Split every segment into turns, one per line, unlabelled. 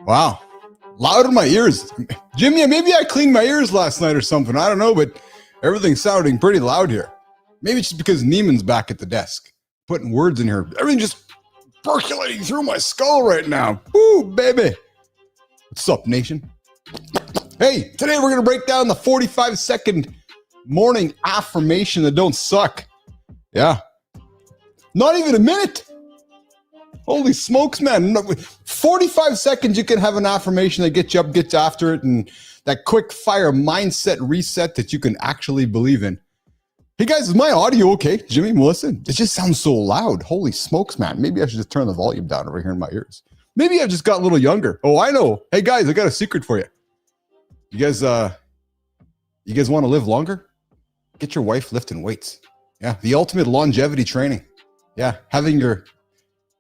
Wow. Loud in my ears. Jimmy, maybe I cleaned my ears last night or something. I don't know, but everything's sounding pretty loud here. Maybe it's just because Neiman's back at the desk, putting words in here. Everything just percolating through my skull right now. Woo, baby. What's up, nation? Hey, today we're going to break down the 45-second morning affirmation that don't suck. Yeah. Not even a minute. Holy smokes, man. 45 seconds you can have an affirmation that gets you up, gets after it, and that quick fire mindset reset that you can actually believe in. Hey guys, is my audio okay? Jimmy, Melissa, it just sounds so loud. Holy smokes, man. Maybe I should just turn the volume down over here in my ears. Maybe I've just got a little younger. Oh, I know. Hey guys, I got a secret for you. You guys want to live longer? Get your wife lifting weights. Yeah, the ultimate longevity training. Yeah, having your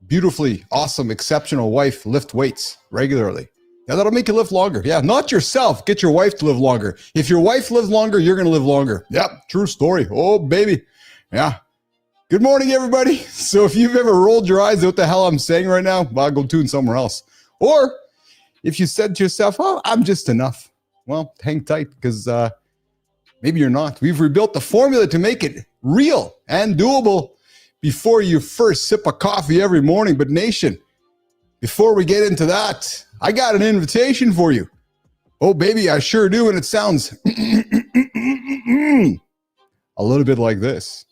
beautifully awesome, exceptional wife lift weights regularly. Yeah, that'll make you live longer. Yeah, not yourself. Get your wife to live longer. If your wife lives longer, you're going to live longer. Yep, true story. Oh, baby. Yeah. Good morning, everybody. So if you've ever rolled your eyes at what the hell I'm saying right now, well, I'll go tune somewhere else. Or if you said to yourself, oh, I'm just enough. Well, hang tight because maybe you're not. We've rebuilt the formula to make it real and doable before you first sip a coffee every morning. But nation, before we get into that, I got an invitation for you. Oh, baby, I sure do. And it sounds a little bit like this.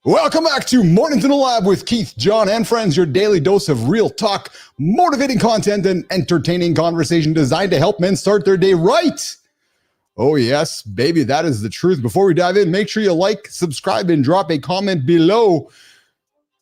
Welcome back to Mornings in the Lab with Keith, Jon, and friends, your daily dose of real talk, motivating content, and entertaining conversation designed to help men start their day right. Oh, yes, baby, that is the truth. Before we dive in, make sure you like, subscribe, and drop a comment below.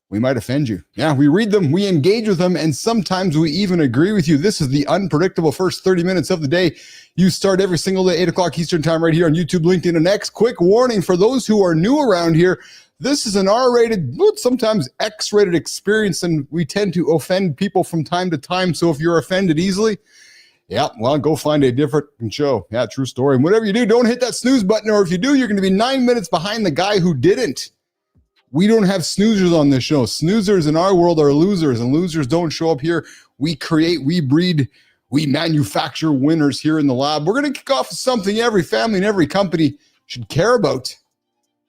We might offend you. Yeah, we read them, we engage with them, and sometimes we even agree with you. This is the unpredictable first 30 minutes of the day. You start every single day, 8 o'clock Eastern time, right here on YouTube, LinkedIn, and X. Quick warning for those who are new around here. This is an R-rated, sometimes X-rated experience, and we tend to offend people from time to time. So if you're offended easily, yeah, well, go find a different show. Yeah, true story. And whatever you do, don't hit that snooze button, or if you do, you're going to be 9 minutes behind the guy who didn't. We don't have snoozers on this show. Snoozers in our world are losers, and losers don't show up here. We create, we breed, we manufacture winners here in the lab. We're going to kick off with something every family and every company should care about.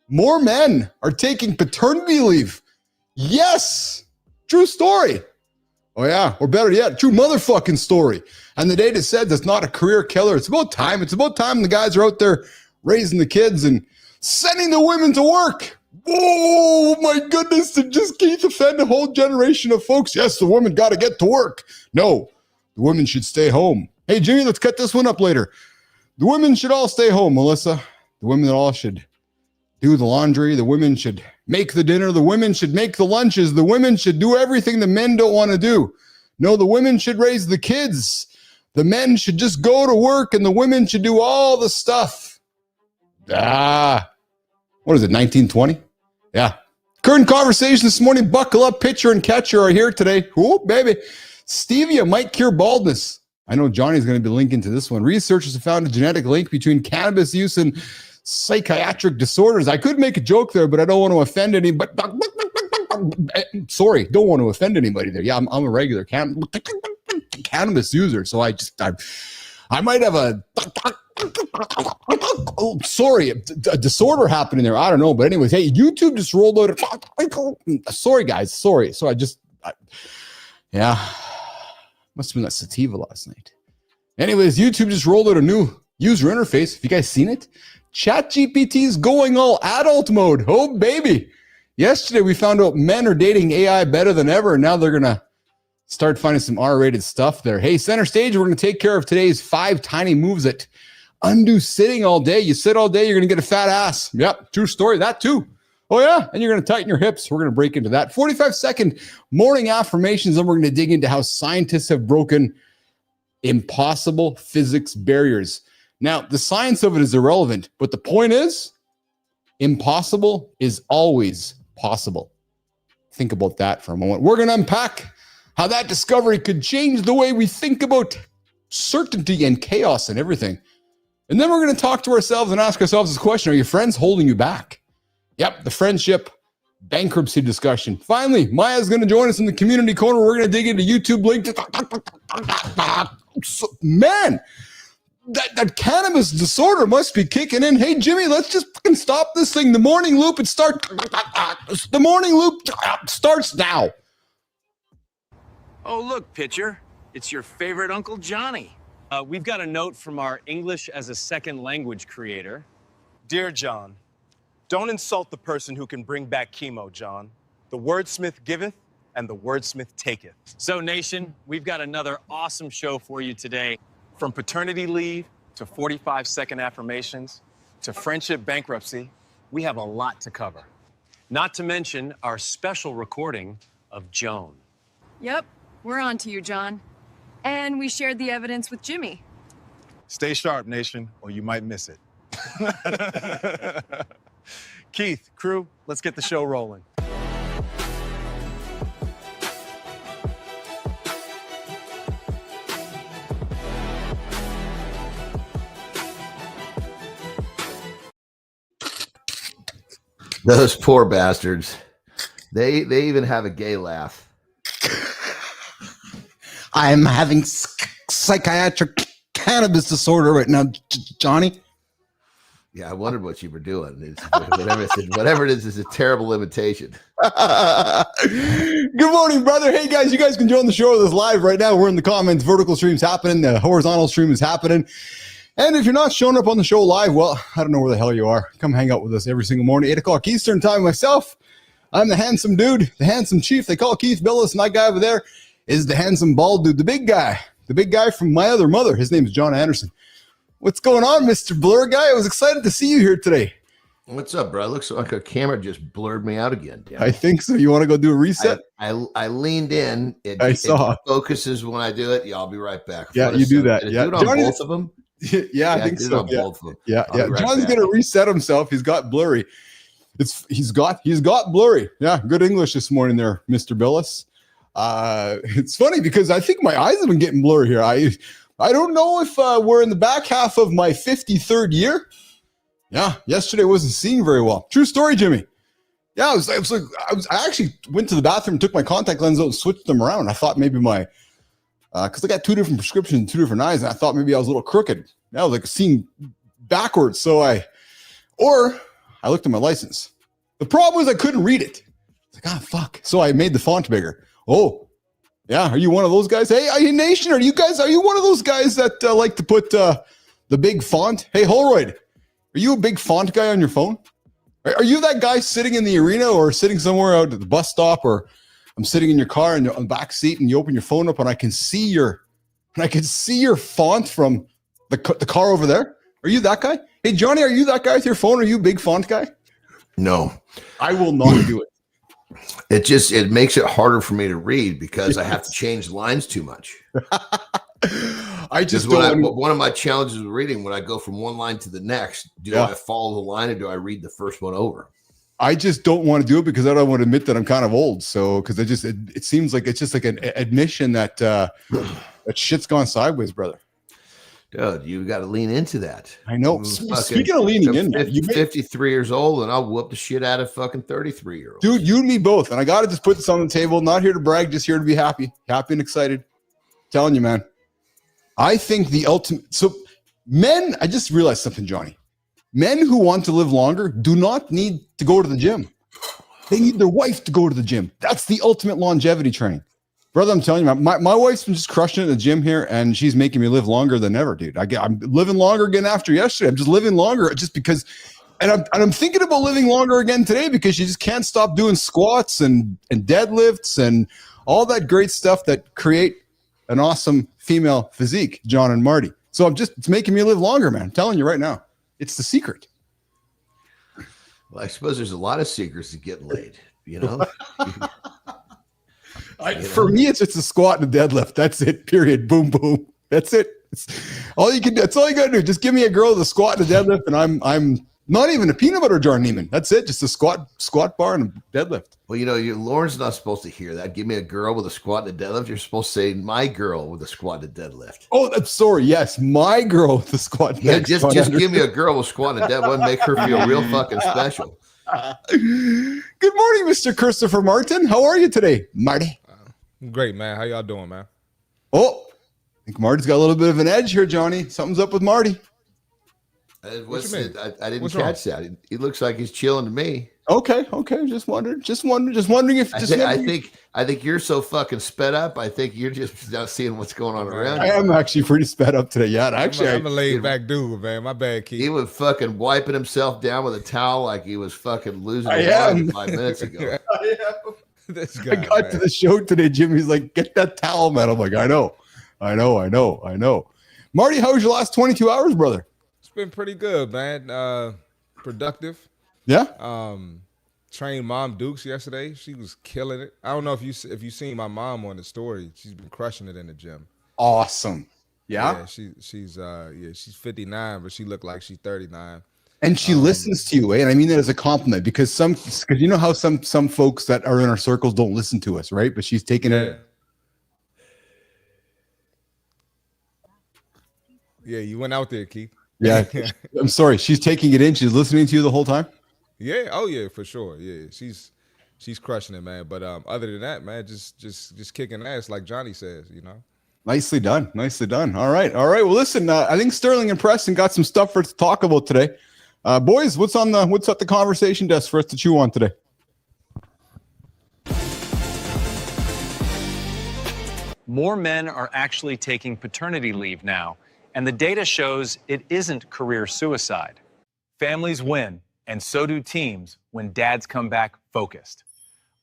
More men are taking paternity leave. Yes, true story. Oh yeah, or better yet, true motherfucking story. And the data said that's not a career killer. It's about time. It's about time the guys are out there raising the kids and sending the women to work. Oh my goodness, did just Keith offend a whole generation of folks? Yes, the women got to get to work. No, the women should stay home. Hey, Jimmy, let's cut this one up later. The women should all stay home, Melissa. The women all should do the laundry. The women should make the dinner. The women should make the lunches. The women should do everything the men don't want to do. No, the women should raise the kids. The men should just go to work, and the women should do all the stuff. What is it, 1920? Yeah. Current conversation this morning. Buckle up, pitcher and catcher are here today. Oh, baby. Stevia might cure baldness. I know Johnny's going to be linking to this one. Researchers have found a genetic link between cannabis use and psychiatric disorders. I could make a joke there, but I don't want to offend anybody. Sorry, don't want to offend anybody there. Yeah, I'm a regular cannabis user, so I might have a disorder happening there. I don't know, but anyways, hey, YouTube just rolled out. Sorry, guys, sorry. So yeah, must have been that sativa last night. Anyways, YouTube just rolled out a new user interface. Have you guys seen it? ChatGPT is going all adult mode. Oh, baby. Yesterday, we found out men are dating AI better than ever, and now they're going to start finding some R-rated stuff there. Hey, center stage, we're going to take care of today's 5 tiny moves that undo sitting all day. You sit all day, you're going to get a fat ass. Yep, true story. That too. Oh, yeah, and you're going to tighten your hips. We're going to break into that. 45-second morning affirmations, and we're going to dig into how scientists have broken impossible physics barriers. Now, the science of it is irrelevant, but the point is, impossible is always possible. Think about that for a moment. We're going to unpack how that discovery could change the way we think about certainty and chaos and everything. And then we're going to talk to ourselves and ask ourselves this question: are your friends holding you back? Yep, the friendship bankruptcy discussion. Finally, Maya's going to join us in the community corner. We're going to dig into YouTube link. Man, that cannabis disorder must be kicking in. Hey, Jimmy, let's just fucking stop this thing. The morning loop, the morning loop starts now.
Oh, look, pitcher. It's your favorite Uncle Johnny.
We've got a note from our English as a second language creator.
Dear John, don't insult the person who can bring back chemo, John. The wordsmith giveth and the wordsmith taketh.
So, nation, we've got another awesome show for you today.
From paternity leave to 45-second affirmations to friendship bankruptcy, we have a lot to cover.
Not to mention our special recording of Joan.
Yep, we're on to you, John. And we shared the evidence with Jimmy.
Stay sharp, nation, or you might miss it. Keith, crew, let's get the show rolling.
Those poor bastards. They even have a gay laugh.
I'm having psychiatric cannabis disorder right now, Johnny.
Yeah, I wondered what you were doing. Whatever it is a terrible imitation.
Good morning, brother. Hey, guys, you guys can join the show with us live right now. We're in the comments. Vertical stream's happening. The horizontal stream is happening. And if you're not showing up on the show live, well, I don't know where the hell you are. Come hang out with us every single morning, 8 o'clock Eastern time. Myself, I'm the handsome dude, the handsome chief. They call Keith Billis, and that guy over there is the handsome bald dude, the big guy from my other mother. His name is Jon Andersen. What's going on, Mr. Blur Guy? I was excited to see you here today.
What's up, bro? Looks like a camera just blurred me out again. Damn.
I think so. You want to go do a reset?
I leaned in.
I saw.
It focuses when I do it. Yeah, I'll be right back.
Yeah, you do that.
Yeah, do it on both of them.
Yeah, I think so.
Yeah. Both of them.
Yeah.
Right
John's
back.
gonna reset himself. He's got blurry. He's got blurry. Yeah, good English this morning there, Mr. Billis. It's funny because I think my eyes have been getting blurry here. I don't know if we're in the back half of my 53rd year. Yeah, yesterday I wasn't seeing very well. True story, Jimmy. Yeah, I actually went to the bathroom, took my contact lens out and switched them around. I thought maybe because I got two different prescriptions, two different eyes, and I thought maybe I was a little crooked. I was like seeing backwards. So I looked at my license. The problem was I couldn't read it. It's like, fuck. So I made the font bigger. Oh, yeah. Are you one of those guys? Hey, are you nation? Are you one of those guys that like to put the big font? Hey, Holroyd, are you a big font guy on your phone? Are you that guy sitting in the arena or sitting somewhere out at the bus stop, or I'm sitting in your car and on the back seat and you open your phone up and I can see your font from the car over there? Are you that guy? Hey, Johnny, are you that guy with your phone? Are you a big font guy?
No.
I will not do it.
It makes it harder for me to read because I have to change lines too much. One of my challenges with reading, when I go from one line to the next, I follow the line or do I read the first one over?
I just don't want to do it because I don't want to admit that I'm kind of old. So, because it seems like it's just like an admission that that shit's gone sideways, brother.
Dude, you got to lean into that.
I know. Speaking of leaning in,
you're 53 years old, and I'll whoop the shit out of fucking 33-year-olds.
Dude, you and me both. And I got to just put this on the table. Not here to brag, just here to be happy and excited. Telling you, man. I think the ultimate. So, men, I just realized something, Johnny. Men who want to live longer do not need to go to the gym. They need their wife to go to the gym. That's the ultimate longevity training. Brother, I'm telling you, my wife's been just crushing it in the gym here, and she's making me live longer than ever, dude. I'm living longer again after yesterday. I'm just living longer just because, and I'm thinking about living longer again today because you just can't stop doing squats and deadlifts and all that great stuff that create an awesome female physique, John and Marty. So it's making me live longer, man. I'm telling you right now. It's the secret.
Well, I suppose there's a lot of secrets to getting laid, you know?
For me, it's just a squat and a deadlift. That's it, period. Boom, boom. That's it. That's all you got to do. Just give me a girl with a squat and a deadlift, and I'm not even a peanut butter jar, Neiman. That's it. Just a squat bar and a deadlift.
Well, Lauren's not supposed to hear that. Give me a girl with a squat and a deadlift. You're supposed to say my girl with a squat and a deadlift.
Oh, that's sorry. Yes, my girl with the squat.
Yeah, just give me a girl with squat and a deadlift. Make her feel real fucking special.
Good morning, Mr. Christopher Martin. How are you today, Marty?
Great, man. How y'all doing, man?
Oh, I think Marty's got a little bit of an edge here, Johnny. Something's up with Marty.
I
What you mean?
I didn't
What's
catch that. He looks like he's chilling to me.
Okay. Just wondering if.
I think you're so fucking sped up. I think you're just not seeing what's going on around
I
you.
am actually pretty sped up today. Yeah, actually,
I'm a laid back dude, man. My bad, Keith.
He was fucking wiping himself down with a towel like he was fucking losing
I
his mind
am.
5 minutes ago.
This
I
guy,
got
man.
to the show today. Jimmy's like, "Get that towel, man." I'm like, I know. Marty, how was your last 22 hours, brother?
It's been pretty good, man. Productive.
Yeah.
Trained Mom Dukes yesterday. She was killing it. I don't know if you seen my mom on the story. She's been crushing it in the gym.
Awesome. Yeah.
She's 59, but she looked like she's 39.
And she listens to you, eh? And I mean that as a compliment because you know how some folks that are in our circles don't listen to us, right? But she's taking it.
Yeah, you went out there, Keith.
Yeah. I'm sorry. She's taking it in. She's listening to you the whole time.
Yeah. Oh yeah, for sure. Yeah, she's crushing it, man. But other than that, man, just kicking ass, like Johnny says, you know.
Nicely done. All right. Well, listen. I think Sterling and Preston got some stuff for us to talk about today. Boys, what's at the conversation desk for us to chew on today?
More men are actually taking paternity leave now, and the data shows it isn't career suicide. Families win, and so do teams when dads come back focused.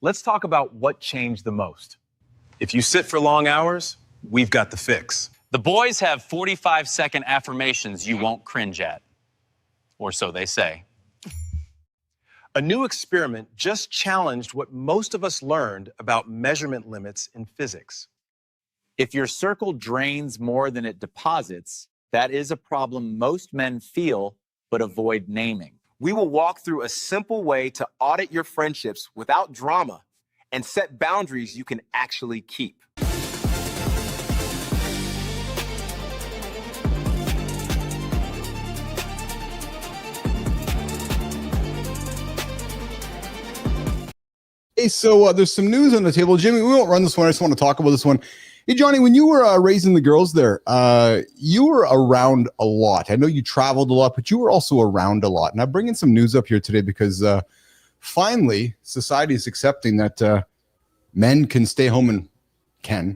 Let's talk about what changed the most. If you sit for long hours, we've got the fix. The boys have 45-second affirmations you won't cringe at. Or so they say.
A new experiment just challenged what most of us learned about measurement limits in physics.
If your circle drains more than it deposits, that is a problem most men feel but avoid naming.
We will walk through a simple way to audit your friendships without drama and set boundaries you can actually keep.
Hey, so there's some news on the table. Jimmy, we won't run this one. I just want to talk about this one. Hey, Johnny, when you were raising the girls there, you were around a lot. I know you traveled a lot, but you were also around a lot. And I'm bringing some news up here today because finally society is accepting that men can stay home and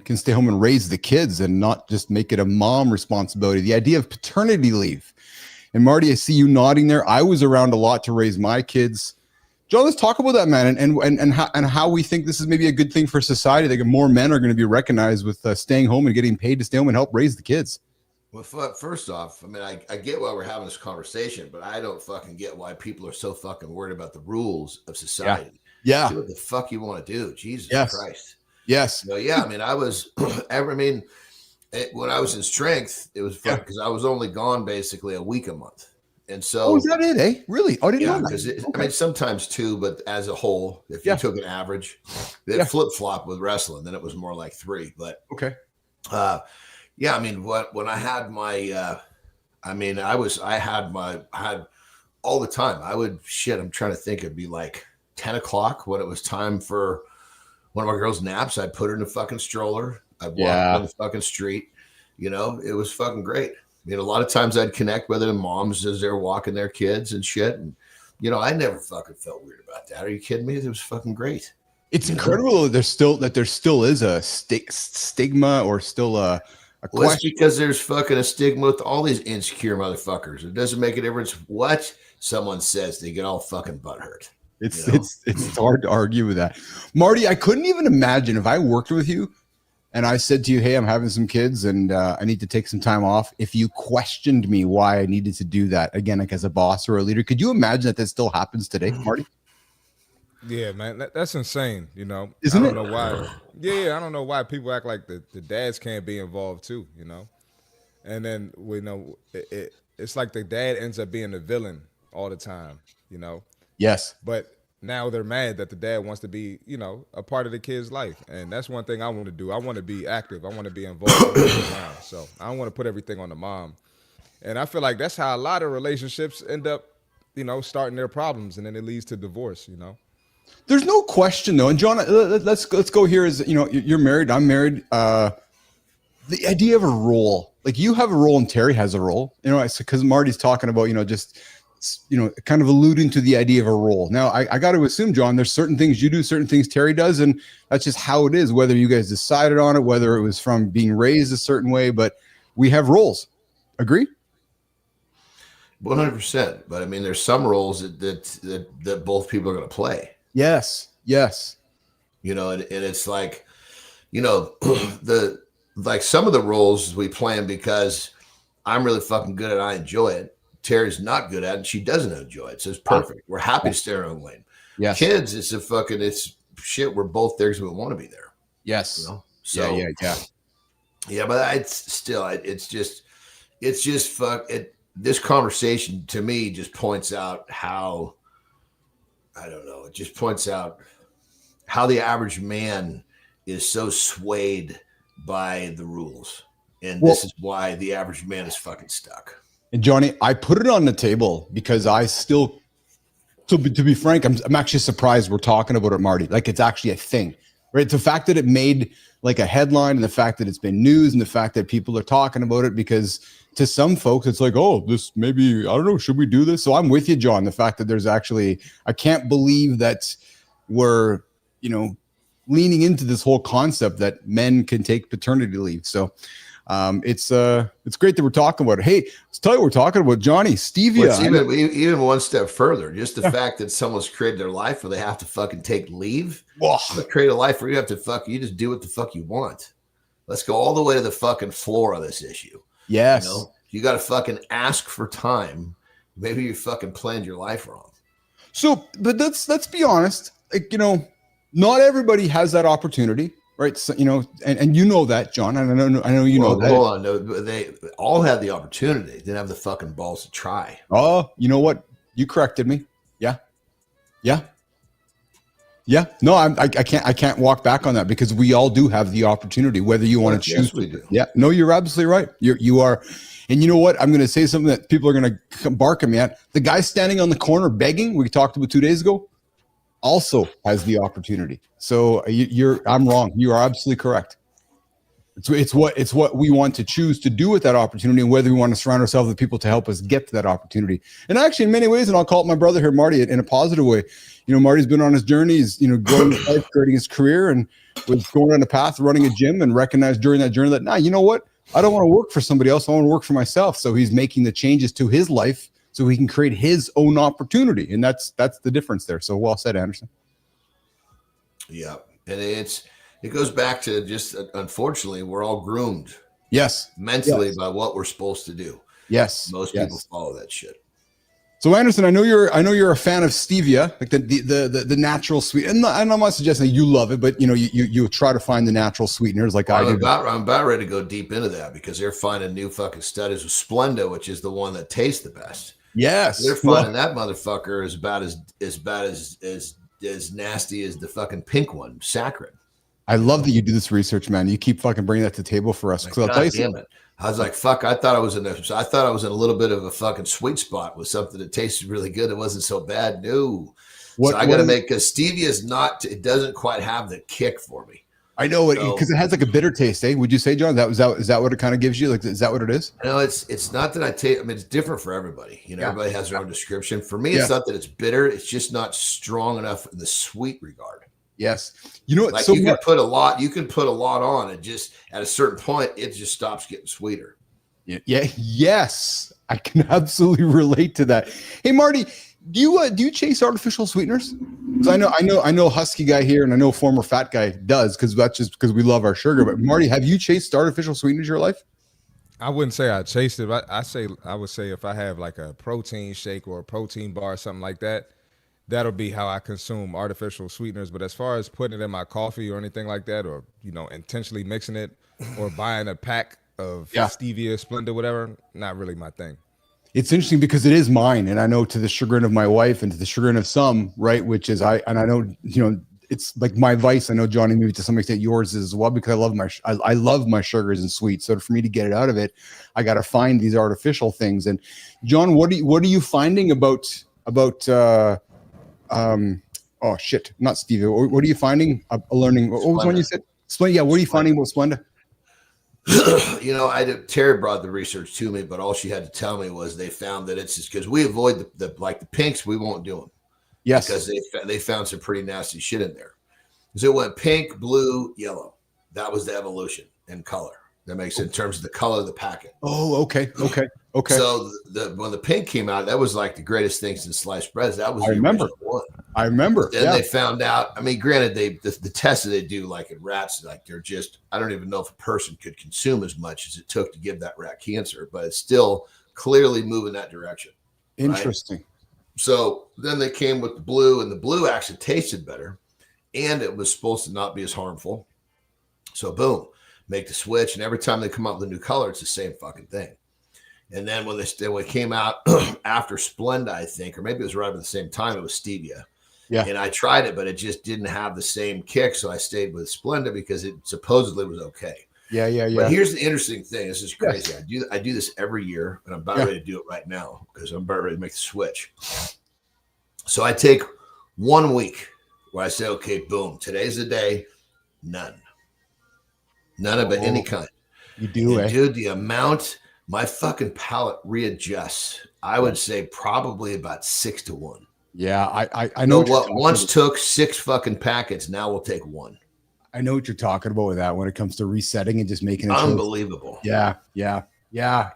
can stay home and raise the kids and not just make it a mom responsibility. The idea of paternity leave. And Marty, I see you nodding there. I was around a lot to raise my kids. John, let's talk about that, man, and how we think this is maybe a good thing for society. That more men are going to be recognized with staying home and getting paid to stay home and help raise the kids.
Well, first off, I mean, I get why we're having this conversation, but I don't fucking get why people are so fucking worried about the rules of society.
Yeah.
Do what the fuck you want to do. Jesus Christ.
Yes.
So, yeah, I mean, when I was in strength, it was fun because I was only gone basically a week a month. And so,
is that it, eh? Really? I didn't know that.
I mean, sometimes two, but as a whole, if you took an average, it flip-flop with wrestling, then it was more like three. But I mean, when I had my, I had all the time. I'm trying to think. It'd be like 10 o'clock when it was time for one of my girls' naps. I'd put her in a fucking stroller. I'd walk down the fucking street. You know, it was fucking great. I mean, a lot of times I'd connect with them moms as they're walking their kids and shit. And, you know, I never fucking felt weird about that. Are you kidding me? It was fucking great.
It's incredible that there still is a stigma or still a
Well,
question.
it's because there's fucking a stigma with all these insecure motherfuckers. It doesn't make a difference what someone says. They get all fucking butthurt.
It's hard to argue with that. Marty, I couldn't even imagine if I worked with you and I said to you, hey, I'm having some kids and I need to take some time off. If you questioned me why I needed to do that, again, like as a boss or a leader, could you imagine that still happens today, Marty?
Yeah, man, that's insane. You know,
Isn't it?
I don't know why. Yeah, I don't know why people act like the dads can't be involved too. You know, and then it's like the dad ends up being the villain all the time. You know.
Yes.
But now they're mad that the dad wants to be, you know, a part of the kid's life. And that's one thing I want to do. I want to be active. I want to be involved. So I don't want to put everything on the mom. And I feel like that's how a lot of relationships end up starting their problems, and then it leads to divorce.
There's no question though. And John, let's go here. Is you're married, I'm married. The idea of a role, like you have a role and Terry has a role. Because Marty's talking about just kind of alluding to the idea of a role. Now, I got to assume, John, there's certain things you do, certain things Terry does, and that's just how it is. Whether you guys decided on it, whether it was from being raised a certain way, but we have roles. Agree?
100%. But I mean, there's some roles that both people are going to play.
Yes.
And it's like, like some of the roles we play them because I'm really fucking good at it. I enjoy it. Terry's not good at it. And she doesn't enjoy it. So it's perfect. We're happy to stay in our own lane.
Yes.
Kids, it's shit. We're both there because we want to be there.
Yes.
So yeah. But it's just fuck it. This conversation to me just points out how, I don't know. It just points out how the average man is so swayed by the rules. And this is why the average man is fucking stuck.
And Johnny, I put it on the table because I still, to be frank, I'm actually surprised we're talking about it, Marty. Like it's actually a thing, right? The fact that it made like a headline and the fact that it's been news and the fact that people are talking about it, because to some folks, it's like, oh, this maybe, I don't know, should we do this? So I'm with you, John. The fact that there's actually, I can't believe that we're, leaning into this whole concept that men can take paternity leave. So it's great that we're talking about it. Hey, let's tell you what we're talking about, Johnny. Stevia.
Even one step further, just the fact that someone's created their life where they have to fucking take leave. Create a life where you have to you just do what the fuck you want. Let's go all the way to the fucking floor of this issue.
Yes.
You got to fucking ask for time. Maybe you fucking planned your life wrong.
So, but let's be honest. Like, not everybody has that opportunity, right? So, and that, John. I know that.
Hold on. No, they all had the opportunity. They didn't have the fucking balls to try.
Oh, you know what? You corrected me. Yeah. No, I can't walk back on that because we all do have the opportunity, whether you want to choose.
Yes, we do.
Yeah. No, you're absolutely right. You are. And you know what? I'm going to say something that people are going to bark at me at. The guy standing on the corner begging, we talked about 2 days ago, also has the opportunity. So I'm wrong. You are absolutely correct. It's what we want to choose to do with that opportunity, and whether we want to surround ourselves with people to help us get to that opportunity. And actually, in many ways, and I'll call it my brother here, Marty, in a positive way. Marty's been on his journey. He's growing his life, creating his career, and was going on a path, running a gym, and recognized during that journey that, you know what? I don't want to work for somebody else. I want to work for myself. So he's making the changes to his life so he can create his own opportunity. And that's the difference there. So well said, Andersen.
Yeah. And it goes back to just, unfortunately, we're all groomed.
Yes.
Mentally by what we're supposed to do.
Yes.
Most people follow that shit.
So Andersen, I know you're a fan of stevia, like the natural sweet, and I'm not suggesting that you love it, but you try to find the natural sweeteners like I do.
I'm about ready to go deep into that because they're finding new fucking studies with Splenda, which is the one that tastes the best.
Yes,
they're finding that motherfucker is about as nasty as the fucking pink one, saccharin.
I love that you do this research, man. You keep fucking bringing that to the table for us.
Like, God damn it. I was like, fuck, I thought I was in a little bit of a fucking sweet spot with something that tasted really good. It wasn't so bad. No. So I got to make, because stevia is not, it doesn't quite have the kick for me.
I know it, because it has like a bitter taste, eh? Would you say, John? Is that what it kind of gives you? Like, is that what it is?
No, it's not that I taste, it's different for everybody. Everybody has their own description. For me, it's not that it's bitter. It's just not strong enough in the sweet regard.
Yes. You know what?
Like so you can put a lot on it. Just at a certain point, it just stops getting sweeter.
Yeah. Yes. I can absolutely relate to that. Hey, Marty, do you chase artificial sweeteners? Because I know Husky guy here, and I know former fat guy does, because that's just because we love our sugar. But Marty, have you chased artificial sweeteners in your life?
I wouldn't say I chased it. But I would say if I have like a protein shake or a protein bar or something like that, that'll be how I consume artificial sweeteners. But as far as putting it in my coffee or anything like that, or intentionally mixing it, or buying a pack of stevia, Splenda, whatever, not really my thing.
It's interesting because it is mine, and I know to the chagrin of my wife and to the chagrin of some, right? Which is I know it's like my vice. I know, Johnny, maybe to some extent yours is as well, because I love my sugars and sweets. So for me to get it out of it, I got to find these artificial things. And John, what are you finding about about oh shit, not stevia. What are you finding? Learning. What was one you said? Splenda. Yeah. What are you finding about Splenda?
Terry brought the research to me, but all she had to tell me was they found that it's just because we avoid the pinks, we won't do them.
Yes,
because they found some pretty nasty shit in there. So it went pink, blue, yellow. That was the evolution in color. That makes sense in terms of the color of the packet.
Oh, okay.
So when the pink came out, that was like the greatest thing since sliced breads. That was the original one.
I remember.
Then they found out. I mean, granted, the tests that they do, like in rats, like they're just. I don't even know if a person could consume as much as it took to give that rat cancer, but it's still clearly moving that direction.
Interesting.
Right? So then they came with the blue, and the blue actually tasted better, and it was supposed to not be as harmful. So boom, make the switch, and every time they come out with a new color, it's the same fucking thing. And then when it came out after Splenda, I think, or maybe it was right at the same time, it was stevia.
Yeah.
And I tried it, but it just didn't have the same kick, so I stayed with Splenda because it supposedly was okay.
Yeah.
But here's the interesting thing. This is crazy. Yes. I do this every year, and I'm about ready to do it right now because I'm about ready to make the switch. So I take 1 week where I say, okay, boom, today's the day. None of any kind.
You do,
and dude, the amount my fucking palate readjusts, I would say probably about 6 to 1.
Yeah, I know
what once took 6 fucking packets, now we'll take 1.
I know what you're talking about with that when it comes to resetting and just making it
unbelievable.
Yeah.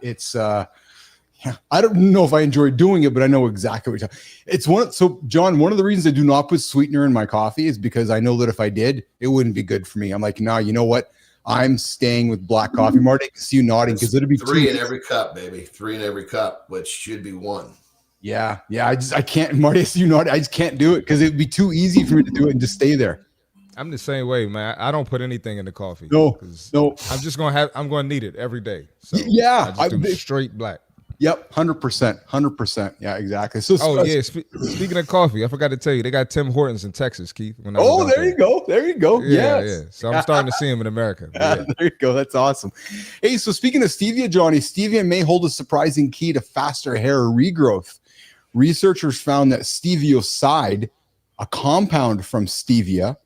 It's I don't know if I enjoy doing it, but I know exactly what you're talking. It's so John, one of the reasons I do not put sweetener in my coffee is because I know that if I did, it wouldn't be good for me. I'm like, nah, you know what? I'm staying with black coffee. Marty, I see you nodding because it'll be
3 in every cup, baby. 3 in every cup, which should be 1.
Yeah. I can't, Marty, I see you nodding. I just can't do it because it'd be too easy for me to do it and just stay there.
I'm the same way, man. I don't put anything in the coffee.
No.
I'm just gonna need it every day. So
yeah,
I just do straight black.
Yep, 100%. Yeah, exactly. So,
speaking of coffee, I forgot to tell you, they got Tim Hortons in Texas, Keith.
There you go.
Yeah. So I'm starting to see them in America.
There you go. That's awesome. Hey, so speaking of stevia, Johnny, stevia may hold a surprising key to faster hair regrowth. Researchers found that stevioside, a compound from stevia,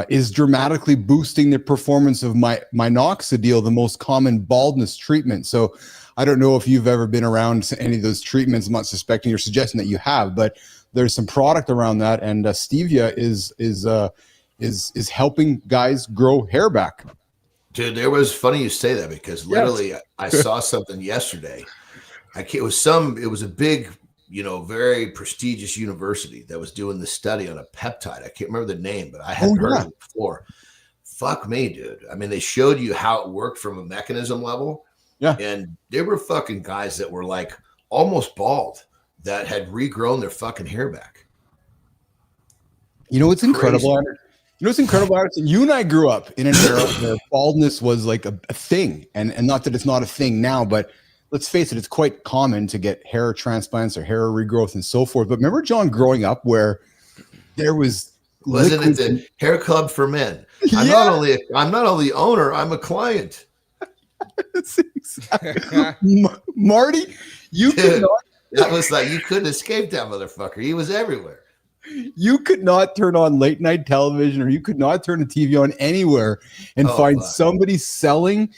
is dramatically boosting the performance of Minoxidil, the most common baldness treatment. So I don't know if you've ever been around any of those treatments. I'm not suspecting or suggesting that you have, but there's some product around that, and stevia is helping guys grow hair back.
Dude, it was funny you say that because literally I saw something yesterday. It was a big, very prestigious university that was doing the study on a peptide. I can't remember the name, but I hadn't heard of it before. Fuck me, dude. I mean, they showed you how it worked from a mechanism level.
Yeah.
And there were fucking guys that were like almost bald that had regrown their fucking hair back.
You know what's incredible? Anderson? You and I grew up in an era where baldness was like a thing. And not that it's not a thing now, but let's face it, it's quite common to get hair transplants or hair regrowth and so forth. But remember, John, growing up where there wasn't it the hair club for men? I'm not only owner, I'm a client. That's exactly. Marty, could not.
That was like you couldn't escape that motherfucker. He was everywhere.
You could not turn on late night television, or you could not turn the TV on anywhere and find somebody selling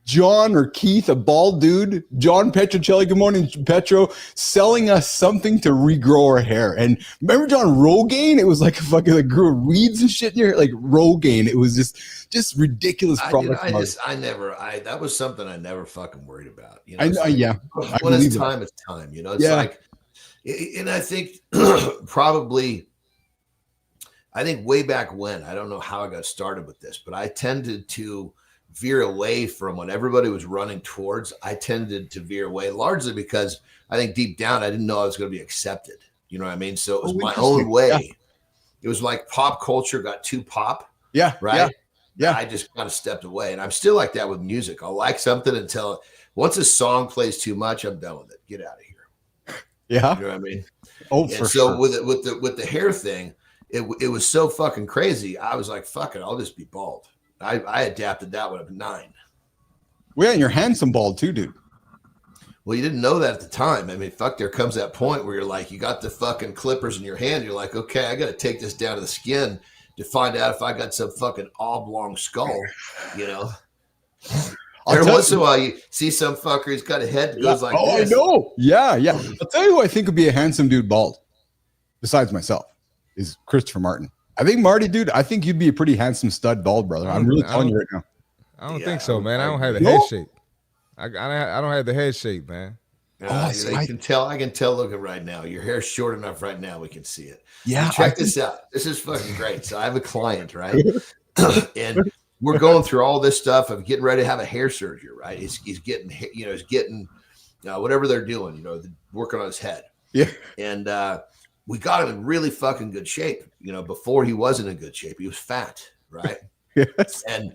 John or Keith, a bald dude, John Petrocelli, good morning, Petro, selling us something to regrow our hair. And remember John, Rogaine? It was like a fucking grew weeds and shit in your hair, like Rogaine. It was just ridiculous product.
That was something I never fucking worried about.
When
it's time, it's time. It's like, and I think I think way back when, I don't know how I got started with this, but I tended to veer away from what everybody was running towards. I tended to veer away largely because I think deep down I didn't know I was going to be accepted. You know what I mean? So it was my own way. Yeah. It was like pop culture got too pop.
Yeah.
Right.
Yeah.
I just kind of stepped away, and I'm still like that with music. I'll like something until once a song plays too much, I'm done with it. Get out of here.
Yeah.
You know what I mean?
Oh,
and
for
so
sure.
with the hair thing, it was so fucking crazy. I was like, fuck it, I'll just be bald. I adapted that when I was 9.
Well, and you're handsome bald too, dude.
Well, you didn't know that at the time. I mean, fuck, there comes that point where you're like, you got the fucking clippers in your hand. You're like, okay, I got to take this down to the skin to find out if I got some fucking oblong skull, you know? Every once in a while, you see some fucker, he's got a head that goes like this.
I know. Yeah. I'll tell you who I think would be a handsome dude bald, besides myself, is Christopher Martin. I think Marty, dude, I think you'd be a pretty handsome stud bald, brother. I'm really telling you right now.
I don't think so, man. I don't have the head shape. I don't have the head shape, man.
I can tell looking right now. Your hair's short enough right now. We can see it.
Yeah.
Check this out. This is fucking great. So I have a client, right? And we're going through all this stuff of getting ready to have a hair surgery, right? He's getting whatever they're doing, working on his head.
Yeah.
And we got him in really fucking good shape. Before he wasn't in good shape. He was fat, right?
Yes.
And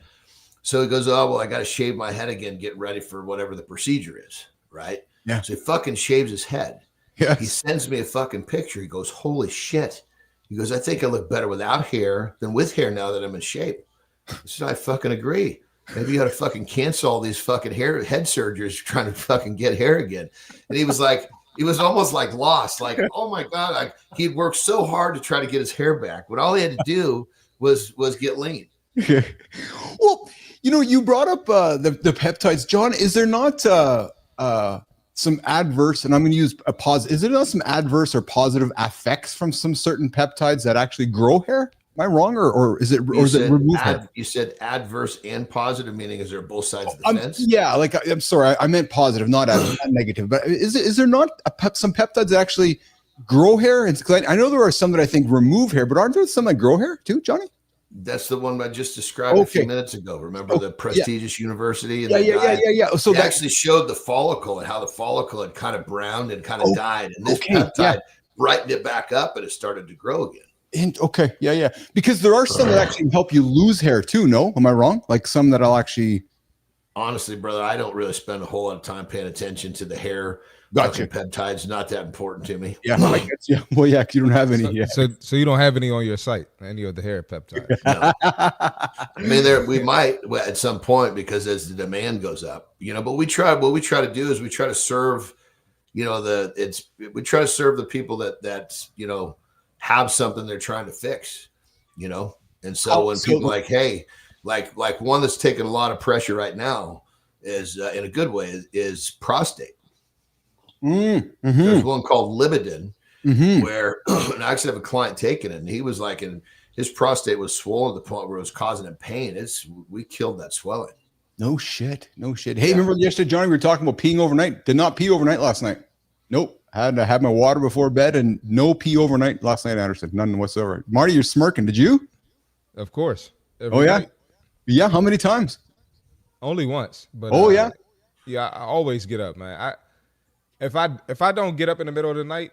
so he goes, oh, well, I got to shave my head again, get ready for whatever the procedure is, right?
Yeah.
So he fucking shaves his head.
Yes.
He sends me a fucking picture. He goes, holy shit. He goes, I think I look better without hair than with hair now that I'm in shape. I said, I fucking agree. Maybe you got to fucking cancel all these fucking head surgeries trying to fucking get hair again. And he was like, he was almost like lost. Like, oh my God, he'd worked so hard to try to get his hair back. But all he had to do was get lean.
Well, you brought up the peptides, John. Is there not some adverse, and I'm going to use a pause. Is there not some adverse or positive effects from some certain peptides that actually grow hair? Am I wrong, or is it remove hair?
You said adverse and positive, meaning is there both sides of the fence?
Yeah, I'm sorry, I meant positive, not negative. But is there not some peptides that actually grow hair? I know there are some that I think remove hair, but aren't there some that grow hair too, Johnny?
That's the one I just described a few minutes ago. Remember the prestigious university? And
yeah. So
they actually showed the follicle and how the follicle had kind of browned and kind of died. And this peptide brightened it back up and it started to grow again. Because there are some that actually help you lose hair too, no? Am I wrong? Like some that I'll actually... Honestly, brother, I don't really spend a whole lot of time paying attention to the hair. Gotcha. Peptides, not that important to me.
Yeah. Well, yeah, you don't have any.
So you don't have any on your site, any of the hair peptides?
No. I mean, we might at some point because as the demand goes up, but what we try to do is we try to serve, we try to serve the people that have something they're trying to fix, and so when people like, hey, like one that's taking a lot of pressure right now is in a good way is prostate.
Mm-hmm.
There's one called Libidin, where and I actually have a client taking it, and he was like, his prostate was swollen to the point where it was causing him pain. We killed that swelling. No shit. Hey, remember yesterday, Johnny, we were talking about peeing overnight. Did not pee overnight last night. Nope. Had to have my water before bed and no pee overnight last night, Anderson. None whatsoever. Marty, you're smirking. Did you?
Of course.
Night. Yeah. How many times?
Only once. But I always get up, man. If I don't get up in the middle of the night,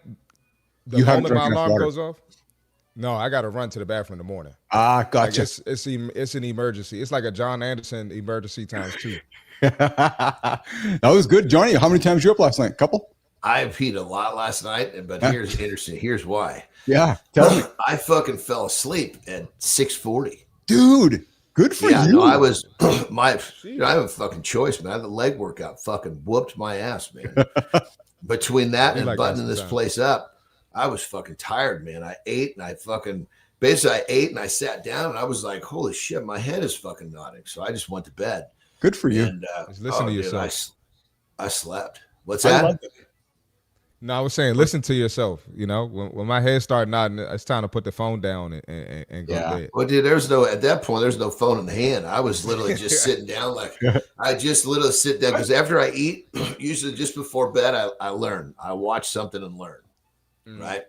the moment my alarm goes off, no, I got to run to the bathroom in the morning.
Gotcha.
Like it's an emergency. It's like a Jon Andersen emergency times 2.
That was good, Johnny. How many times you up last night? Couple?
I peed a lot last night, but here's interesting. Here's why.
Yeah, tell me.
I fucking fell asleep at 6:40.
Dude, good for you.
No, I was I have a fucking choice, man. The leg workout fucking whooped my ass, man. Between that and buttoning this place up, I was fucking tired, man. I ate and I sat down and I was like, holy shit, my head is fucking nodding. So I just went to bed.
Good for you.
And listen to yourself.
I slept. What's that?
No, I was saying, listen to yourself. When my head started nodding, it's time to put the phone down and go to bed.
Well, dude, at that point, there's no phone in the hand. I was literally just sitting down. I just literally sit down because after I eat, usually just before bed, I learn. I watch something and learn. Right.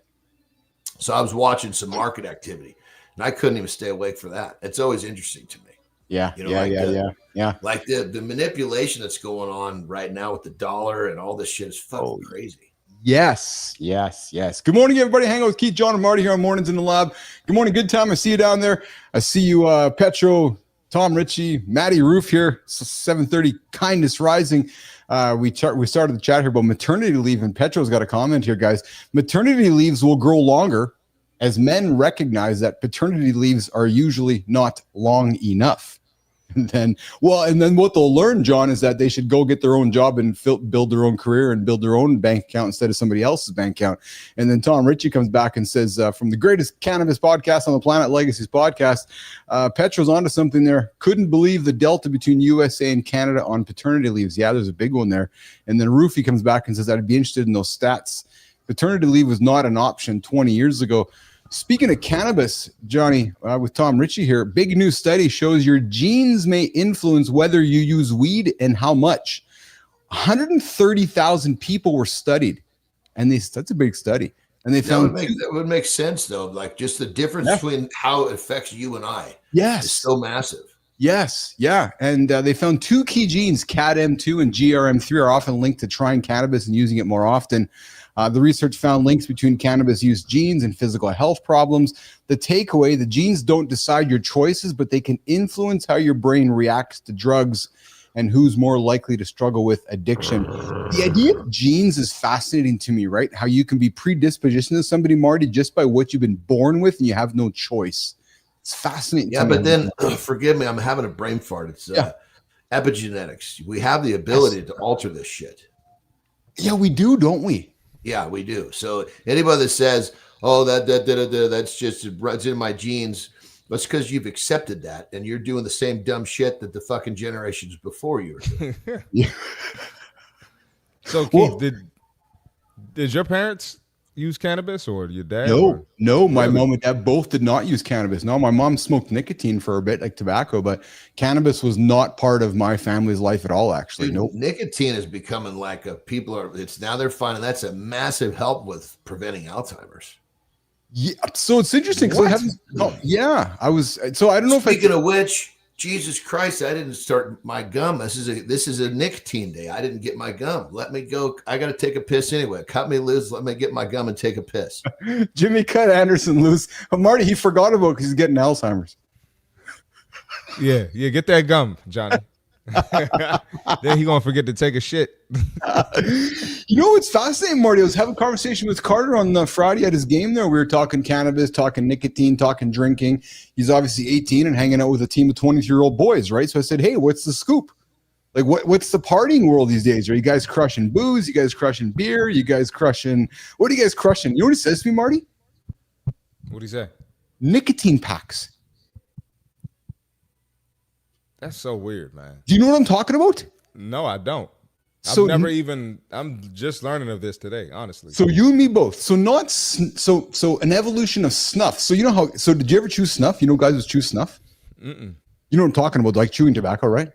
So I was watching some market activity and I couldn't even stay awake for that. It's always interesting to me.
Yeah.
Like the manipulation that's going on right now with the dollar and all this shit is fucking crazy.
Yes. Good morning, everybody. Hang out with Keith, John, and Marty here on Mornings in the Lab. Good morning. Good time. I see you down there. I see you, Petro, Tom Ritchie, Matty Roof here. 7:30. Kindness Rising. We started the chat here about maternity leave, and Petro's got a comment here, guys. Maternity leaves will grow longer as men recognize that paternity leaves are usually not long enough. And then what they'll learn, John, is that they should go get their own job and build their own career and build their own bank account instead of somebody else's bank account. And then Tom Ritchie comes back and says, from the greatest cannabis podcast on the planet, Legacies podcast, Petro's onto something there. Couldn't believe the delta between USA and Canada on paternity leaves. Yeah, there's a big one there. And then Roofy comes back and says, I'd be interested in those stats. Paternity leave was not an option 20 years ago. Speaking of cannabis, Johnny, with Tom Ritchie here, big new study shows your genes may influence whether you use weed and how much. 130,000 people were studied, and that's a big study. And they found
that would make sense, though. Like just the difference between how it affects you and I.
Yes,
is so massive.
Yes, yeah, and they found 2 key genes, CADM2 and GRM3, are often linked to trying cannabis and using it more often. The research found links between cannabis use genes and physical health problems. The takeaway, the genes don't decide your choices, but they can influence how your brain reacts to drugs and who's more likely to struggle with addiction. The idea of genes is fascinating to me, right? How you can be predispositioned to somebody, Marty, just by what you've been born with and you have no choice. It's fascinating.
Yeah, but then, forgive me, I'm having a brain fart. It's epigenetics. We have the ability to alter this shit.
Yeah, we do, don't we?
Yeah, we do. So anybody that says, "Oh, that's just it's in my genes," that's because you've accepted that, and you're doing the same dumb shit that the fucking generations before you are doing.
Yeah.
So, Keith, did your parents use cannabis, or your dad?
No, my mom and dad both did not use cannabis. No, my mom smoked nicotine for a bit, like tobacco, but cannabis was not part of my family's life at all, actually.
Dude, nicotine is becoming like they're finding that's a massive help with preventing Alzheimer's.
Yeah, so it's interesting because I don't know.
Speaking of which, Jesus Christ, I didn't start my gum. This is a nicotine day. I didn't get my gum. Let me go. I got to take a piss anyway. Cut me loose. Let me get my gum and take a piss.
Jimmy cut Andersen loose. Marty, he forgot about it because he's getting Alzheimer's.
Yeah, get that gum, Johnny. Then he gonna forget to take a shit.
It's fascinating, Marty. I was having a conversation with Carter on Friday at his game there. We were talking cannabis, talking nicotine, talking drinking. He's obviously 18 and hanging out with a team of 23-year-old boys, right? So I said, hey, what's the scoop? Like, what's the partying world these days? Are you guys crushing booze? You guys crushing beer? You guys crushing? What are you guys crushing? You know what he says to me, Marty?
What'd he say?
Nicotine packs.
That's so weird, man.
Do you know what I'm talking about?
No, I don't. I'm just learning of this today, honestly.
So you and me both. So an evolution of snuff. So did you ever chew snuff? You know guys who chew snuff?
Mm-mm.
You know what I'm talking about, like chewing tobacco, right?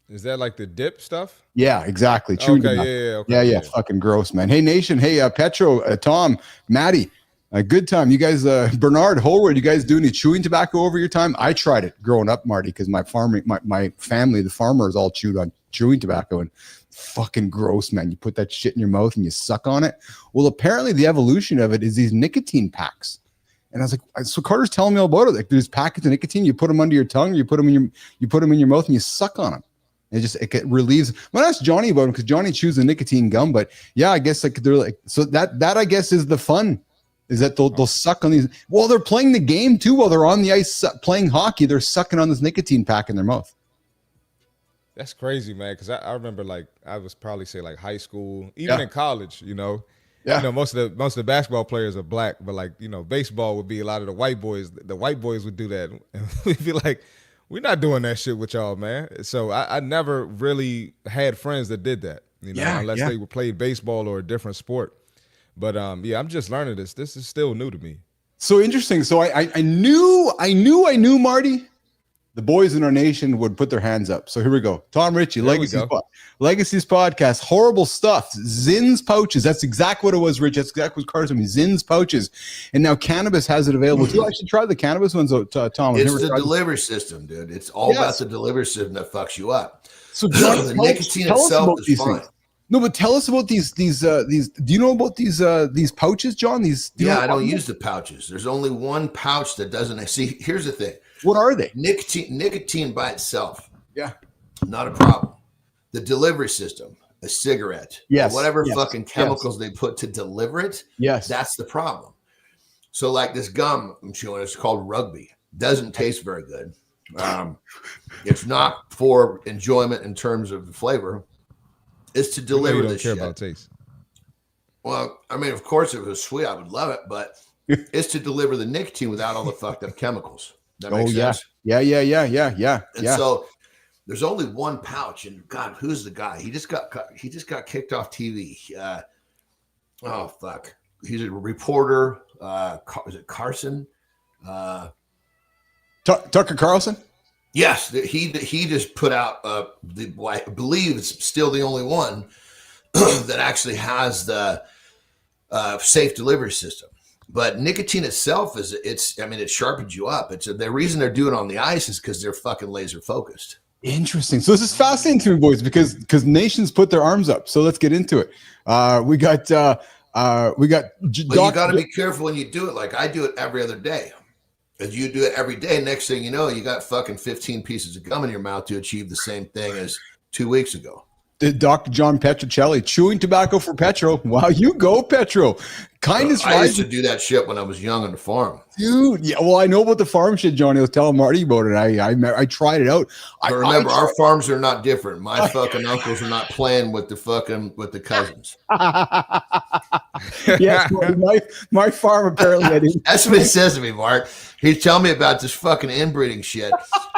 Is that like the dip stuff?
Yeah, exactly. Chewing tobacco. Yeah. Fucking gross, man. Hey, Nation. Hey, Petro, Tom, Maddie. Good time. You guys, Bernard, Holroyd, you guys do any chewing tobacco over your time? I tried it growing up, Marty, because my family, the farmers, all chewed on chewing tobacco, and fucking gross, man. You put that shit in your mouth and you suck on it. Well, apparently the evolution of it is these nicotine packs. And I was like, so Carter's telling me all about it. Like, there's packets of nicotine. You put them under your tongue, you put them in your mouth, and you suck on them. It relieves. Well, I asked Johnny about them because Johnny chews a nicotine gum. But yeah, I guess like they're like, so that I guess is the fun. Is that they'll suck on these while they're playing the game too, while they're on the ice playing hockey, they're sucking on this nicotine pack in their mouth.
That's crazy, man. Because I remember, like, I was probably say like high school, even in college. Most of the basketball players are black, but like baseball would be a lot of the white boys. The white boys would do that, and we'd be like, we're not doing that shit with y'all, man. So I never really had friends that did that, unless they played baseball or a different sport. But I'm just learning this. This is still new to me.
So interesting. So I knew Marty. The boys in our nation would put their hands up. So here we go. Tom Ritchie, Legacies podcast. Horrible stuff. Zins pouches. That's exactly what it was, Rich. That's exactly what Carter told me. Zins pouches. And now cannabis has it available. You actually try the cannabis ones, Tom.
It's the delivery system, dude. It's all about the delivery system that fucks you up.
So John,
the nicotine itself is fine.
Things. No, but tell us about these. Do you know about these pouches, John?
I don't use the pouches. There's only one pouch that doesn't. See, here's the thing.
What are they?
Nicotine by itself.
Yeah.
Not a problem. The delivery system, a cigarette, whatever fucking chemicals they put to deliver it.
Yes.
That's the problem. So like this gum I'm chewing, it's called Rugby. Doesn't taste very good. It's not for enjoyment in terms of the flavor. It's to deliver this shit.
About taste.
Well, I mean, of course, if it was sweet, I would love it, but it's to deliver the nicotine without all the fucked up chemicals. That makes sense.
Yeah.
And so there's only one pouch, and God, who's the guy? He just got kicked off TV. Oh fuck, he's a reporter. Is it Carson?
Tucker Carlson?
Yes, he just put out I believe it's still the only one that actually has the safe delivery system. But nicotine itself it sharpens you up. The reason they're doing it on the ice is because they're fucking laser focused.
Interesting. So this is fascinating to me, boys, because nations put their arms up. So let's get into it. We got. But you got to be careful when you do it. Like I do it every other day. As you do it every day, next thing you know, you got fucking 15 pieces of gum in your mouth to achieve the same thing as 2 weeks ago. Dr. John Petrocelli, chewing tobacco for Petro. Wow, you go, Petro. Kindness.
I used to do that shit when I was young on the farm.
Dude, yeah. Well, I know about the farm shit, Johnny. I was telling Marty about it. I tried it out.
But remember, our farms are not different. My fucking uncles are not playing with the cousins.
Yes, my farm apparently.
That's what he says to me, Mark. He's telling me about this fucking inbreeding shit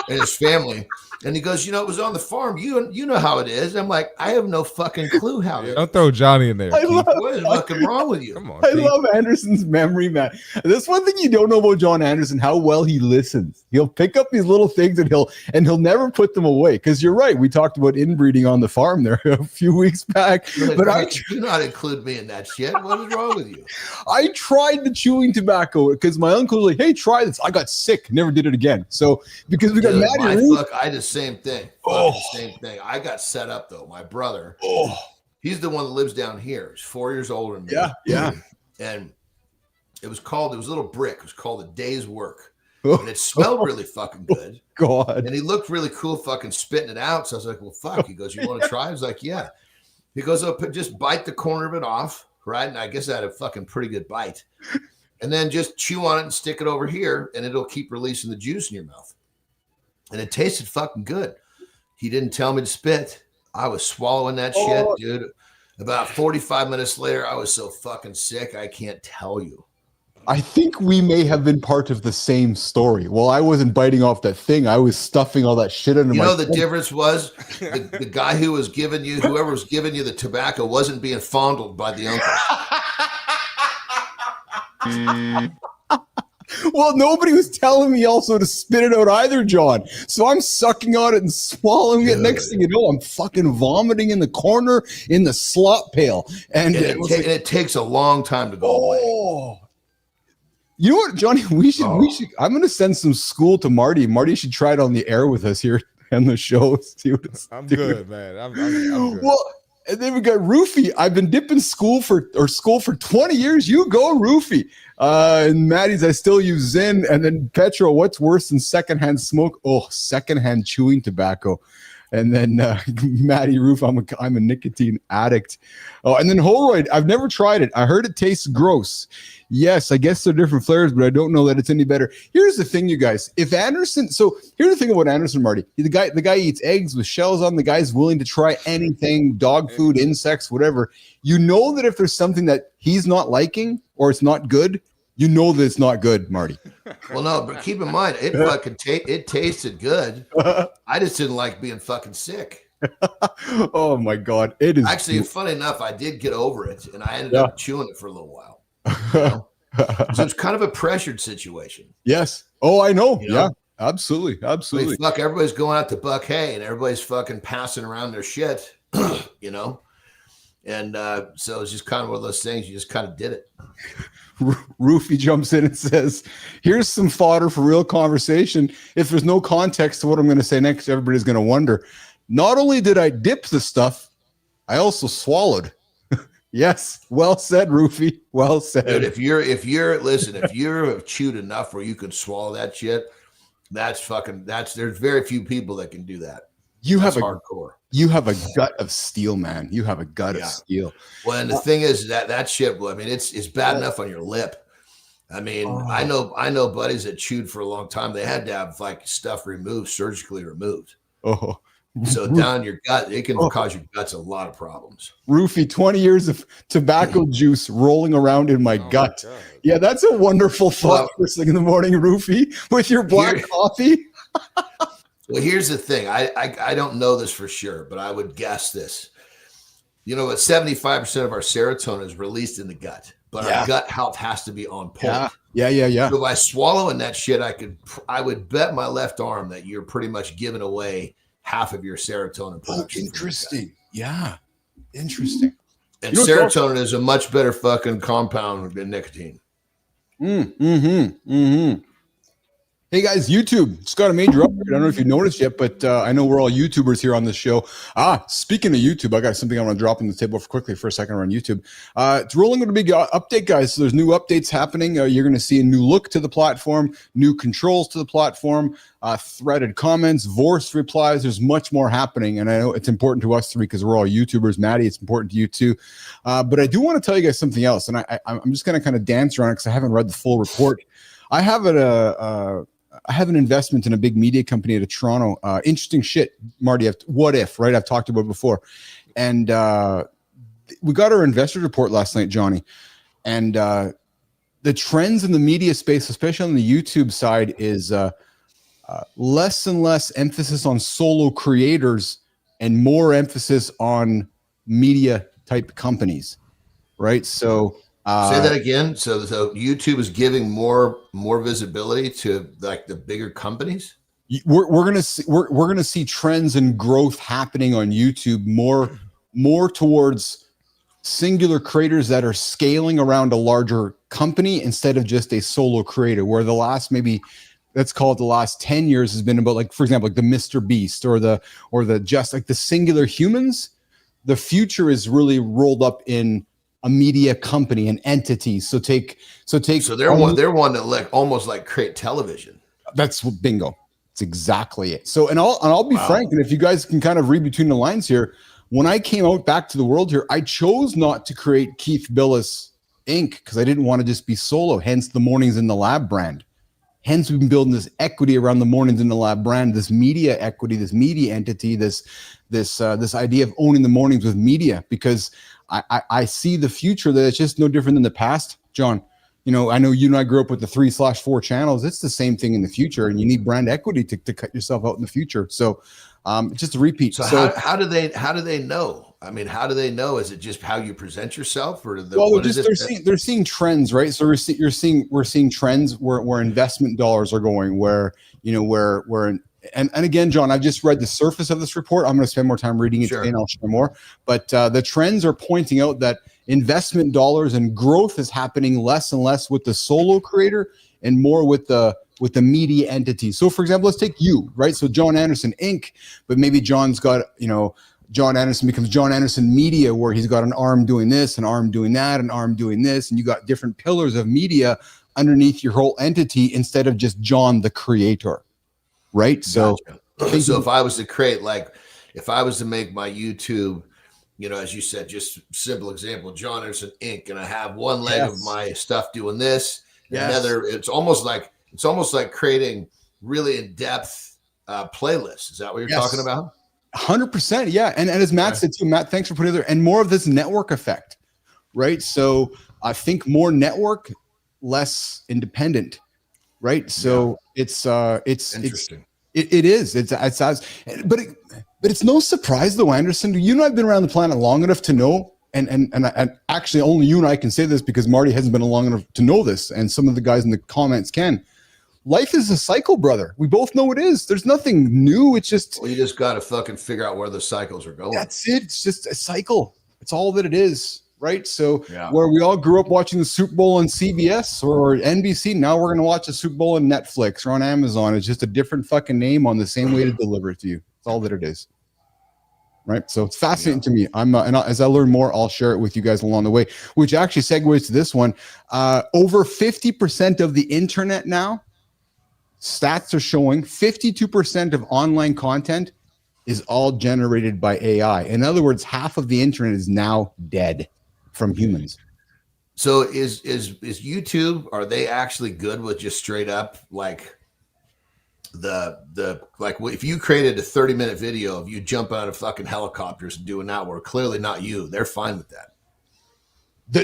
and his family. And he goes, it was on the farm. You know how it is. I'm like, I have no fucking clue how it is.
Don't throw Johnny in there.
What is fucking wrong with you?
Come on,
I love Anderson's memory, man. That's one thing you don't know about Jon Andersen, how well he listens. He'll pick up these little things and he'll never put them away. Because you're right. We talked about inbreeding on the farm there a few weeks back.
But do not include me in that shit. What is wrong with you?
I tried the chewing tobacco because my uncle was like, hey, try this. I got sick. Never did it again. So because we got Maddie.
I just same thing. Same thing. I got set up though. My brother. He's the one that lives down here. He's 4 years older than me.
Yeah.
And it was a little brick. It was called a day's work. And it smelled really fucking good.
God.
And he looked really cool fucking spitting it out. So I was like, well, fuck. He goes, you want to try? I was like, yeah. He goes, oh, just bite the corner of it off. Right. And I guess I had a fucking pretty good bite. And then just chew on it and stick it over here. And it'll keep releasing the juice in your mouth. And it tasted fucking good. He didn't tell me to spit. I was swallowing that shit, dude. About 45 minutes later, I was so fucking sick, I can't tell you.
I think we may have been part of the same story. Well, I wasn't biting off that thing. I was stuffing all that shit into my...
You know, the difference was the guy whoever was giving you the tobacco wasn't being fondled by the uncle.
Well, nobody was telling me also to spit it out either, John. So I'm sucking on it and swallowing it. Next thing you know, I'm fucking vomiting in the corner in the slop pail. And
it takes a long time to go away.
You know what, Johnny? We should. I'm going to send some school to Marty. Marty should try it on the air with us here on the show. See what it's doing.
Good, man. I'm good.
Well, and then we got Roofy. I've been dipping school for 20 years. You go, Roofy. And Maddie's, I still use Zen. And then Petro, what's worse than secondhand smoke? Oh, secondhand chewing tobacco. And then Maddie Roof, I'm a nicotine addict. Oh, and then Holroyd, I've never tried it. I heard it tastes gross. Yes, I guess they're different flavors, but I don't know that it's any better. Here's the thing, you guys. If Andersen, so here's the thing about Andersen, Marty. The guy eats eggs with shells on. The guy's willing to try anything, dog food, insects, whatever. You know that if there's something that he's not liking or it's not good, you know that it's not good, Marty.
Well, no, but keep in mind, it fucking it tasted good. I just didn't like being fucking sick.
Oh my God, it is
actually funny enough. I did get over it, and I ended up chewing it for a little while. You know? So it's kind of a pressured situation.
Yes. Oh, I know. Yeah, absolutely, absolutely.
Fuck, everybody's going out to buck hay, and everybody's fucking passing around their shit. You know, and so it's just kind of one of those things. You just kind of did it.
Roofy jumps in and says, here's some fodder for real conversation. If there's no context to what I'm going to say next, everybody's going to wonder. Not only did I dip the stuff, I also swallowed. Yes. Well said, Roofy. Well said.
Dude, if you're chewed enough where you can swallow that shit, there's very few people that can do that. That's hardcore.
You have a gut of steel, man. You have a gut of steel.
Well, and the thing is that shit, I mean, it's bad enough on your lip. I mean, I know buddies that chewed for a long time. They had to have like stuff removed, surgically removed.
Oh,
so down your gut, it can cause your guts a lot of problems.
Roofie, 20 years of tobacco juice rolling around in my gut. Yeah, that's a wonderful thought first thing in the morning, Roofie, with your black coffee.
Well, here's the thing. I don't know this for sure, but I would guess this. You know, 75% of our serotonin is released in the gut, but our gut health has to be on point.
Yeah.
So by swallowing that shit, I would bet my left arm that you're pretty much giving away half of your serotonin production.
Interesting. Yeah. Interesting.
And serotonin is a much better fucking compound than nicotine.
Hey guys, YouTube, it's got a major upgrade. I don't know if you noticed yet, but I know we're all YouTubers here on this show. Speaking of YouTube, I got something I want to drop on the table quickly for a second around YouTube. It's rolling with a big update, guys. So there's new updates happening. You're going to see a new look to the platform, new controls to the platform, threaded comments, voice replies. There's much more happening, and I know it's important to us three because we're all YouTubers. Maddie, it's important to you too. But I do want to tell you guys something else, and I'm just going to kind of dance around it because I haven't read the full report. I have I have an investment in a big media company out of Toronto. Interesting shit, Marty. What if, right? I've talked about it before. And we got our investor report last night, Johnny. And the trends in the media space, especially on the YouTube side, is less and less emphasis on solo creators and more emphasis on media type companies, right? So
say that again. So YouTube is giving more visibility to like the bigger companies.
We're gonna see trends and growth happening on YouTube more towards singular creators that are scaling around a larger company instead of just a solo creator. Where the last let's call it the last 10 years has been about, like, for example, like the Mr. Beast or the just like the singular humans. The future is really rolled up in a media company, an entity. So they're one that like almost like create television. That's what bingo. It's exactly it. So, and I'll be frank, and if you guys can kind of read between the lines here, when I came out back to the world here, I chose not to create Keith Billis Inc. because I didn't want to just be solo. Hence the Mornings in the Lab brand. Hence we've been building this equity around the Mornings in the Lab brand, this media equity, this media entity, this idea of owning the mornings with media, because I see the future that it's just no different than the past, John. You know, I know you and I grew up with the 3/4 channels. It's the same thing in the future, and you need brand equity to cut yourself out in the future. So, just a repeat.
So how do they know? I mean, how do they know? Is it just how you present yourself, or
they're seeing trends, right? So we're seeing trends where investment dollars are going, and again, John, I've just read the surface of this report. I'm going to spend more time reading it today, and I'll share more. But the trends are pointing out that investment dollars and growth is happening less and less with the solo creator and more with the media entity. So, for example, let's take you, right? So Jon Andersen Inc., but maybe John's got, Jon Andersen becomes Jon Andersen Media, where he's got an arm doing this, an arm doing that, an arm doing this, and you got different pillars of media underneath your whole entity instead of just John the creator. Right. So,
so if I was to create, if I was to make my YouTube, as you said, just simple example, Jon Andersen Inc., and I have one leg of my stuff doing this, another, it's almost like creating really in-depth playlists. Is that what you're talking about?
100%. Yeah. And as Matt said too, Matt, thanks for putting it there. And more of this network effect, right? So I think more network, less independent. Right. So it's interesting. It is. But it's no surprise though, Anderson. You and I have been around the planet long enough to know, and actually only you and I can say this because Marty hasn't been long enough to know this, and some of the guys in the comments can. Life is a cycle, brother. We both know it is. There's nothing new. It's just
you just got to fucking figure out where the cycles are going.
That's it. It's just a cycle. It's all that it is. Right. So where we all grew up watching the Super Bowl on CBS or NBC, now we're going to watch the Super Bowl on Netflix or on Amazon. It's just a different fucking name on the same way to deliver it to you. It's all that it is. Right. So it's fascinating to me. And as I learn more, I'll share it with you guys along the way, which actually segues to this one. Over 50% of the internet now, stats are showing 52% of online content is all generated by AI. In other words, half of the internet is now dead from humans.
So is YouTube, are they actually good with just straight up like if you created a 30-minute video of you jumping out of fucking helicopters and doing that work, clearly not you, they're fine with that.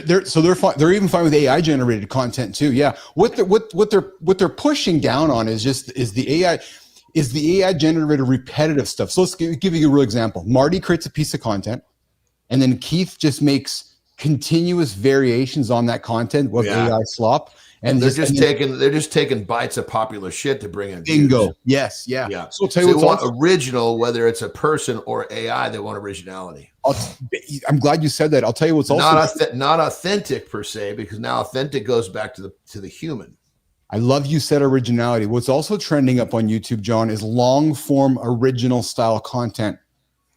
They're fine. They're even fine with AI generated content too. Yeah. What they're pushing down on is the AI generated repetitive stuff. So let's give you a real example. Marty creates a piece of content, and then Keith just makes continuous variations on that content with AI slop. And
they're just taking bites of popular shit to bring in
bingo.
Views.
Yes, yeah.
So I'll tell you, they want original, whether it's a person or AI. They want originality.
I'm glad you said that. I'll tell you what's also
not authentic per se, because now authentic goes back to the human.
I love you said originality. What's also trending up on YouTube, John, is long form original style content.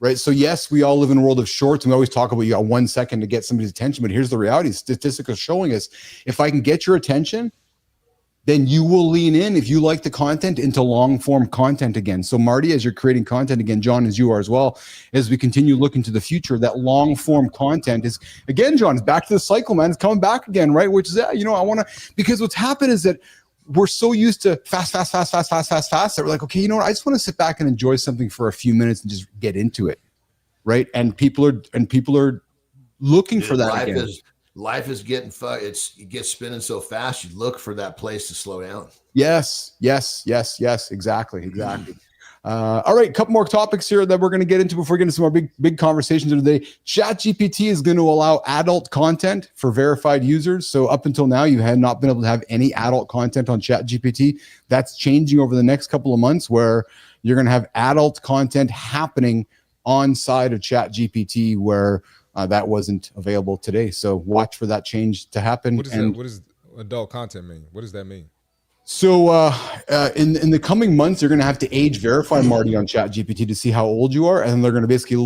Right. So yes, we all live in a world of shorts, and we always talk about you got 1 second to get somebody's attention. But here's the reality: statistics are showing us if I can get your attention, then you will lean in, if you like the content, into long form content again. So Marty, as you're creating content again, John, as you are as well, as we continue looking to the future, that long form content is again, John, it's back to the cycle, man. It's coming back again, right? Which is that, I want to, because what's happened is that we're so used to fast that we're like, okay, you know what? I just want to sit back and enjoy something for a few minutes and just get into it, right? And people are looking for that again.
Life is getting it gets spinning so fast. You look for that place to slow down.
Yes, exactly. All right, a couple more topics here that we're going to get into before we get into some more big conversations today. ChatGPT is going to allow adult content for verified users. So up until now, you had not been able to have any adult content on ChatGPT. That's changing over the next couple of months, where you're going to have adult content happening on side of ChatGPT, where that wasn't available today. So watch for that change to happen.
What does adult content mean? What does that mean?
So in the coming months, you're going to have to age verify Marty on ChatGPT to see how old you are, and they're going to basically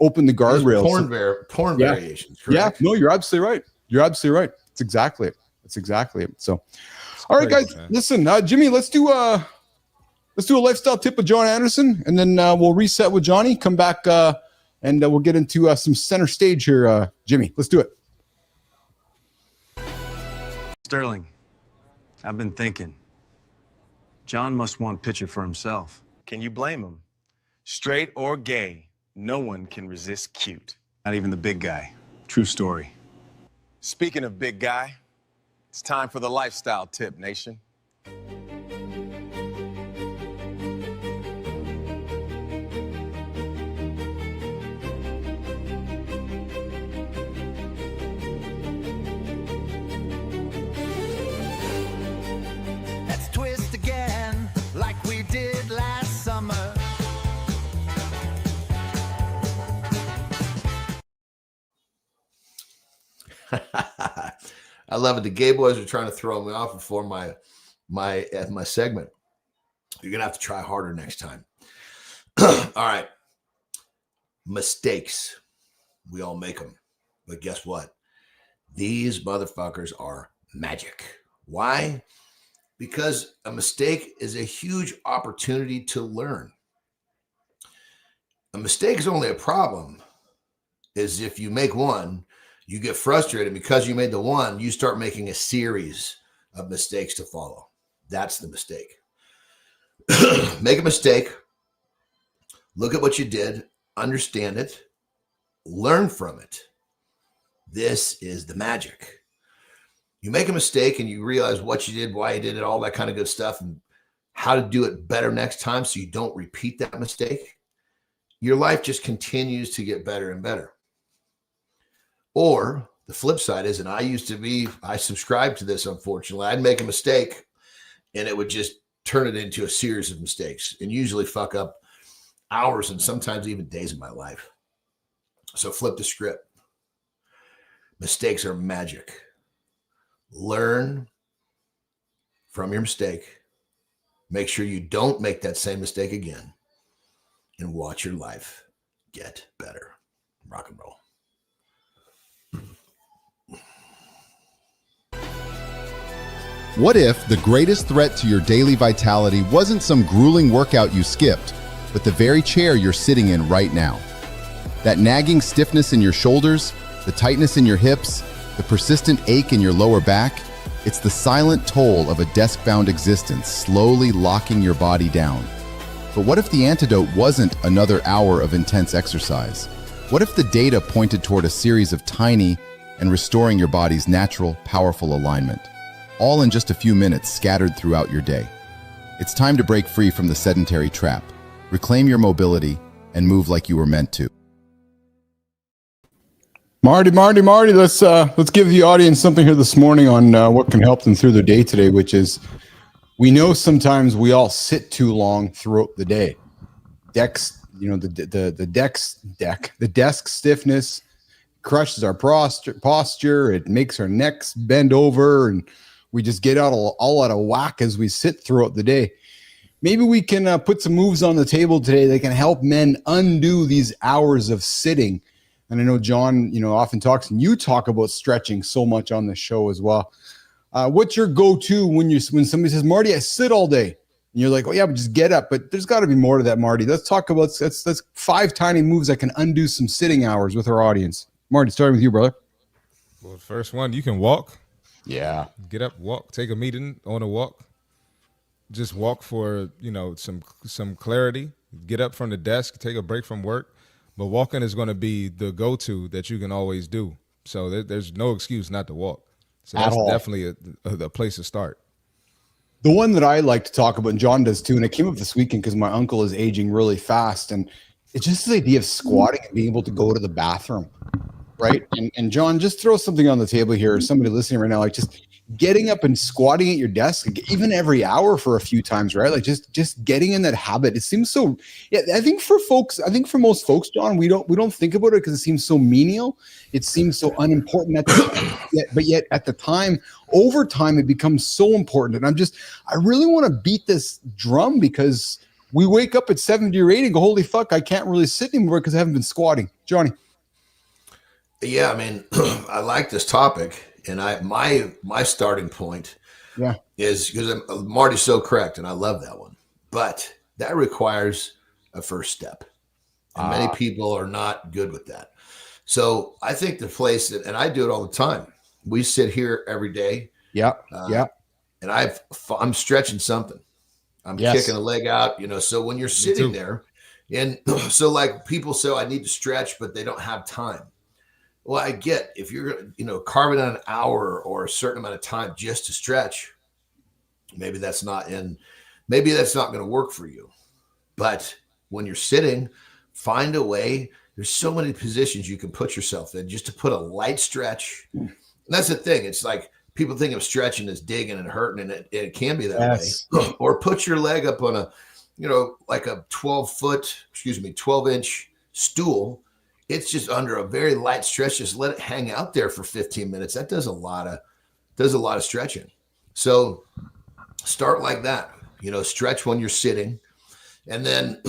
open the guardrails.
Porn variations. Correct?
Yeah, no, you're absolutely right. That's exactly it. So, all right, guys, listen, Jimmy, let's do a lifestyle tip with Jon Andersen, and then we'll reset with Johnny. Come back and we'll get into some center stage here. Jimmy, let's do it.
Sterling, I've been thinking. Jon must want picture for himself.
Can you blame him? Straight or gay, no one can resist cute.
Not even the big guy. True story.
Speaking of big guy, it's time for the lifestyle tip, nation.
I love it. The gay boys are trying to throw me off before my segment. You're gonna have to try harder next time. All right. Mistakes. We all make them. But guess what? These motherfuckers are magic. Why? Because a mistake is a huge opportunity to learn. A mistake is only a problem is if you make one, you get frustrated because you made the one, you start making a series of mistakes to follow. That's the mistake. Make a mistake. Look at what you did. Understand it. Learn from it. This is the magic. You make a mistake and you realize what you did, why you did it, all that kind of good stuff, and how to do it better next time so you don't repeat that mistake. Your life just continues to get better and better. Or the flip side is, and I subscribed to this, unfortunately. I'd make a mistake and it would just turn it into a series of mistakes and usually fuck up hours and sometimes even days of my life. So flip the script. Mistakes are magic. Learn from your mistake. Make sure you don't make that same mistake again and watch your life get better. Rock and roll.
What if the greatest threat to your daily vitality wasn't some grueling workout you skipped, but the very chair you're sitting in right now? That nagging stiffness in your shoulders, the tightness in your hips, The persistent ache in your lower back? It's the silent toll of a desk-bound existence slowly locking your body down. But what if the antidote wasn't another hour of intense exercise? What if the data pointed toward a series of tiny and restoring your body's natural, powerful alignment, all in just a few minutes scattered throughout your day? It's time to break free from the sedentary trap, reclaim your mobility, and move like you were meant to.
Marty, let's give the audience something here this morning on what can help them through their day today, which is, we know sometimes we all sit too long throughout the day. The desk stiffness crushes our posture. It makes our necks bend over, and we just get all out of whack as we sit throughout the day. Maybe we can put some moves on the table today that can help men undo these hours of sitting. And I know Jon, often talks, and you talk about stretching so much on the show as well. What's your go-to when somebody says, Marty, I sit all day? And you're like, oh yeah, but just get up. But there's got to be more to that, Marty. Let's talk about that's 5 tiny moves that can undo some sitting hours with our audience. Marty, starting with you, brother.
Well, first one, you can walk.
Yeah.
Get up, walk, take a meeting on a walk. Just walk for, some clarity. Get up from the desk, take a break from work. But walking is going to be the go-to that you can always do. So there's no excuse not to walk. So that's definitely a place to start.
The one that I like to talk about, and Jon does too, and it came up this weekend because my uncle is aging really fast, and it's just the idea of squatting and being able to go to the bathroom, right? And Jon, just throw something on the table here. Somebody listening right now, like just getting up and squatting at your desk, even every hour for a few times, right? Like just getting in that habit. It seems so. Yeah, I think for most folks, Jon, we don't think about it because it seems so menial. It seems so unimportant at the time. But yet at the time, over time, it becomes so important. And I really want to beat this drum because we wake up at 70 or 80 and go, holy fuck, I can't really sit anymore because I haven't been squatting. Johnny.
Yeah, I mean, I like this topic. And my starting point is because Marty's so correct, and I love that one. But that requires a first step. And many people are not good with that. So I think the place that, and I do it all the time. We sit here every day.
Yeah.
And I'm stretching something. I'm kicking a leg out, so when you're sitting there, and so like people say, I need to stretch, but they don't have time. Well, I get if you're, carving out an hour or a certain amount of time just to stretch, maybe that's not going to work for you. But when you're sitting, find a way. There's so many positions you can put yourself in just to put a light stretch. And that's the thing. It's like people think of stretching as digging and hurting, and it can be that way. Or put your leg up on a, like a 12-inch stool. It's just under a very light stretch. Just let it hang out there for 15 minutes. That does a lot of stretching. So start like that, stretch when you're sitting. And then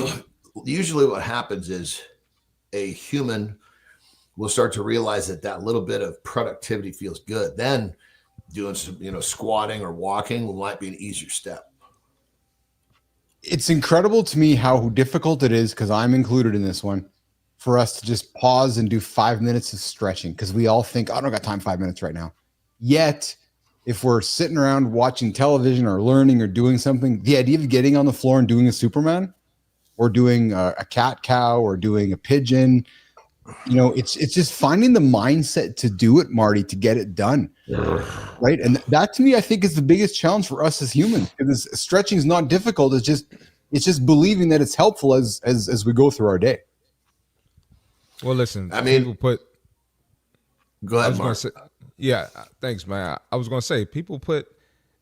usually what happens is a human will start to realize that little bit of productivity feels good. Then doing some, squatting or walking might be an easier step.
It's incredible to me how difficult it is, because I'm included in this one, for us to just pause and do 5 minutes of stretching, because we all think, I don't got time 5 minutes right now. Yet, if we're sitting around watching television or learning or doing something, the idea of getting on the floor and doing a Superman or doing a cat cow or doing a pigeon, it's just finding the mindset to do it, Marty, to get it done. Right. And that to me, I think is the biggest challenge for us as humans, because stretching is not difficult. It's just believing that it's helpful as we go through our day.
Well, listen,
I mean,
people go
ahead, Mark.
Thanks, man. I was going to say, people put,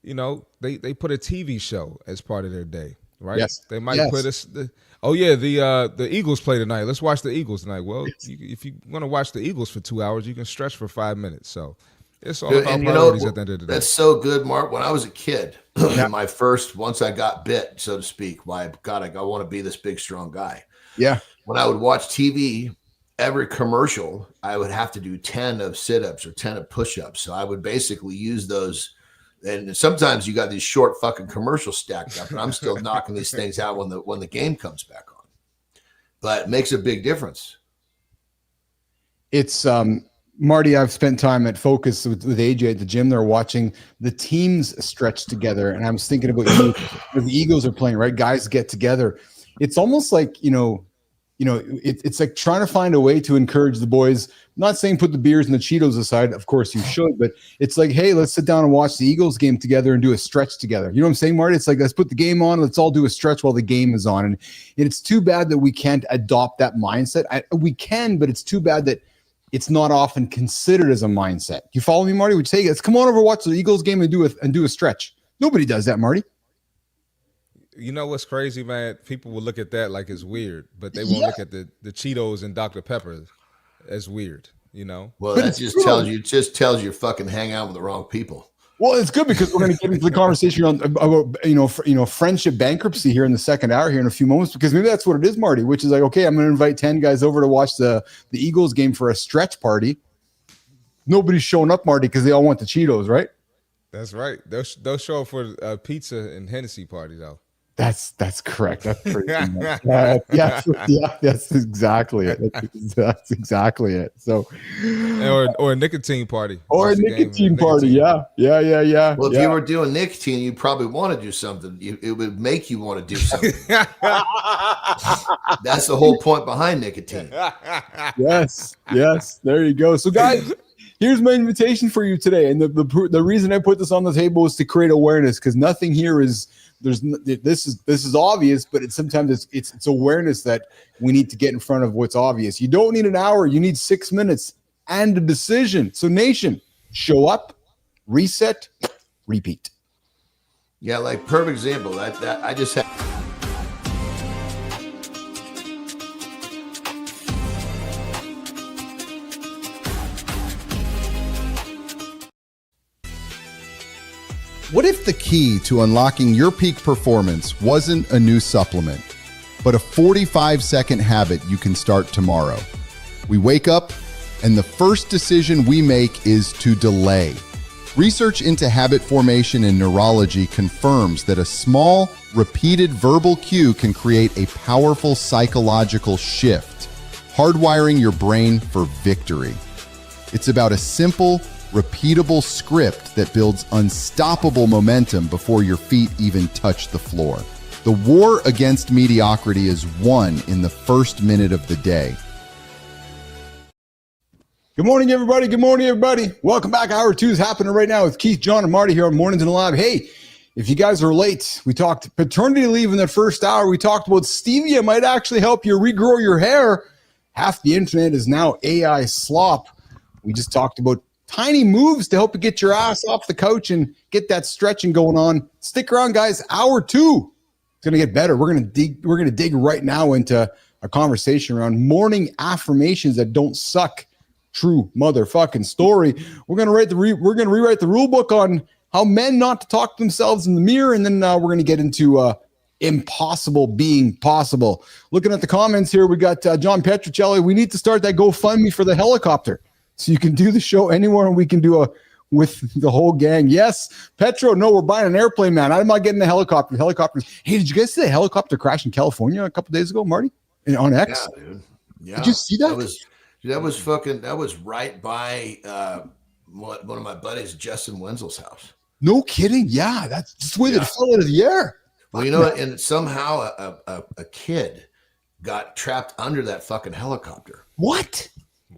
they put a TV show as part of their day, right?
Yes.
They might put the Eagles play tonight. Let's watch the Eagles tonight. Well, if you want to watch the Eagles for 2 hours, you can stretch for 5 minutes. So it's all about priorities at the end of the day.
That's so good, Mark. When I was a kid, once I got bit, so to speak, I want to be this big, strong guy.
Yeah.
When I would watch TV, every commercial, I would have to do 10 of sit-ups or 10 of push-ups. So I would basically use those. And sometimes you got these short fucking commercials stacked up, and I'm still knocking these things out when the game comes back on. But it makes a big difference.
It's Marty, I've spent time at Focus with AJ at the gym. They're watching the teams stretch together. And I was thinking about you, the Eagles are playing, right? Guys get together. It's almost like, it's like trying to find a way to encourage the boys. I'm not saying put the beers and the Cheetos aside. Of course you should, but it's like, hey, let's sit down and watch the Eagles game together and do a stretch together. You know what I'm saying, Marty? It's like, let's put the game on. Let's all do a stretch while the game is on. And it's too bad that we can't adopt that mindset. We can, but it's too bad that it's not often considered as a mindset. You follow me, Marty? Would you say, let's come on over, watch the Eagles game and do a stretch? Nobody does that, Marty.
You know what's crazy, man? People will look at that like it's weird, but they won't look at the Cheetos and Dr. Pepper as weird, Well,
that just tells you you're fucking hang out with the wrong people.
Well, it's good because we're going to get into the conversation about friendship bankruptcy here in the second hour here in a few moments, because maybe that's what it is, Marty, which is like, okay, I'm going to invite 10 guys over to watch the Eagles game for a stretch party. Nobody's showing up, Marty, because they all want the Cheetos, right?
That's right. They'll show up for a pizza and Hennessy party, though.
That's correct. That's pretty that's exactly it. That's exactly it. So,
or a nicotine party.
Or a nicotine party. Yeah.
Well, if you were doing nicotine, you probably want to do something. It would make you want to do something. That's the whole point behind nicotine.
Yes. There you go. So, guys, here's my invitation for you today. And the reason I put this on the table is to create awareness, because nothing here is. This is obvious, but it's awareness that we need to get in front of what's obvious. You don't need an hour, you need 6 minutes and a decision. So nation, show up, reset, repeat.
Yeah, like perfect example. That I just had.
What if the key to unlocking your peak performance wasn't a new supplement, but a 45-second habit you can start tomorrow? We wake up, and the first decision we make is to delay. Research into habit formation in neurology confirms that a small, repeated verbal cue can create a powerful psychological shift, hardwiring your brain for victory. It's about a simple, repeatable script that builds unstoppable momentum before your feet even touch the floor. The war against mediocrity is won in the first minute of the day.
Good morning, everybody. Good morning, everybody. Welcome back. Hour 2 is happening right now with Keith, John, and Marty here on Mornings in the Lab. Hey, if you guys are late, we talked paternity leave in the first hour. We talked about stevia might actually help you regrow your hair. Half the internet is now AI slop. We just talked about tiny moves to help you get your ass off the couch and get that stretching going on. Stick around, guys. Hour 2, it's going to get better. We're going to dig right now into a conversation around morning affirmations that don't suck. True motherfucking story. We're going to rewrite the rule book on how men not to talk to themselves in the mirror, and then we're going to get into impossible being possible. Looking at the comments here, we got John Petrocelli. We need to start that GoFundMe for the helicopter, so you can do the show anywhere and we can do with the whole gang. Yes, Petro, no, we're buying an airplane, man. I'm not getting a helicopter. Helicopters. Hey, did you guys see the helicopter crash in California a couple days ago, Marty? On X?
Yeah, dude. Yeah.
Did you see that?
That was right by one of my buddies, Justin Wenzel's house.
No kidding. Yeah, that's just the way that it fell out of the air.
Well, you know, and somehow a kid got trapped under that fucking helicopter.
What?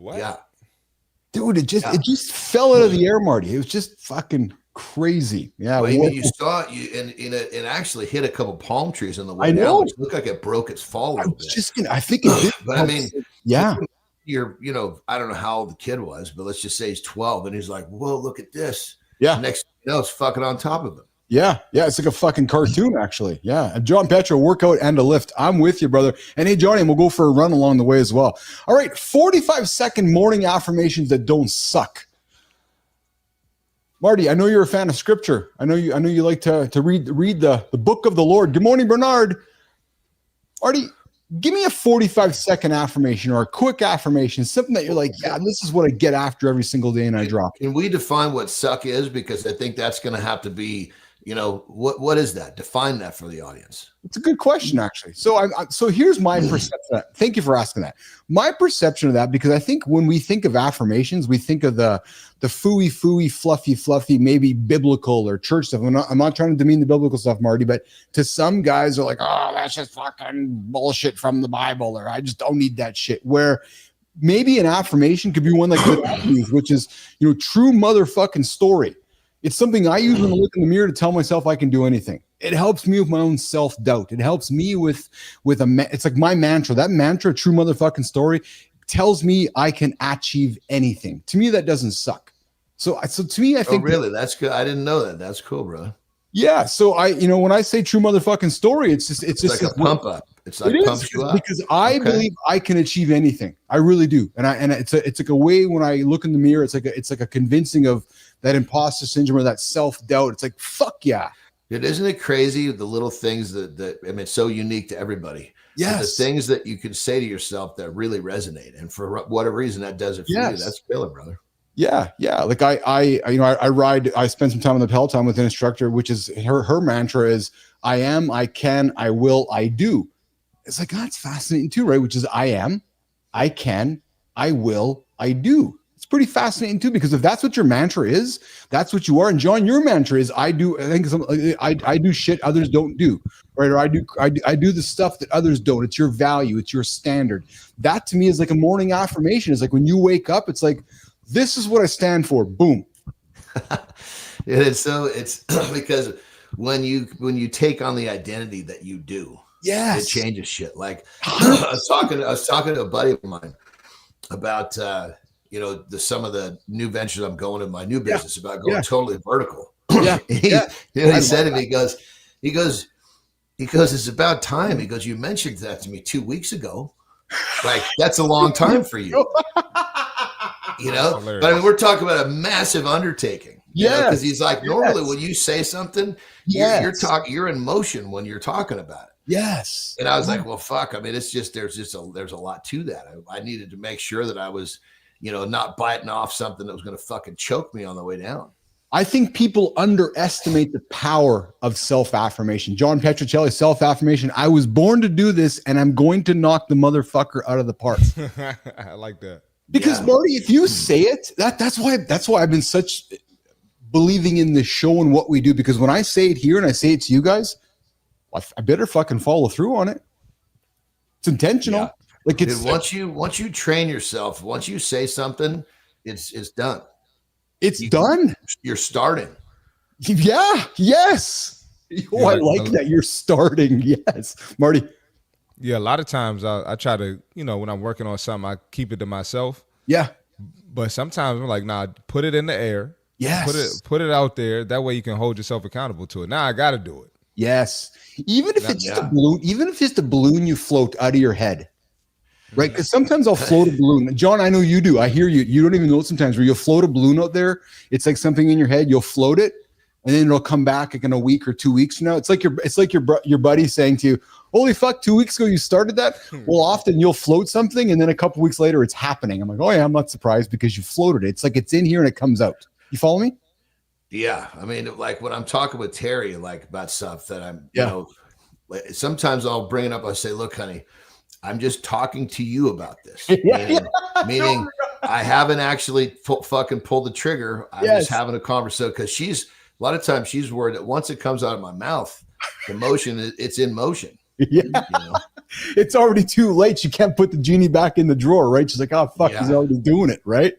Yeah.
Dude, it just fell out of the air, Marty. It was just fucking crazy. Yeah.
Well, you saw it, and it actually hit a couple palm trees on the way
down. I know.
It looked like it broke its fall a little bit.
I think it did.
But I mean,
yeah.
I don't know how old the kid was, but let's just say he's 12, and he's like, whoa, look at this.
Yeah.
Next thing you know, it's fucking on top of him.
Yeah. It's like a fucking cartoon, actually. Yeah. And John Petro, workout and a lift. I'm with you, brother. And hey, Johnny, we'll go for a run along the way as well. All right. 45-second morning affirmations that don't suck. Marty, I know you're a fan of scripture. I know you like to read the book of the Lord. Good morning, Bernard. Marty, give me a 45-second affirmation or a quick affirmation, something that you're like, yeah, this is what I get after every single day and I drop.
Can we define what suck is? Because I think that's going to have to be You know, what is that? Define that for the audience.
It's a good question, actually. So so here's my perception of that. Thank you for asking that. My perception of that, because I think when we think of affirmations, we think of the fooey, fluffy, maybe biblical or church stuff. I'm not trying to demean the biblical stuff, Marty, but to some guys are like, oh, that's just fucking bullshit from the Bible, or I just don't need that shit. Where maybe an affirmation could be one like the which is, you know, true motherfucking story. It's something I use when I look in the mirror to tell myself I can do anything. It helps me with my own self-doubt. It helps me with it's like my mantra. That mantra, true motherfucking story, tells me I can achieve anything. To me, that doesn't suck. So to me, I think
really, that's good. I didn't know that. That's cool, bro.
Yeah. So when I say true motherfucking story, it's just
like a pump up. It's like
it
pumps you up
because I believe I can achieve anything. I really do. And it's like a way when I look in the mirror, it's like a convincing of that imposter syndrome or that self-doubt. It's like, fuck yeah.
Dude, isn't it crazy? The little things that I mean, it's so unique to everybody.
Yes.
The things that you can say to yourself that really resonate. And for whatever reason that does it for you, that's killer, brother.
Yeah. Like I spend some time on the Peloton with an instructor, which is her mantra is I am, I can, I will, I do. It's like, that's fascinating too, right? Which is I am, I can, I will, I do. It's pretty fascinating too, because if that's what your mantra is, that's what you are. And John, your mantra is I do. I think I do shit others don't do, right? Or I do the stuff that others don't. It's your value. It's your standard. That to me is like a morning affirmation. It's like when you wake up, it's like, this is what I stand for. Boom.
It's because when you take on the identity that you do,
yes,
it changes shit. Like I was talking to a buddy of mine about some of the new ventures I'm going in my new business about going totally vertical.
Yeah.
He said to me, he goes, it's about time. He goes, you mentioned that to me 2 weeks ago. Like, that's a long time for you. You know, but I mean, we're talking about a massive undertaking. Yeah, because he's like, normally when you say something, you're in motion when you're talking about it.
Yes.
And I was like, well, fuck. I mean, it's just there's a lot to that. I needed to make sure that I was, not biting off something that was going to fucking choke me on the way down.
I think people underestimate the power of self-affirmation. John Petrocelli, self-affirmation. I was born to do this, and I'm going to knock the motherfucker out of the park.
I like that.
Because Marty, if you say it, that's why I've been such believing in the show and what we do. Because when I say it here and I say it to you guys, I better fucking follow through on it. It's intentional.
Yeah.
Like it's
once you train yourself, once you say something, it's done.
It's done.
You're starting.
Yeah. Yes. Oh, I like that. You're starting. Yes, Marty.
Yeah, a lot of times I try to, when I'm working on something, I keep it to myself.
Yeah.
But sometimes I'm like, nah, put it in the air.
Yes.
Put it out there. That way you can hold yourself accountable to it. Now I got to do it.
Yes. Even if it's just a balloon, you float out of your head. Right? Because sometimes I'll float a balloon. John, I know you do. I hear you. You don't even know it sometimes where you'll float a balloon out there. It's like something in your head. You'll float it, and then it'll come back like in a week or 2 weeks from now. It's like your buddy saying to you, holy fuck, 2 weeks ago you started that? Well, often you'll float something, and then a couple weeks later it's happening. I'm like, oh yeah, I'm not surprised because you floated it. It's like it's in here and it comes out. You follow me?
Yeah. I mean, like when I'm talking with Terry, like about stuff that I'm, sometimes I'll bring it up. I say, look, honey, I'm just talking to you about this. Meaning I haven't actually fucking pulled the trigger. I'm just having a conversation because a lot of times she's worried that once it comes out of my mouth, the motion, it's in motion.
Yeah. It's already too late. She can't put the genie back in the drawer, right? She's like, oh, fuck, he's already doing it, right?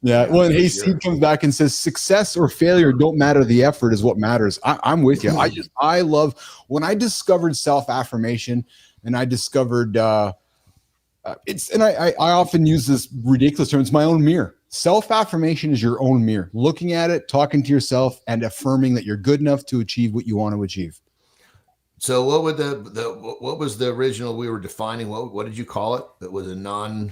Yeah. Well, and AC comes back and says success or failure don't matter. The effort is what matters. I'm with you. I love when I discovered self-affirmation and I discovered I often use this ridiculous term. It's my own mirror. Self-affirmation is your own mirror. Looking at it, talking to yourself, and affirming that you're good enough to achieve what you want to achieve.
So what would what was the original we were defining? What did you call it? That was a non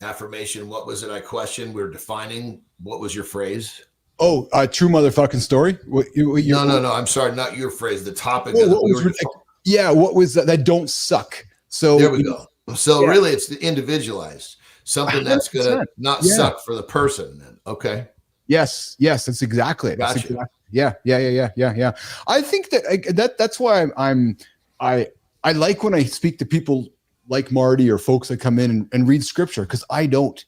affirmation. What was it? I questioned. We were defining. What was your phrase?
Oh, true motherfucking story.
No. I'm sorry, not your phrase. The topic.
What was that? That don't suck. So
there we go. So really, it's individualized. Something that's gonna not suck for the person. Then okay.
Yes, that's exactly it.
Gotcha.
Yeah. I think that's why I like when I speak to people like Marty or folks that come in and read scripture, because I don't.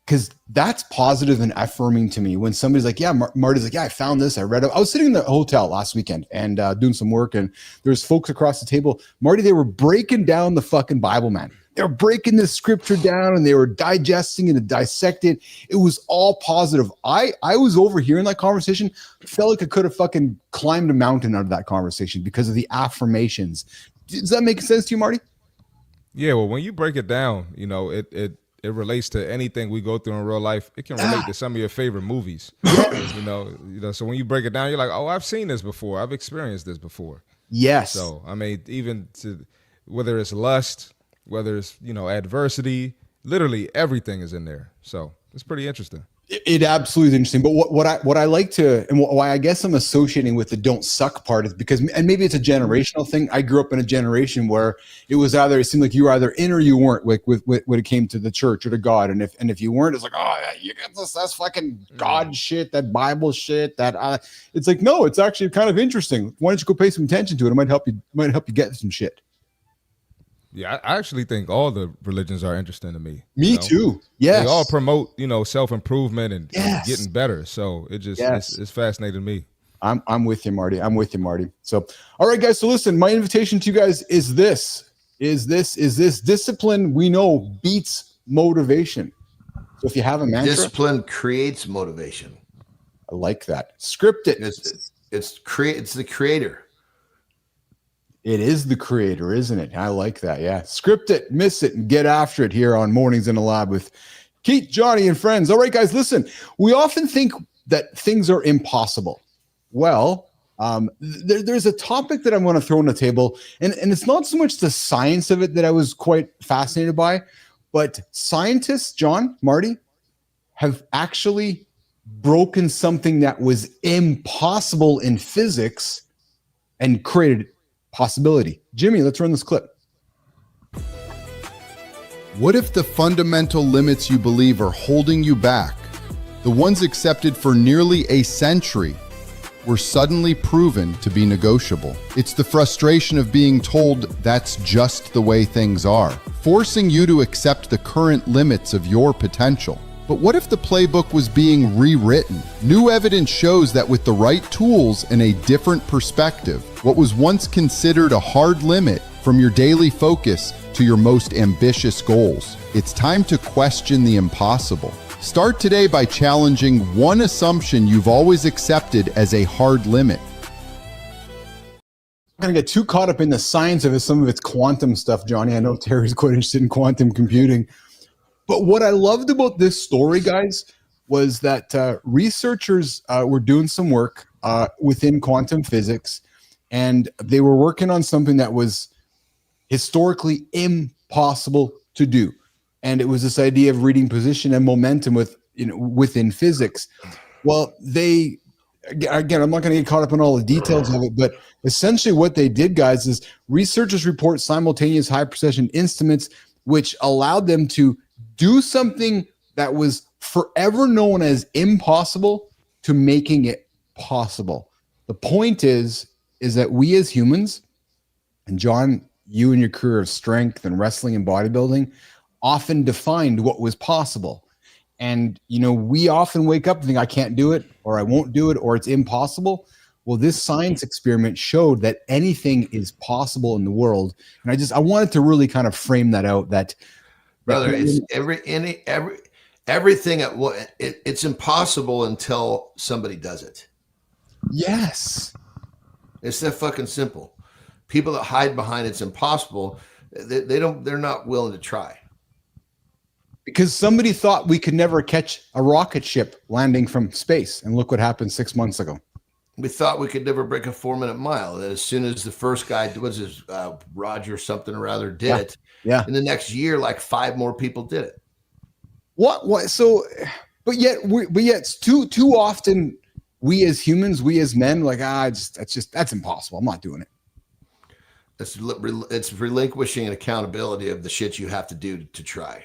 Because that's positive and affirming to me when somebody's like, yeah, Marty's like, yeah, I found this. I read it. I was sitting in the hotel last weekend and doing some work, and there's folks across the table. Marty, they were breaking down the fucking Bible, man. They were breaking this scripture down and they were digesting it and dissecting it. It was all positive. I was overhearing that conversation. Felt like I could have fucking climbed a mountain out of that conversation because of the affirmations. Does that make sense to you, Marty?
Yeah, well, when you break it down, you know, it relates to anything we go through in real life. It can relate to some of your favorite movies. you know. So when you break it down, you're like, oh, I've seen this before. I've experienced this before.
Yes.
So I mean, even to whether it's lust, whether it's, you know, adversity, literally everything is in there. So it's pretty interesting.
It absolutely is interesting. But what I like to, and why I guess I'm associating with the don't suck part is because, and maybe it's a generational thing. I grew up in a generation where it seemed like you were either in or you weren't, like with when it came to the church or to God. And if you weren't, it's like, oh, you got this, that's fucking God shit, that Bible shit, that it's like, no, it's actually kind of interesting. Why don't you go pay some attention to it? It might help you get some shit.
Yeah, I actually think all the religions are interesting to me.
Me too. Yes.
They all promote, you know, self-improvement and getting better. So it just it's fascinating to me.
I'm with you, Marty. So, all right, guys. So listen, my invitation to you guys is this discipline we know beats motivation. So if you have a mantra,
discipline creates motivation.
I like that. Script it.
It's the creator.
It is the creator, isn't it? I like that. Yeah. Script it, miss it, and get after it here on Mornings in the Lab with Keith, Johnny, and friends. All right, guys, listen. We often think that things are impossible. Well, there's a topic that I'm going to throw on the table, and it's not so much the science of it that I was quite fascinated by, but scientists, John, Marty, have actually broken something that was impossible in physics and created possibility. Jimmy, let's run this clip.
What if the fundamental limits you believe are holding you back, the ones accepted for nearly a century, were suddenly proven to be negotiable? It's the frustration of being told that's just the way things are, forcing you to accept the current limits of your potential. But what if the playbook was being rewritten? New evidence shows that with the right tools and a different perspective, what was once considered a hard limit from your daily focus to your most ambitious goals, it's time to question the impossible. Start today by challenging one assumption you've always accepted as a hard limit.
I'm going to get too caught up in the science of it, some of it's quantum stuff, Johnny. I know Terry's quite interested in quantum computing. But what I loved about this story, guys, was that researchers were doing some work within quantum physics, and they were working on something that was historically impossible to do. And it was this idea of reading position and momentum within physics. Well, again, I'm not going to get caught up in all the details of it, but essentially what they did, guys, is researchers report simultaneous high precision instruments, which allowed them to do something that was forever known as impossible to making it possible. The point is that we as humans, and John, you and your career of strength and wrestling and bodybuilding often defined what was possible. And, we often wake up and think, I can't do it, or I won't do it, or it's impossible. Well, this science experiment showed that anything is possible in the world. And I wanted to really kind of frame that out, that
brother, it's everything it's impossible until somebody does it.
Yes.
It's that fucking simple. People that hide behind it's impossible, they're not willing to try.
Because somebody thought we could never catch a rocket ship landing from space, and look what happened 6 months ago.
We thought we could never break a 4-minute mile. That as soon as the first guy Roger something or other did it, in the next year, like 5 more people did it.
What? So, but yet it's too often we as humans, we as men, like that's impossible. I'm not doing it. It's
relinquishing an accountability of the shit you have to do to try.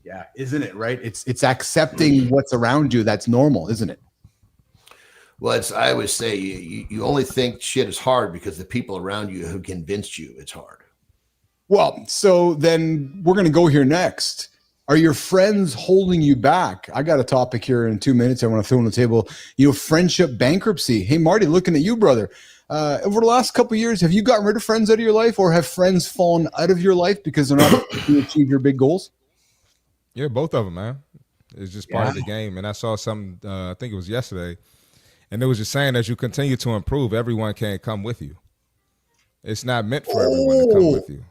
Yeah, isn't it right? It's accepting what's around you. That's normal, isn't it?
Well, I always say you only think shit is hard because the people around you have convinced you it's hard.
Well, so then we're going to go here next. Are your friends holding you back? I got a topic here in 2 minutes I want to throw on the table. Friendship bankruptcy. Hey, Marty, looking at you, brother. Over the last couple of years, have you gotten rid of friends out of your life, or have friends fallen out of your life because they're not able to achieve your big goals?
Yeah, both of them, man. It's just part of the game. And I saw something, I think it was yesterday, and it was just saying as you continue to improve, everyone can't come with you. It's not meant for everyone to come with you.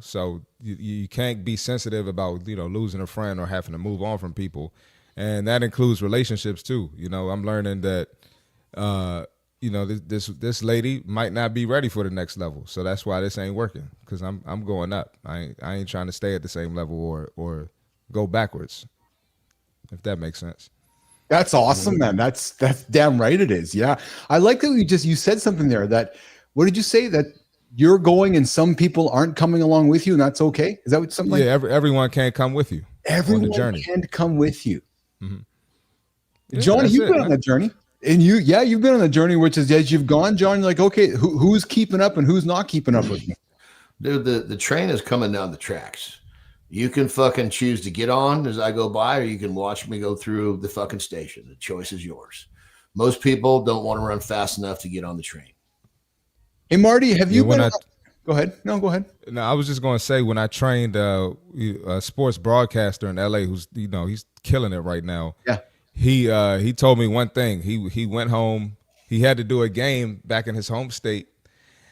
So you can't be sensitive about, losing a friend or having to move on from people. And that includes relationships too. I'm learning that, this lady might not be ready for the next level. So that's why this ain't working, because I'm going up. I ain't trying to stay at the same level or go backwards, if that makes sense.
That's awesome, man. That's damn right it is. Yeah. I like that you said something there that, what did you say? That you're going and some people aren't coming along with you, and that's okay? Is that what something like?
Yeah, everyone can't come with you.
Everyone
on the journey.
can't come with you.
Mm-hmm.
Yeah, John, you've been on that journey. And you've been on the journey, which is as you've gone, John, you're like, okay, who's keeping up and who's not keeping up with me?
Dude, the train is coming down the tracks. You can fucking choose to get on as I go by, or you can watch me go through the fucking station. The choice is yours. Most people don't want to run fast enough to get on the train.
Hey, Marty, have you been? Go ahead. No, go ahead.
No, I was just going to say, when I trained a sports broadcaster in LA, who's he's killing it right now.
Yeah.
He told me one thing. He went home. He had to do a game back in his home state,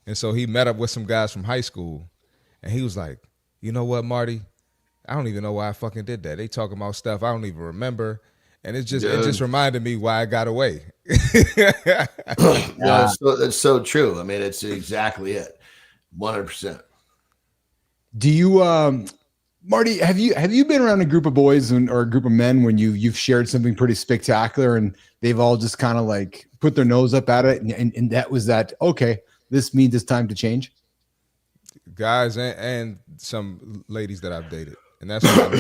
and so he met up with some guys from high school, and he was like, "You know what, Marty? I don't even know why I fucking did that. They talking about stuff I don't even remember." And it just reminded me why I got away.
That's so true. I mean, it's exactly it. 100%.
Do you, Marty, have you been around a group of boys or a group of men when you've shared something pretty spectacular and they've all just kind of like put their nose up at it and that was that, okay, this means it's time to change?
Guys and some ladies that I've dated. And that's what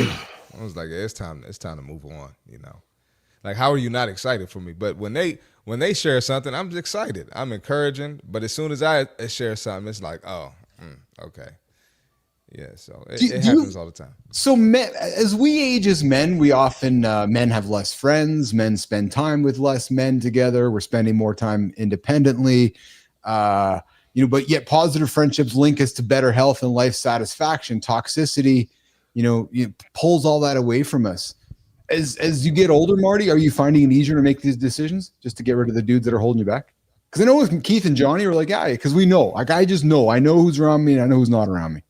I was like, yeah, it's time to move on, Like, how are you not excited for me? But when they share something, I'm excited. I'm encouraging. But as soon as I share something, it's like, oh, okay. Yeah, so it happens all the time.
So men, as we age as men, we often, men have less friends. Men spend time with less men together. We're spending more time independently. But yet positive friendships link us to better health and life satisfaction. Toxicity, it pulls all that away from us. As you get older, Marty, are you finding it easier to make these decisions just to get rid of the dudes that are holding you back? Because I know with Keith and Johnny are like, yeah, because we know. Like, I just know. I know who's around me and I know who's not around me.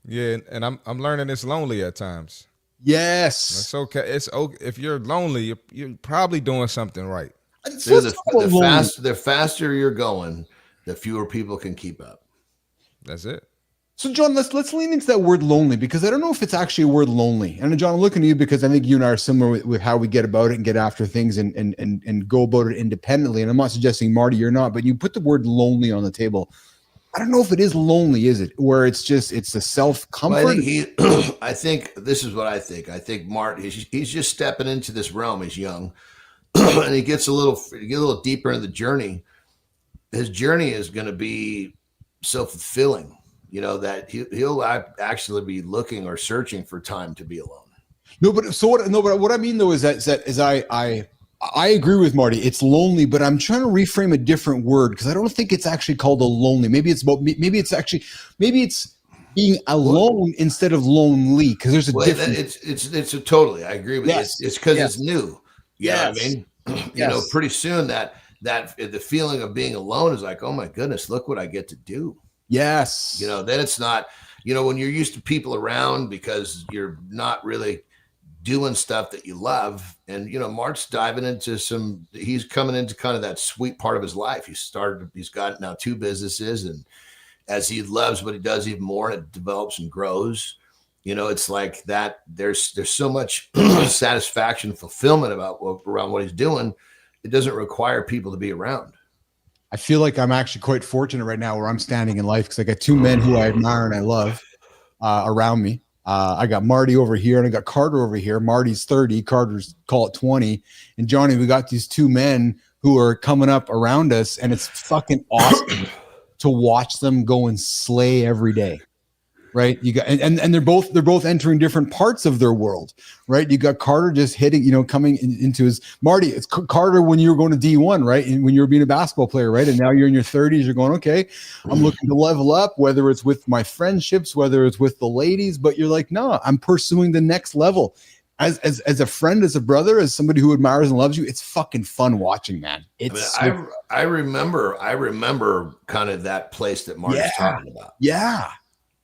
Yeah, and I'm learning it's lonely at times.
Yes.
It's okay. It's okay. If you're lonely, you're probably doing something right.
Dude, the faster you're going, the fewer people can keep up.
That's it.
So, John, let's lean into that word lonely, because I don't know if it's actually a word lonely. And John, I'm looking at you because I think you and I are similar with how we get about it and get after things and go about it independently. And I'm not suggesting, Marty, you're not, but you put the word lonely on the table. I don't know if it is lonely, is it? Where it's a self-comfort?
Well, I think this is what I think. I think Marty, he's just stepping into this realm. He's young. And he gets a little deeper in the journey. His journey is going to be so fulfilling. That he'll actually be looking or searching for time to be alone.
But what I mean though is that I agree with Marty. It's lonely, but I'm trying to reframe a different word because I don't think it's actually called a lonely. Maybe it's being alone instead of lonely, because there's a difference.
It's a totally. I agree with you. It's because it's new.
Yeah,
I mean, pretty soon that the feeling of being alone is like, oh my goodness, look what I get to do.
Yes.
Then it's not, when you're used to people around because you're not really doing stuff that you love. And, Mark's diving into he's coming into kind of that sweet part of his life. He's got now 2 businesses, and as he loves what he does even more, and it develops and grows, it's like that. There's so much satisfaction, fulfillment around what he's doing. It doesn't require people to be around.
I feel like I'm actually quite fortunate right now where I'm standing in life because I got 2 men who I admire and I love around me. I got Marty over here and I got Carter over here. Marty's 30, Carter's call it 20. And Johnny, we got these two men who are coming up around us, and it's fucking awesome to watch them go and slay every day. Right. You got and they're both entering different parts of their world. Right. You got Carter just hitting, coming into his Marty. It's Carter when you were going to D1, right? And when you were being a basketball player, right? And now you're in your 30s, you're going, okay, I'm looking to level up, whether it's with my friendships, whether it's with the ladies, but you're like, no, I'm pursuing the next level. As a friend, as a brother, as somebody who admires and loves you, it's fucking fun watching, man.
I remember kind of that place that Marty's talking about.
Yeah.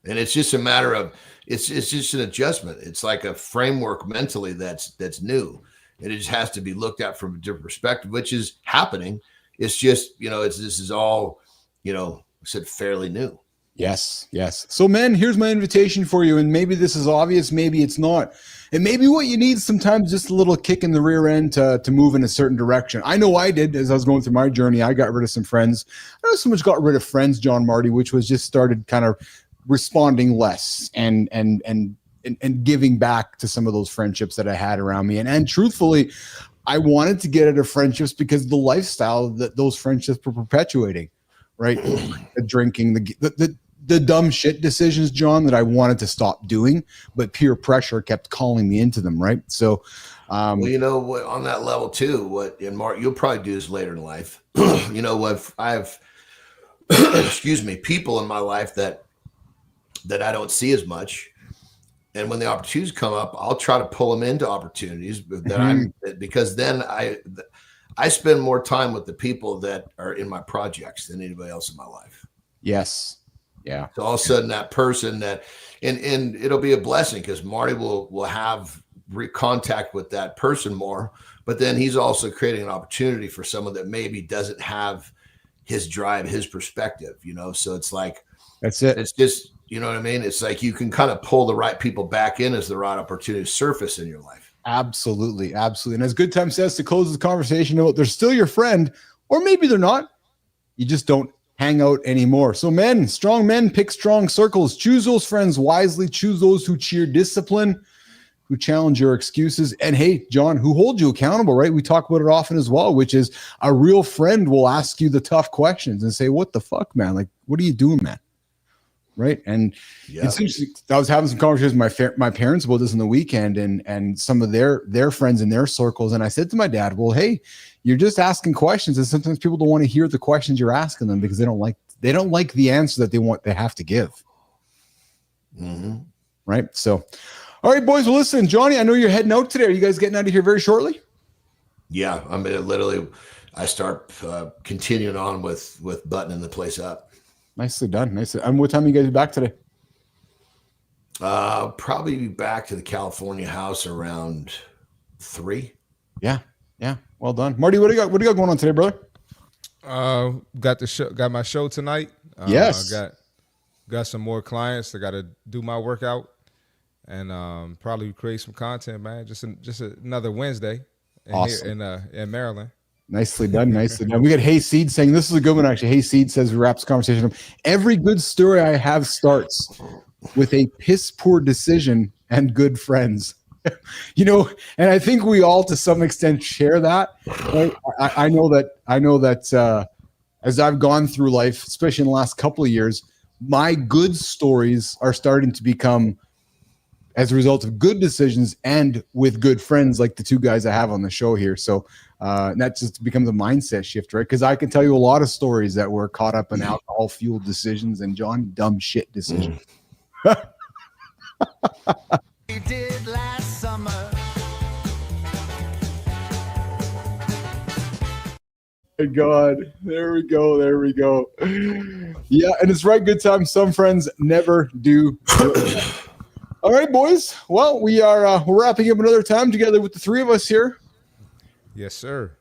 And it's just a matter of it's just an adjustment. It's like a framework mentally that's new, and it just has to be looked at from a different perspective, which is happening. It's just this is all I said fairly new.
Yes. So, men, here's my invitation for you, and maybe this is obvious, maybe it's not, and maybe what you need sometimes just a little kick in the rear end to move in a certain direction. I know I did as I was going through my journey. I got rid of some friends. I know so much got rid of friends, John Marty, which was just started kind of responding less and giving back to some of those friendships that I had around me. And truthfully, I wanted to get out of friendships because the lifestyle that those friendships were perpetuating, right? The drinking, the dumb shit decisions, John, that I wanted to stop doing, but peer pressure kept calling me into them, right? So,
well, on that level too, and Mark, you'll probably do this later in life. What I've, excuse me, people in my life that I don't see as much. And when the opportunities come up, I'll try to pull them into opportunities because then I spend more time with the people that are in my projects than anybody else in my life.
Yes. Yeah.
So all of a sudden that person that, and it'll be a blessing because Marty will have contact with that person more, but then he's also creating an opportunity for someone that maybe doesn't have his drive, his perspective, so it's like,
that's it.
It's just, you know what I mean? It's like you can kind of pull the right people back in as the right opportunity surface in your life.
Absolutely. And as Good Time says, to close the conversation, they're still your friend, or maybe they're not. You just don't hang out anymore. So men, strong men, pick strong circles. Choose those friends wisely. Choose those who cheer discipline, who challenge your excuses. And hey, John, who hold you accountable, right? We talk about it often as well, which is a real friend will ask you the tough questions and say, what the fuck, man? Like, what are you doing, man? Right. And it's interesting. I was having some conversations with my parents about this on the weekend and some of their friends in their circles. And I said to my dad, well, hey, you're just asking questions. And sometimes people don't want to hear the questions you're asking them because they don't like the answer that they have to give.
Mm-hmm.
Right. So, all right, boys. Well, listen, Johnny, I know you're heading out today. Are you guys getting out of here very shortly?
Yeah. I mean, I start continuing on with buttoning the place up.
Nicely done. And what time are you guys back today?
Probably be back to the California house around 3.
Yeah. Well done, Marty. What do you got going on today, brother?
Got my show tonight.
Yes.
Got some more clients. I got to do my workout and probably create some content, man. Just another Wednesday
awesome.
in Maryland.
Nicely done. We got Hey Seed saying, this is a good one, actually. Hey Seed says, wraps the conversation up. Every good story I have starts with a piss poor decision and good friends. And I think we all to some extent share that. Right? I know that as I've gone through life, especially in the last couple of years, my good stories are starting to become as a result of good decisions and with good friends like the two guys I have on the show here. So that just becomes a mindset shift, right? Because I can tell you a lot of stories that were caught up in alcohol-fueled decisions and John, dumb shit decisions.
We did last summer.
My God, there we go. Yeah, and it's right, Good Time. Some friends never do. All right, boys. Well, we're wrapping up another time together with the three of us here.
Yes, sir.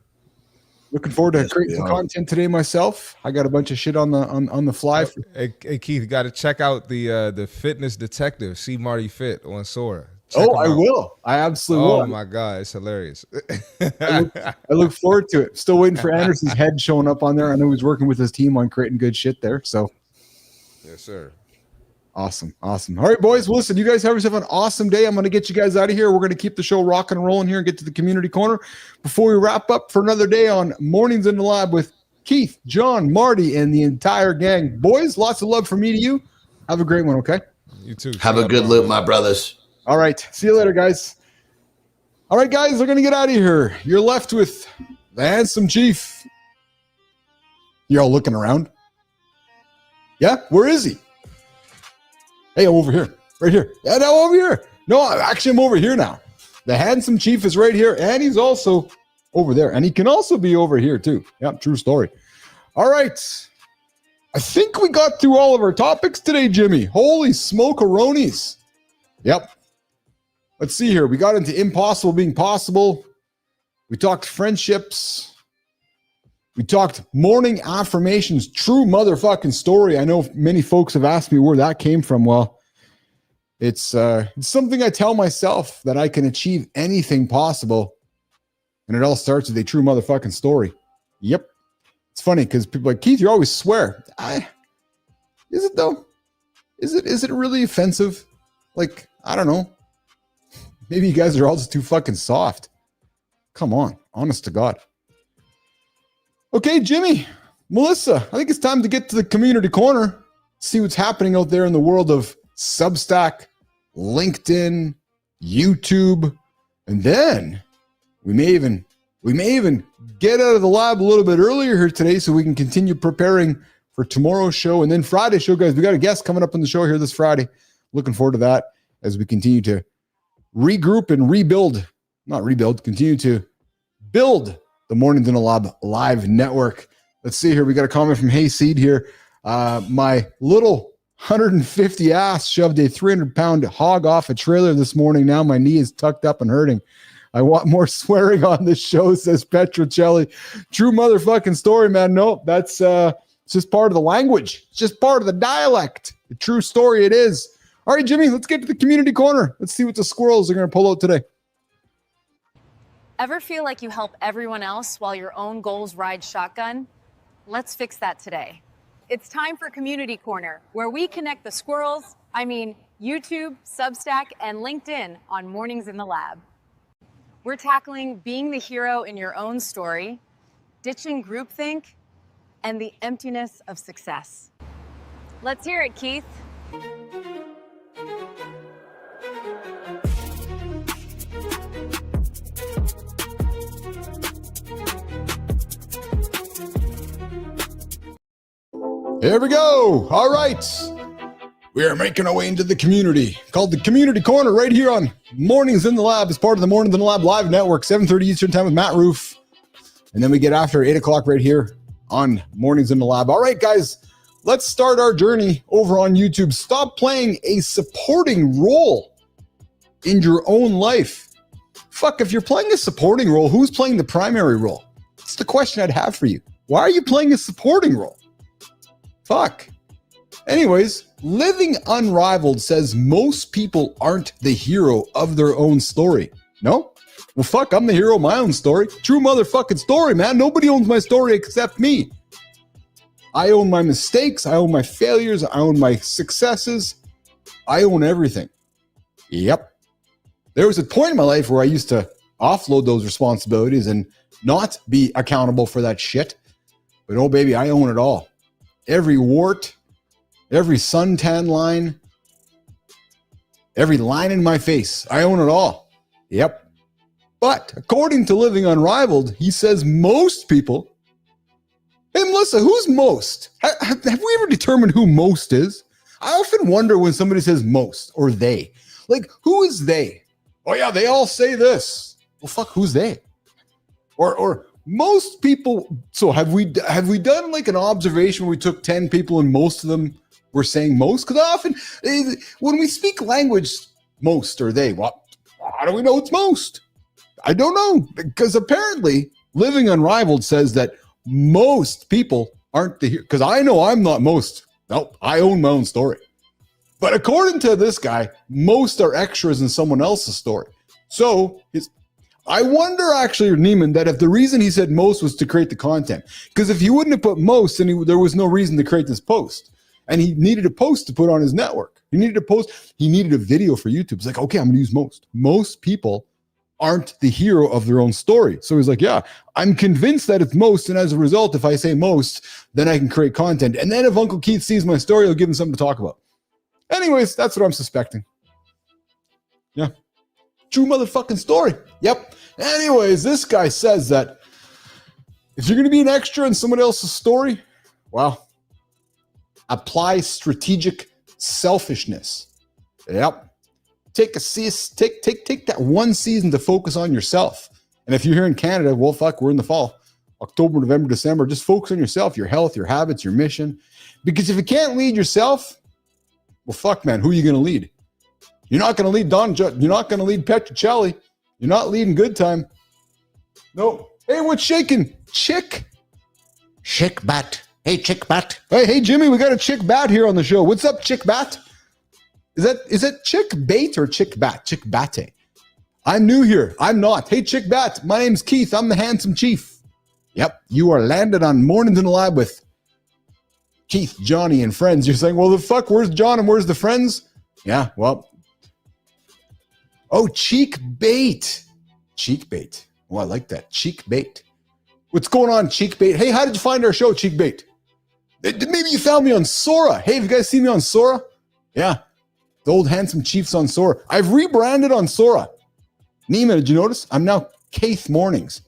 Looking forward to creating some content today myself. I got a bunch of shit on the fly.
Hey Keith, got to check out the Fitness Detective. See Marty Fit on Sora.
I will. I absolutely will.
Oh my God, it's hilarious.
I look forward to it. Still waiting for Anderson's head showing up on there. I know he's working with his team on creating good shit there. So,
yes, sir.
Awesome. All right, boys. Well, listen, you guys have yourself an awesome day. I'm going to get you guys out of here. We're going to keep the show rocking and rolling here and get to the community corner before we wrap up for another day on Mornings in the Lab with Keith, John, Marty, and the entire gang. Boys, lots of love from me to you. Have a great one, okay?
You too.
Have a good loop, my brothers.
All right. See you later, guys. All right, guys, we're going to get out of here. You're left with the handsome chief. You're all looking around. Yeah? Where is he? Hey, I'm over here. Right here. Yeah, no, over here. No, actually, I'm over here now. The handsome chief is right here, and he's also over there. And he can also be over here, too. Yeah, true story. All right. I think we got through all of our topics today, Jimmy. Holy smoke-a-ronies. Yep. Let's see here. We got into impossible being possible. We talked friendships. We talked morning affirmations. True motherfucking story. I know many folks have asked me where that came from. Well, it's something I tell myself, that I can achieve anything possible. And it all starts with a true motherfucking story. Yep. It's funny because people are like, Keith, you always swear. Is it though? Is it really offensive? Like, I don't know. Maybe you guys are all just too fucking soft. Come on. Honest to God. Okay, Jimmy, Melissa, I think it's time to get to the community corner, see what's happening out there in the world of Substack, LinkedIn, YouTube, and then we may even get out of the lab a little bit earlier here today so we can continue preparing for tomorrow's show. And then Friday's show, guys, we got a guest coming up on the show here this Friday. Looking forward to that as we continue to regroup and continue to build the Mornings in the Lab live network. Let's see here. We got a comment from Hayseed here. My little 150 ass shoved a 300-pound hog off a trailer this morning. Now my knee is tucked up and hurting. I want more swearing on this show, says Petrocelli. True motherfucking story, man. No, that's it's just part of the language. It's just part of the dialect. The true story it is. All right, Jimmy, let's get to the community corner. Let's see what the squirrels are going to pull out today.
Ever feel like you help everyone else while your own goals ride shotgun? Let's fix that today. It's time for Community Corner, where we connect the squirrels, YouTube, Substack, and LinkedIn on Mornings in the Lab. We're tackling being the hero in your own story, ditching groupthink, and the emptiness of success. Let's hear it, Keith.
Here we go. All right. We are making our way into the community called the Community Corner right here on Mornings in the Lab as part of the Mornings in the Lab live network, 7:30 Eastern time with Matt Roof. And then we get after 8 o'clock right here on Mornings in the Lab. All right, guys, let's start our journey over on YouTube. Stop playing a supporting role in your own life. Fuck, if you're playing a supporting role, who's playing the primary role? That's the question I'd have for you. Why are you playing a supporting role? Fuck. Anyways, Living Unrivaled says most people aren't the hero of their own story. No? Well, fuck, I'm the hero of my own story. True motherfucking story, man. Nobody owns my story except me. I own my mistakes. I own my failures. I own my successes. I own everything. Yep. There was a point in my life where I used to offload those responsibilities and not be accountable for that shit. But oh, baby, I own it all. Every wart, every suntan line, every line in my face. I own it all. Yep. But according to Living Unrivaled, he says most people. Hey, Melissa, who's most? Have we ever determined who most is? I often wonder when somebody says most or they. Like, who is they? Oh, yeah, they all say this. Well, fuck, who's they? Or most people. So have we done like an observation where we took 10 people and most of them were saying most? Because often when we speak language, most or they, well, how do we know it's most? I don't know, because apparently Living Unrivaled says that most people aren't the hero. Because I know I'm not most. Nope, I own my own story. But according to this guy, most are extras in someone else's story. So I wonder actually, Neiman, that if the reason he said most was to create the content, because if he wouldn't have put most, then there was no reason to create this post. And he needed a post to put on his network. He needed a post. He needed a video for YouTube. It's like, okay, I'm going to use most. Most people aren't the hero of their own story. So he's like, yeah, I'm convinced that it's most. And as a result, if I say most, then I can create content. And then if Uncle Keith sees my story, he'll give him something to talk about. Anyways, that's what I'm suspecting. Yeah. True motherfucking story. Yep. Anyways, this guy says that if you're going to be an extra in someone else's story, well, apply strategic selfishness. Yep. Take that one season to focus on yourself. And if you're here in Canada, well, fuck, we're in the fall. October, November, December, just focus on yourself, your health, your habits, your mission. Because if you can't lead yourself, well, fuck, man, who are you going to lead? You're not going to lead Don. You're not going to lead Petrocelli. You're not leading Good Time. No. Hey, what's shaking? Chick Bat. Hey, Chick Bat. Hey, Jimmy, we got a Chick Bat here on the show. What's up, Chick Bat? Is that Chick Bate or Chick Bat? Chick Bate. I'm new here. I'm not. Hey, Chick Bat. My name's Keith. I'm the handsome chief. Yep. You are landed on Mornings in the Lab with Keith, Johnny, and friends. You're saying, well, the fuck, where's John and where's the friends? Yeah, well. Oh, Cheek Bate. Cheek Bate. Oh, I like that. Cheek Bate. What's going on, Cheek Bate? Hey, how did you find our show, Cheek Bate? Maybe you found me on Sora. Hey, have you guys seen me on Sora? Yeah. The old handsome chief's on Sora. I've rebranded on Sora. Nima, did you notice? I'm now Keith Mornings.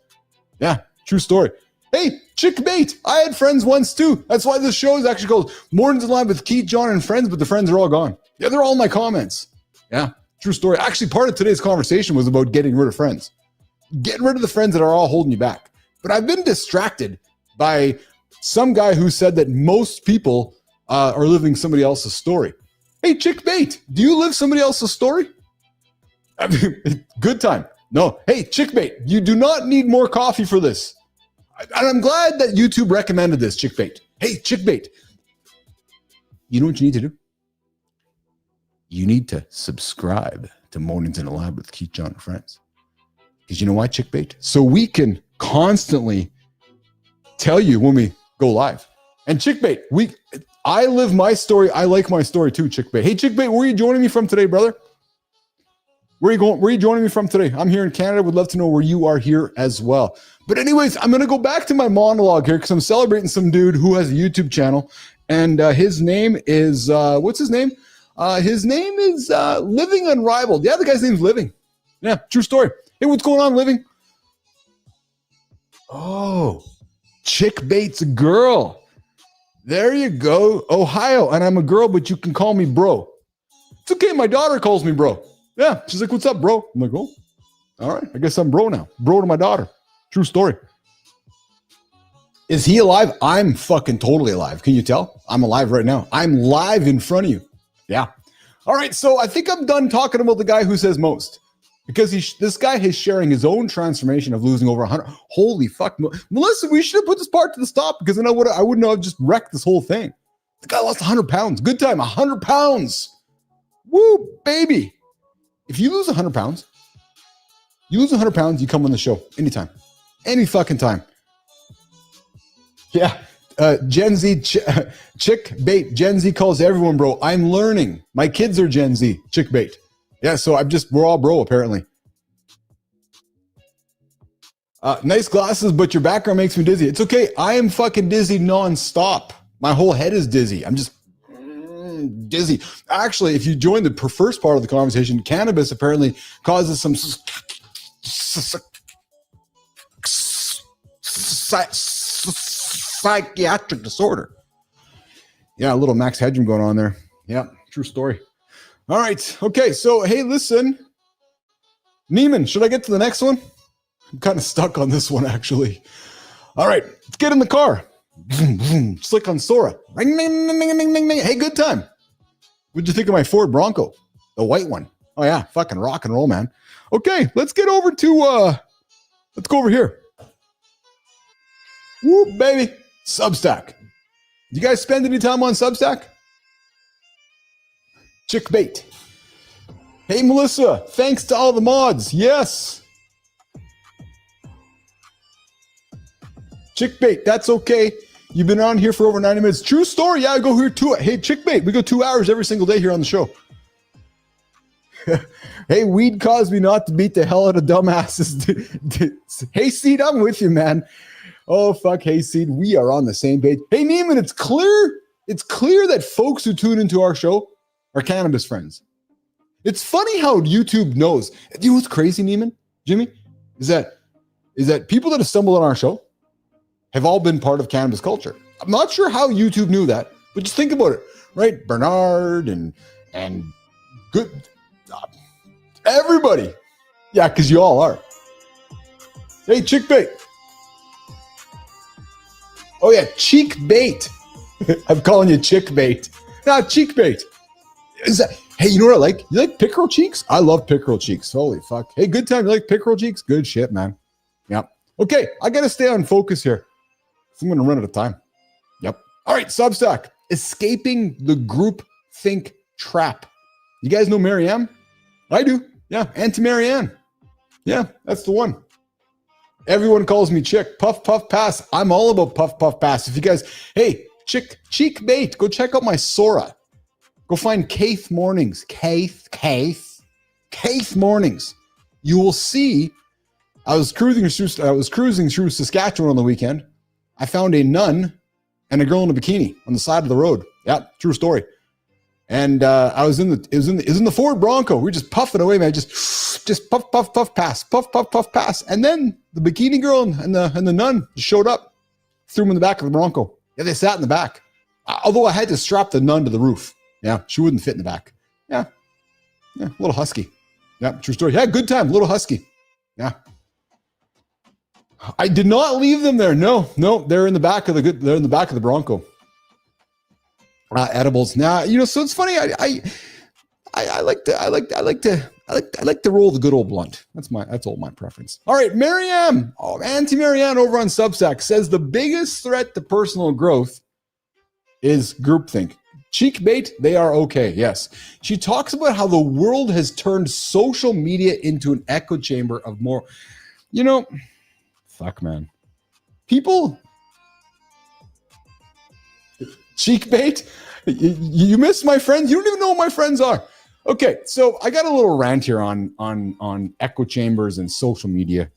Yeah, true story. Hey, Chick Bate. I had friends once too. That's why this show is actually called Mornings in Live with Keith, John, and friends, but the friends are all gone. Yeah, they're all in my comments. Yeah, true story. Actually, part of today's conversation was about getting rid of friends. Getting rid of the friends that are all holding you back. But I've been distracted by some guy who said that most people are living somebody else's story. Hey, Chick Bate, do you live somebody else's story? I mean, Good Time. No. Hey, Chick Bate, you do not need more coffee for this. And I'm glad that YouTube recommended this, Chick Bate. Hey, Chick Bate, you know what you need to do? You need to subscribe to Mornings in the Lab with Keith, John, and friends. Because you know why, Chick Bate? So we can constantly tell you when we go live. And Chick Bate, I live my story. I like my story too, Chick Bate. Hey, Chick Bate, where are you joining me from today, brother? Where are you going? Where are you joining me from today? I'm here in Canada. Would love to know where you are here as well. But anyways, I'm going to go back to my monologue here because I'm celebrating some dude who has a YouTube channel. And his name is, what's his name? His name is Living Unrivaled. Yeah, the guy's name's Living. Yeah, true story. Hey, what's going on, Living? Oh, Chick Bate's a girl. There you go. Ohio. And I'm a girl, but you can call me bro. It's okay. My daughter calls me bro. Yeah. She's like, what's up, bro? I'm like, oh, all right. I guess I'm bro now. Bro to my daughter. True story. Is he alive? I'm fucking totally alive. Can you tell? I'm alive right now. I'm live in front of you. Yeah. All right. So I think I'm done talking about the guy who says most. Because this guy is sharing his own transformation of losing over 100. Holy fuck. Melissa, we should have put this part to the stop because then I wouldn't have just wrecked this whole thing. The guy lost 100 pounds. Good time. 100 pounds. Woo, baby. If you lose 100 pounds, you come on the show anytime. Any fucking time. Yeah. Gen Z, Chick Bate. Gen Z calls everyone bro. I'm learning. My kids are Gen Z. Chick Bate. Yeah, so we're all bro, apparently. Nice glasses, but your background makes me dizzy. It's okay. I am fucking dizzy nonstop. My whole head is dizzy. I'm just dizzy. Actually, if you join the first part of the conversation, cannabis apparently causes some psychiatric disorder. Yeah, a little Max Headroom going on there. Yeah, true story. All right. Okay. So, hey, listen, Neiman, should I get to the next one? I'm kind of stuck on this one, actually. All right. Let's get in the car. Slick on Sora. Ring, ding, ding, ding, ding, ding, ding. Hey, good time. What'd you think of my Ford Bronco? The white one. Oh, yeah. Fucking rock and roll, man. Okay. Let's get over to, let's go over here. Whoop, baby. Substack. You guys spend any time on Substack? Chick Bate. Hey, Melissa, thanks to all the mods. Yes. Chick Bate, that's okay. You've been on here for over 90 minutes. True story. Yeah, I go here hey, Chick Bait. We go 2 hours every single day here on the show. Hey, weed caused me not to beat the hell out of dumbasses. Hey, Seed, I'm with you, man. Oh, fuck, Hey, Seed. We are on the same page. Hey, Neiman, it's clear that folks who tune into our show are cannabis friends. It's funny how YouTube knows. You know what's crazy, Neiman, Jimmy? Is that people that have stumbled on our show have all been part of cannabis culture. I'm not sure how YouTube knew that, but just think about it, right? Bernard and good everybody. Yeah, because you all are. Hey, Chick Bait. Oh yeah, Cheek Bait. I'm calling you Chick Bait. Nah, Cheek Bait. Hey, you know what I like? You like pickerel cheeks? I love pickerel cheeks. Holy fuck. Hey, good time. You like pickerel cheeks? Good shit, man. Yep. Okay, I got to stay on focus here. I'm going to run out of time. Yep. All right, Substack. Escaping the group think trap. You guys know Marianne? I do. Yeah, Auntie Marianne. Yeah, that's the one. Everyone calls me Chick. Puff, puff, pass. I'm all about puff, puff, pass. If you guys, hey, Cheek Bait, go check out my Sora. Go find Keith Mornings. Keith Mornings. You will see. I was cruising through Saskatchewan on the weekend. I found a nun and a girl in a bikini on the side of the road. Yeah, true story. And I was in the Ford Bronco. We were just puffing away, man. Just puff, puff, puff, pass, puff, puff, puff, pass. And then the bikini girl and the nun just showed up, threw them in the back of the Bronco. Yeah, they sat in the back. Although I had to strap the nun to the roof. Yeah, she wouldn't fit in the back. Yeah, a little husky. Yeah, true story. Yeah, good time, little husky. Yeah. I did not leave them there. No, they're in the back of the Bronco. Edibles. Now, so it's funny. I like to roll the good old blunt. That's all my preference. All right, Marianne. Oh, Auntie Marianne over on Substack says the biggest threat to personal growth is groupthink. Cheek Bait, they are okay. Yes. She talks about how the world has turned social media into an echo chamber of more, fuck, man. People, Cheek Bait, you miss my friends? You don't even know what my friends are. Okay, so I got a little rant here on echo chambers and social media.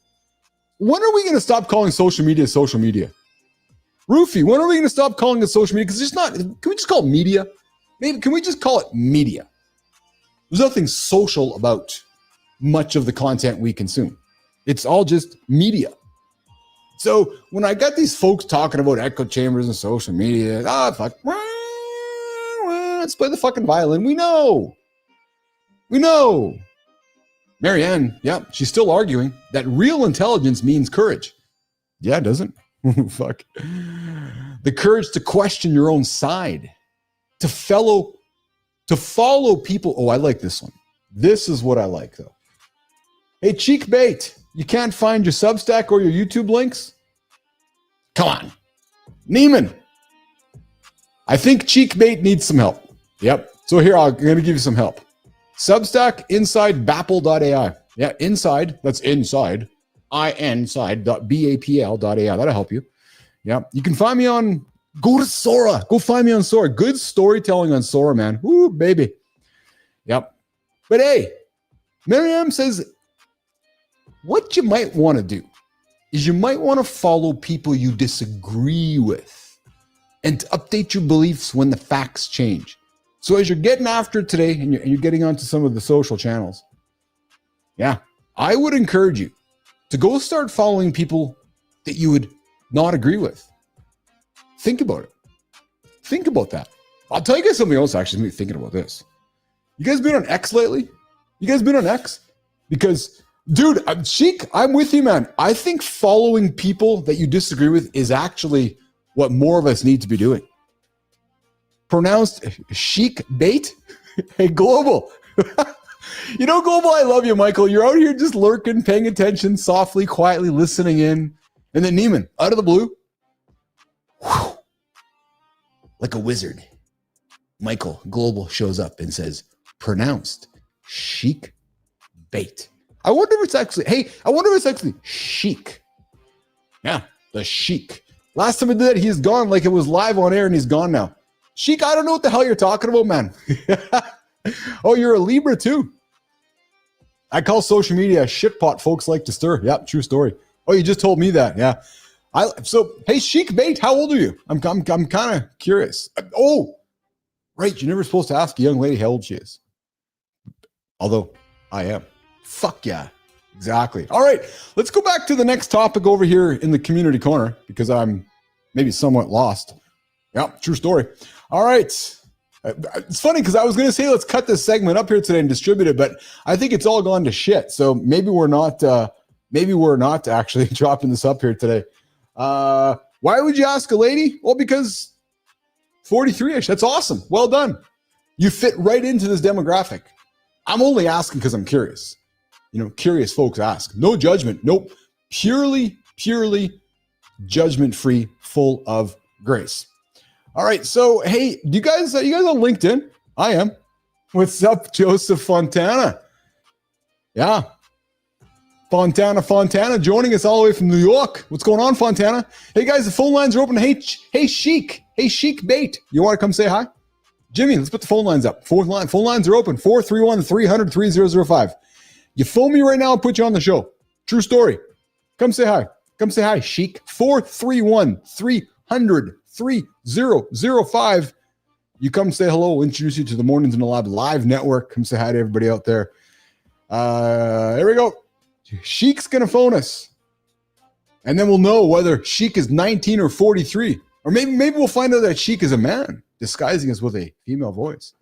When are we going to stop calling social media social media? Roofy, when are we going to stop calling it social media? Because it's not, can we just call it media? Maybe, can we just call it media? There's nothing social about much of the content we consume. It's all just media. So when I got these folks talking about echo chambers and social media, fuck, let's play the fucking violin. We know. Marianne, yeah, she's still arguing that real intelligence means courage. Yeah, it doesn't. Fuck. The courage to question your own side, to follow people. Oh, I like this one. This is what I like, though. Hey, Cheek Bait, you can't find your Substack or your YouTube links? Come on. Neiman, I think Cheek Bait needs some help. Yep. So here, I'm going to give you some help. Substack inside bapple.ai. Yeah, inside. That's inside. inside.bapl.ai. That'll help you. Yeah. You can find me on, go to Sora. Go find me on Sora. Good storytelling on Sora, man. Woo, baby. Yep. But hey, Miriam says, what you might want to do is you might want to follow people you disagree with and to update your beliefs when the facts change. So as you're getting after it today and you're getting onto some of the social channels, yeah, I would encourage you to go start following people that you would not agree with. Think about it. Think about that. I'll tell you guys something else actually me thinking about this. You guys been on X lately? You guys been on X? Because, dude, Chic, I'm with you, man. I think following people that you disagree with is actually what more of us need to be doing. Pronounced Chic Bait? Hey, Global. Global, I love you, Michael. You're out here just lurking, paying attention, softly, quietly, listening in. And then Neiman, out of the blue, whew, like a wizard, Michael Global shows up and says, pronounced Chic Bait. I wonder if it's actually chic. Yeah, the chic. Last time I did that, he's gone. Like it was live on air and he's gone now. Chic, I don't know what the hell you're talking about, man. Oh, you're a Libra too. I call social media a shit pot folks like to stir. Yep, true story. Oh, you just told me that. Yeah. So, hey, Chic Bate, how old are you? I'm kind of curious. Oh, right. You're never supposed to ask a young lady how old she is. Although I am. Fuck yeah. Exactly. All right. Let's go back to the next topic over here in the community corner because I'm maybe somewhat lost. Yeah, true story. All right. It's funny because I was going to say let's cut this segment up here today and distribute it, but I think it's all gone to shit. So maybe we're not actually dropping this up here today. Why would you ask a lady? Well, because 43-ish. That's awesome. Well done. You fit right into this demographic. I'm only asking because I'm curious. You know, curious folks ask. No judgment. Nope. Purely judgment-free, full of grace. All right. So, hey, you guys on LinkedIn? I am. What's up, Joseph Fontana? Yeah. Fontana joining us all the way from New York. What's going on, Fontana? Hey, guys, the phone lines are open. Hey, Chic. Hey, Chic Bate. You want to come say hi? Jimmy, let's put the phone lines up. Phone lines are open. 431-300-3005. You phone me right now and put you on the show. True story. Come say hi. Come say hi, Chic. 431-300-3005. You come say hello. We'll introduce you to the Mornings in the Lab live network. Come say hi to everybody out there. Here we go. Chic's going to phone us. And then we'll know whether Chic is 19 or 43. Or maybe we'll find out that Chic is a man disguising us with a female voice.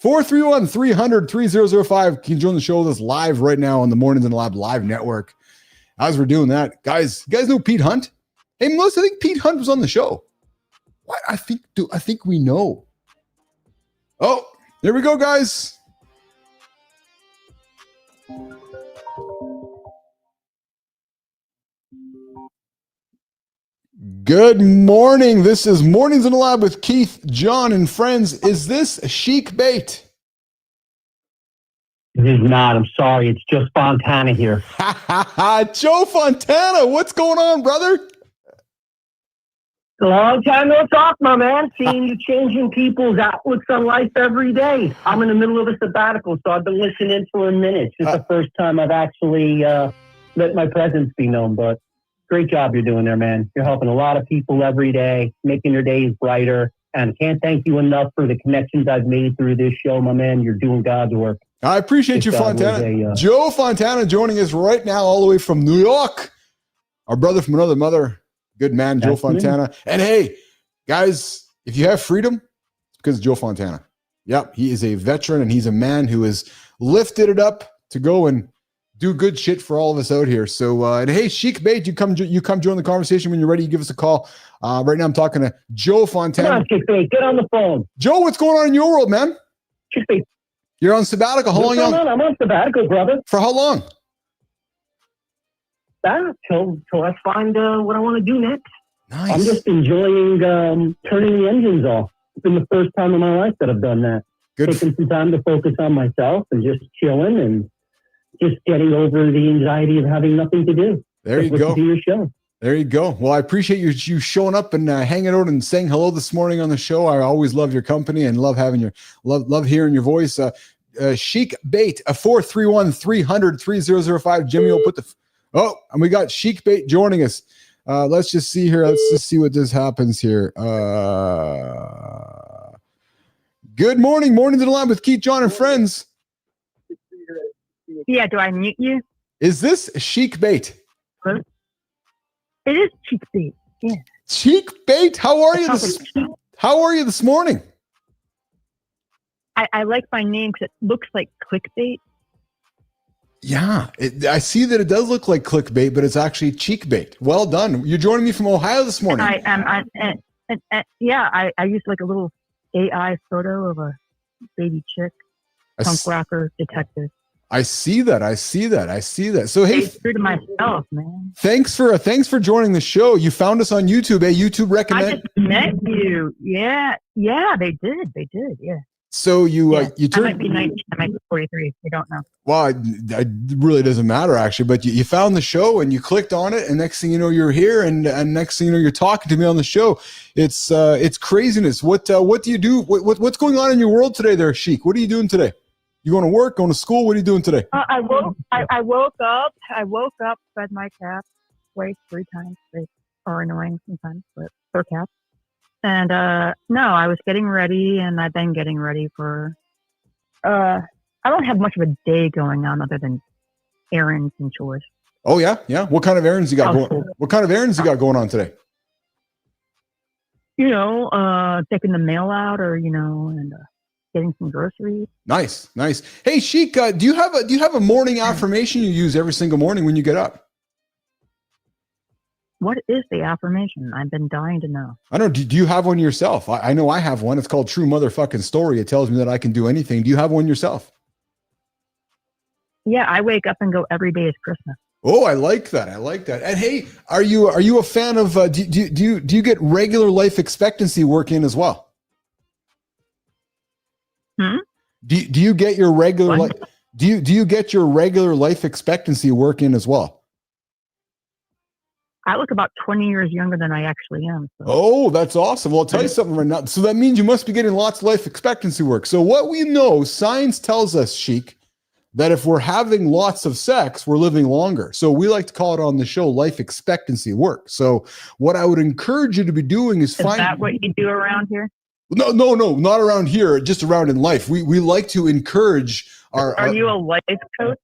431-300-3005. You can join the show with us live right now on the Mornings in the Lab live network. As we're doing that, guys, you guys know Pete Hunt? Hey, Melissa, I think Pete Hunt was on the show. What? I think we know. Oh, there we go, guys. Good morning. This is Mornings in the Lab with Keith, John, and friends. Is this Chic Bate?
It is not. I'm sorry. It's just Fontana here.
Joe Fontana, what's going on, brother?
A long time no talk, my man. Seeing you changing people's outlooks on life every day. I'm in the middle of a sabbatical, so I've been listening for a minute. It's the first time I've actually let my presence be known, but great job you're doing there, man. You're helping a lot of people every day, making their days brighter, and I can't thank you enough for the connections I've made through this show, my man. You're doing God's work.
I appreciate you, Fontana. Joe Fontana joining us right now all the way from New York. Our brother from another mother. Good man, Joe Fontana. And hey, guys, if you have freedom, it's because of Joe Fontana. Yep, he is a veteran and he's a man who has lifted it up to go and do good shit for all of us out here. So, and hey, Chic Bate, you come join the conversation when you're ready. You give us a call. Right now, I'm talking to Joe Fontana.
Come on, Chic Bate, get on the phone.
Joe, what's going on in your world, man?
Chic Bate.
You're on sabbatical. How long?
I'm on sabbatical, brother.
For how long?
Till I find what I want to do next.
Nice.
I'm just enjoying turning the engines off. It's been the first time in my life that I've done that.
Good.
Taking some time to focus on myself and just chilling and just getting over the anxiety of having nothing to do.
There you go.
To your show.
There you go. Well, I appreciate you showing up and hanging out and saying hello this morning on the show. I always love your company and love having love hearing your voice. Chic Bate, 431-300-3005. Jimmy will put the and we got Chic Bate joining us. Let's just see here. Let's just see what this happens here. Good morning. Mornings in the Lab with Keith, John, and friends.
Yeah, do I mute you?
Is this Chic Bate?
It is Chic Bate. Yeah.
Chic Bate, how are you this morning?
I like my name because it looks like clickbait.
Yeah, I see that it does look like clickbait, but it's actually Chic Bate. Well done. You're joining me from Ohio this morning.
I used like a little AI photo of a baby chick, punk rocker detective.
I see that. So hey,
true to myself, man.
Thanks for joining the show. You found us on YouTube. YouTube recommend.
I just met you. Yeah, they did. Yeah.
So you
I
turned.
might be 19. I might be 43. I don't know.
Well, it really doesn't matter actually. But you found the show and you clicked on it, and next thing you know, you're here, and next thing you know, you're talking to me on the show. It's craziness. What do you do? What's going on in your world today, there, Chic? What are you doing today? You going to work? Going to school? What are you doing today?
I woke up, fed my cat twice, 3 times. They are annoying sometimes, but they're cats. And no, I was getting ready, and I've been getting ready for. I don't have much of a day going on other than errands and chores.
Oh yeah. What kind of errands you got going? What kind of errands you got going on today?
Taking the mail out, or and getting some groceries.
Nice. Hey, Chic, do you have a morning affirmation you use every single morning when you get up?
What is the affirmation? I've been dying to know.
I don't know. Do you have one yourself? I know I have one. It's called True Motherfucking Story. It tells me that I can do anything. Do you have one yourself?
Yeah, I wake up and go, every day is Christmas.
Oh, I like that. And hey, are you a fan of? Do you get regular life expectancy work in as well? Do you get your regular do you get your regular life expectancy work in as well?
I look about 20 years younger than I actually am. So.
Oh, that's awesome. Well, I'll tell you something right now. So that means you must be getting lots of life expectancy work. So what we know, science tells us, Chic, that if we're having lots of sex, we're living longer. So we like to call it on the show life expectancy work. So what I would encourage you to be doing is find. Is
that what you do around here?
No, not around here, just around in life. We like to encourage our.
Are you a life coach?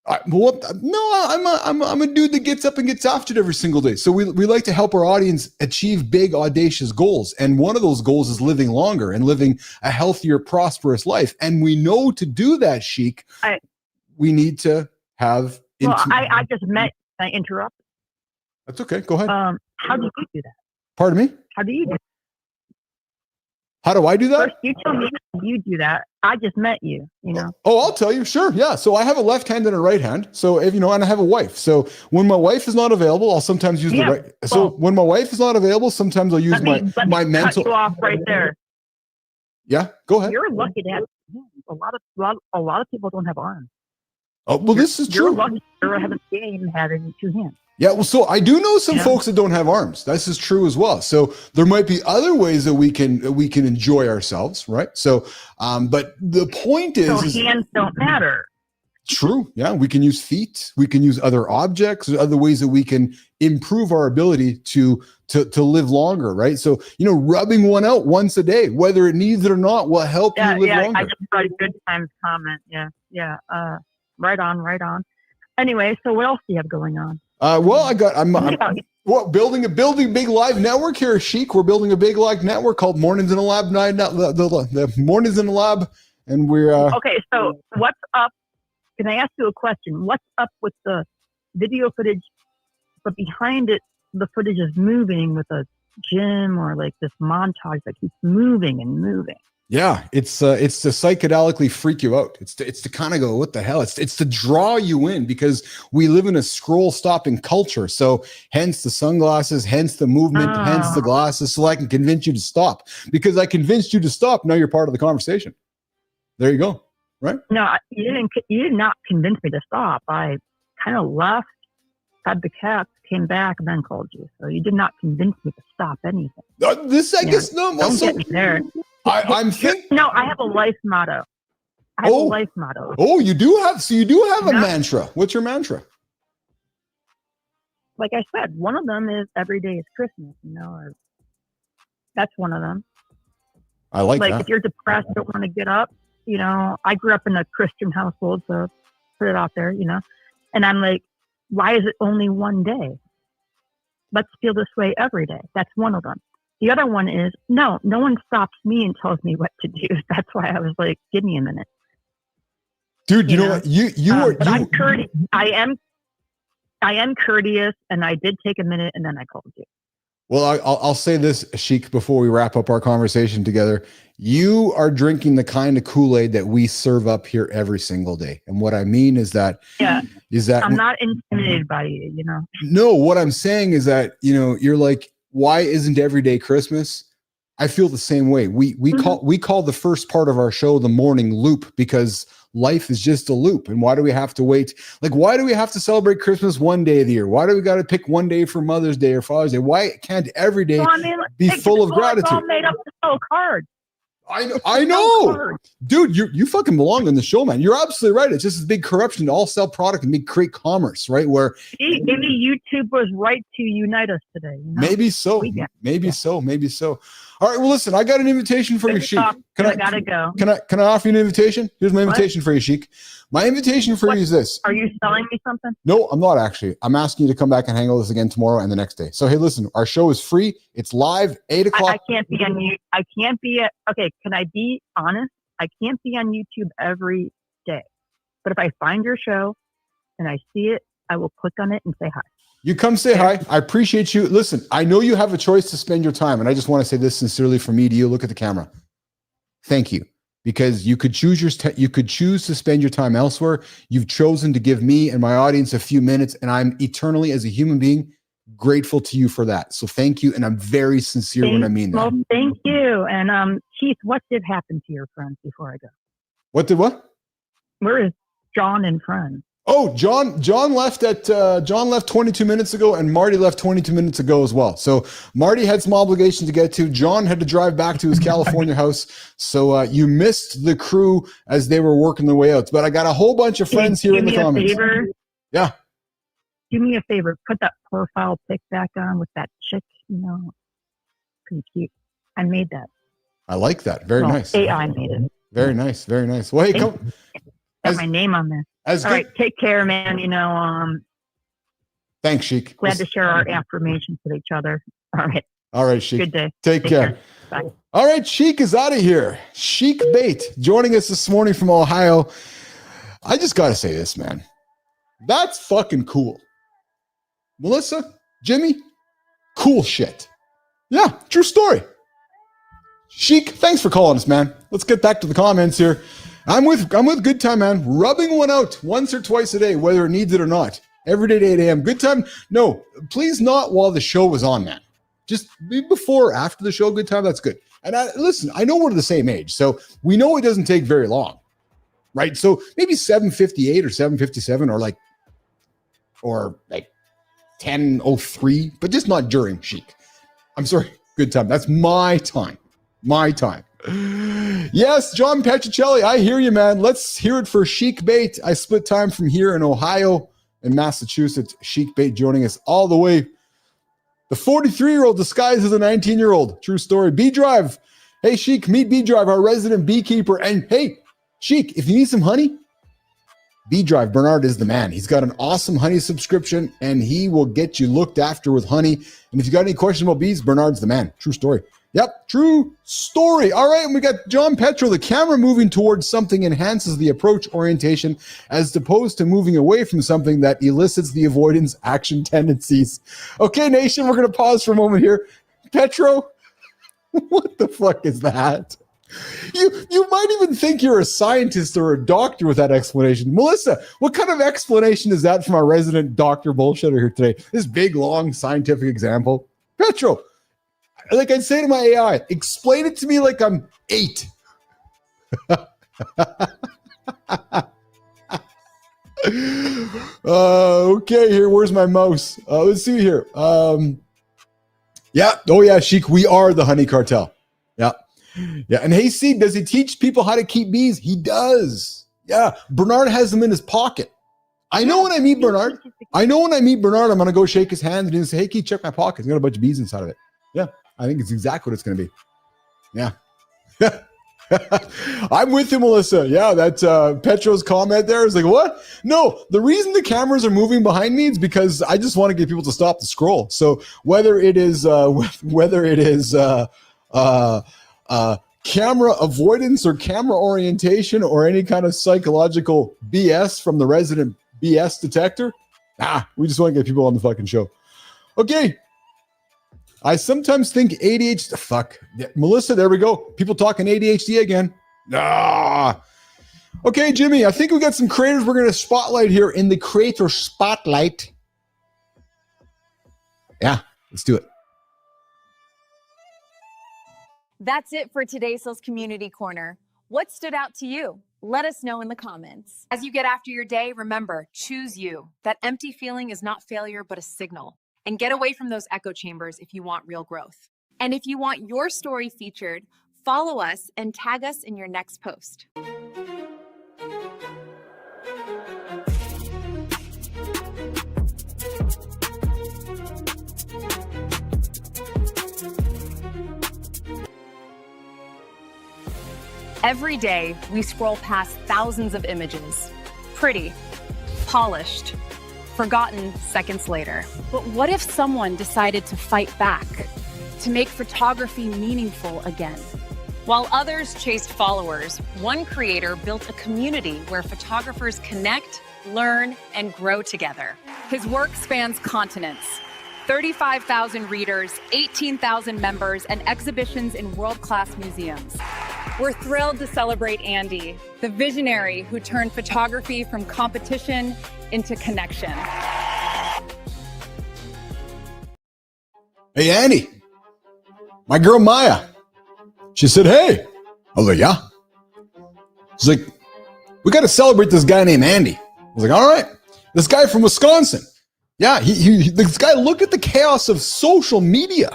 I'm a dude that gets up and gets after it every single day. So we like to help our audience achieve big, audacious goals. And one of those goals is living longer and living a healthier, prosperous life. And we know to do that, Chic, we need to have.
I just met. I interrupt.
That's okay. Go ahead.
How do you do that?
Pardon me?
How do you do that?
How do I do that?
First, you tell me how you do that. I just met you,
Oh, I'll tell you. Sure. Yeah. So I have a left hand and a right hand. So and I have a wife. So when my wife is not available, I'll sometimes use the right. So when my wife is not available, sometimes I'll use my mental.
Cut you off right there.
Yeah. Go ahead.
You're lucky to have a lot of people don't have arms.
Oh, well, this is true.
You're lucky to have a game having 2 hands.
Yeah, well, so I do know some folks that don't have arms. This is true as well. So there might be other ways that we can enjoy ourselves, right? So, but the point is,
hands don't matter.
True. Yeah, we can use feet. We can use other objects. There's other ways that we can improve our ability to live longer, right? So rubbing one out once a day, whether it needs it or not, will help you live longer.
I just got a good times comment. Yeah. Right on. Anyway, so what else do you have going on?
I'm building a big live network here, Chic. We're building a big live network called Mornings in the Lab. The Mornings in the Lab, and we're
okay. So what's up? Can I ask you a question? What's up with the video footage, but behind it, the footage is moving with a gym or like this montage that keeps moving and moving?
Yeah, it's to psychedelically freak you out. It's to kind of go, what the hell? It's to draw you in, because we live in a scroll stopping culture. So hence the sunglasses, hence the movement, hence the glasses, so I can convince you to stop. Because I convinced you to stop, now you're part of the conversation. There you go. Right?
No, you did not convince me to stop. I kind of left, had the cats, came back, and then called you. So you did not convince me to stop anything.
Don't get me there. I'm thinking.
No, I have a life motto. I have a life motto.
Oh, you do have. So you do have a mantra. What's your mantra?
Like I said, one of them is every day is Christmas. That's one of them.
I like that.
If you're depressed, don't want to get up. I grew up in a Christian household, so put it out there. And I'm like, why is it only one day? Let's feel this way every day. That's one of them. The other one is, no one stops me and tells me what to do. That's why I was like, give me a minute.
Dude, you know what?
I'm courteous. I am courteous, and I did take a minute, and then I called you.
Well, I'll say this, Chic, before we wrap up our conversation together. You are drinking the kind of Kool-Aid that we serve up here every single day. And what I mean is that
I'm not intimidated by you,
No, what I'm saying is that, you're like, why isn't every day Christmas? I feel the same way. We call the first part of our show the morning loop because life is just a loop. And why do we have to wait? Like, why do we have to celebrate Christmas one day of the year? Why do we got to pick one day for Mother's Day or Father's Day? Why can't every day be full of gratitude?
It's all made up to sell cards.
I know, dude. You fucking belong on the show, man. You're absolutely right. It's just a big corruption to all sell product and create commerce, right? Where
maybe YouTube was right to unite us today. You know?
Maybe so. Maybe so. All right. Well, listen. I got an invitation for you, Chic.
I gotta go.
Can I offer you an invitation? Here's my invitation for you, Chic. My invitation for you is this.
Are you selling me something?
No, I'm not actually. I'm asking you to come back and hang out with us again tomorrow and the next day. So, hey, listen, our show is free. It's live, 8 o'clock.
I can't be on you. I can't be okay. Can I be honest? I can't be on YouTube every day. But if I find your show and I see it, I will click on it and say hi.
You come say hi. I appreciate you. Listen, I know you have a choice to spend your time. And I just want to say this sincerely from me to you. Look at the camera. Thank you. Because you could choose to spend your time elsewhere. You've chosen to give me and my audience a few minutes, and I'm eternally, as a human being, grateful to you for that. So thank you, and I'm very sincere when I mean that.
Well, thank you. And Keith, what did happen to your friends before I go?
What did what?
Where is Jon and friends?
Oh, Jon left 22 minutes ago, and Marty left 22 minutes ago as well. So Marty had some obligations to get to. Jon had to drive back to his California house. So you missed the crew as they were working their way out. But I got a whole bunch of friends here in the comments.
Favor?
Yeah.
Do me a favor. Put that profile pic back on with that chick. You know, pretty cute. I made that.
I like that. Very nice.
AI made it.
Very nice. Very nice. Well, hey, come.
Got my name on there. All right, take care, man. You know,
thanks, Chic.
Glad to share our affirmations with each other. All right,
Chic.
Good day.
Take care.
Bye.
All right, Chic is out of here. Chic Bate joining us this morning from Ohio. I just got to say this, man. That's fucking cool. Melissa, Jimmy, cool shit. Yeah, true story. Chic, thanks for calling us, man. Let's get back to the comments here. I'm with Good Time, man. Rubbing one out once or twice a day, whether it needs it or not. Every day at 8 a.m. Good Time. No, please not while the show was on, man. Just before or after the show, Good Time, that's good. And listen, I know we're the same age, so we know it doesn't take very long, right? So maybe 7:58 or 7:57 or like 10:03, but just not during Chic. I'm sorry, Good Time. That's my time. My time. Yes, John Petricelli, I hear you, man. Let's hear it for Chic Bate. I split time from here in Ohio and Massachusetts. Chic Bate joining us all the way. The 43-year-old disguised as a 19-year-old. True story. B-Drive. Hey, Chic, meet B-Drive, our resident beekeeper. And hey, Chic, if you need some honey, B-Drive, Bernard is the man. He's got an awesome honey subscription, and he will get you looked after with honey. And if you got any questions about bees, Bernard's the man. True story. Yep, true story. All right, and we got John Petro. The camera moving towards something enhances the approach orientation as opposed to moving away from something that elicits the avoidance action tendencies. Okay, nation, we're going to pause for a moment here. Petro, what the fuck is that? You might even think you're a scientist or a doctor with that explanation. Melissa, what kind of explanation is that from our resident doctor bullshitter here today? This big, long scientific example. Petro, like I'd say to my AI, explain it to me like I'm 8. Okay, here, where's my mouse? Let's see here. Yeah, oh yeah, Chic, we are the honey cartel. Yeah. Yeah, and hey, see, does he teach people how to keep bees? He does. Yeah, Bernard has them in his pocket. I know when I meet Bernard, I'm going to go shake his hand and say, hey, Keith, check my pocket. He's got a bunch of bees inside of it. Yeah, I think it's exactly what it's going to be. Yeah. I'm with you, Melissa. Yeah, that's Petro's comment there is like, what? No, the reason the cameras are moving behind me is because I just want to get people to stop the scroll. So whether it is camera avoidance or camera orientation or any kind of psychological BS from the resident BS detector, we just want to get people on the fucking show. Okay. I sometimes think ADHD. Fuck. Yeah, Melissa, there we go. People talking ADHD again. Okay, Jimmy, I think we got some creators we're going to spotlight here in the creator spotlight. Yeah, let's do it.
That's it for today's Sales Community Corner. What stood out to you? Let us know in the comments. As you get after your day, remember, choose you. That empty feeling is not failure, but a signal. And get away from those echo chambers if you want real growth. And if you want your story featured, follow us and tag us in your next post. Every day, we scroll past thousands of images. Pretty, polished, forgotten seconds later. But what if someone decided to fight back, to make photography meaningful again? While others chased followers, one creator built a community where photographers connect, learn, and grow together. His work spans continents. 35,000 readers, 18,000 members, and exhibitions in world-class museums. We're thrilled to celebrate Andy, the visionary who turned photography from competition into connection.
Hey, Andy, my girl Maya. She said, hey. I was like, yeah. She's like, we got to celebrate this guy named Andy. I was like, all right. This guy from Wisconsin. Yeah, this guy, look at the chaos of social media.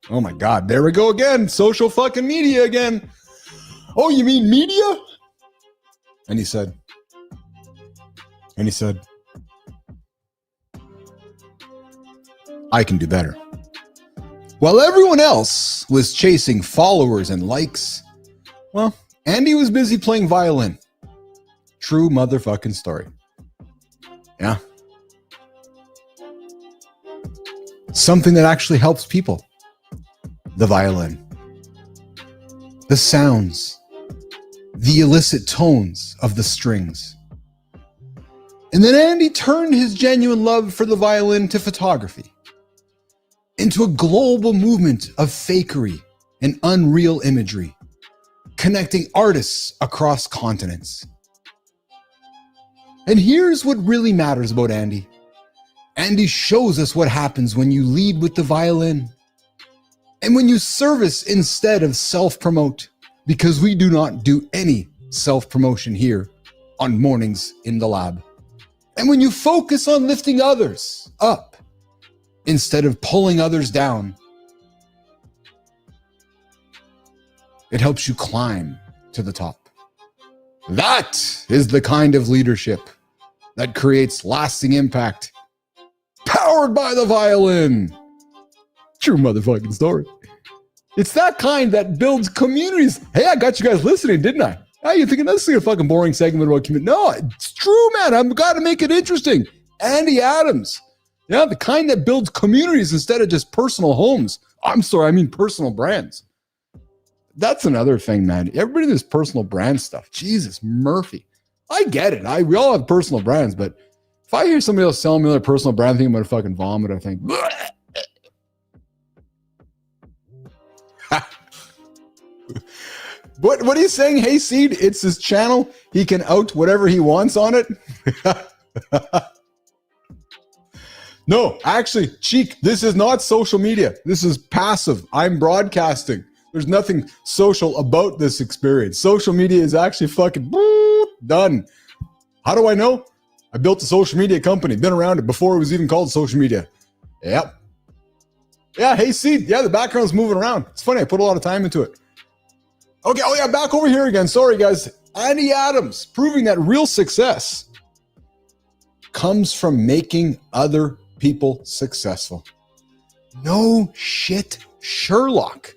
Oh my God, there we go again. Social fucking media again. Oh, you mean media? And he said, I can do better. While everyone else was chasing followers and likes, well, Andy was busy playing violin. True motherfucking story. Yeah. Something that actually helps people. The violin. The sounds. The illicit tones of the strings. And then Andy turned his genuine love for the violin to photography. Into a global movement of fakery and unreal imagery, connecting artists across continents. And here's what really matters about Andy. Andy shows us what happens when you lead with the violin and when you service instead of self-promote, because we do not do any self-promotion here on Mornings in the Lab. And when you focus on lifting others up instead of pulling others down, it helps you climb to the top. That is the kind of leadership that creates lasting impact. Powered by the violin. True motherfucking story. It's that kind that builds communities. Hey, I got you guys listening, didn't I? Now you're thinking, this is a fucking boring segment about community. No, it's true, man. I've got to make it interesting. Andy Adams. Yeah, the kind that builds communities instead of just personal homes. I'm sorry, I mean personal brands. That's another thing, man. Everybody does personal brand stuff. Jesus, Murphy. I get it. We all have personal brands, but if I hear somebody else selling me their personal brand thing, I'm going to fucking vomit, I think. What are you saying? Hey, Seed, it's his channel. He can out whatever he wants on it. No, actually, Chic, this is not social media. This is passive. I'm broadcasting. There's nothing social about this experience. Social media is actually fucking done. How do I know? I built a social media company, been around it before it was even called social media. Yep. Yeah, hey, Seed. Yeah, the background's moving around. It's funny. I put a lot of time into it. Okay, oh yeah, back over here again. Sorry, guys. Andy Adams, proving that real success comes from making other people successful. No shit, Sherlock.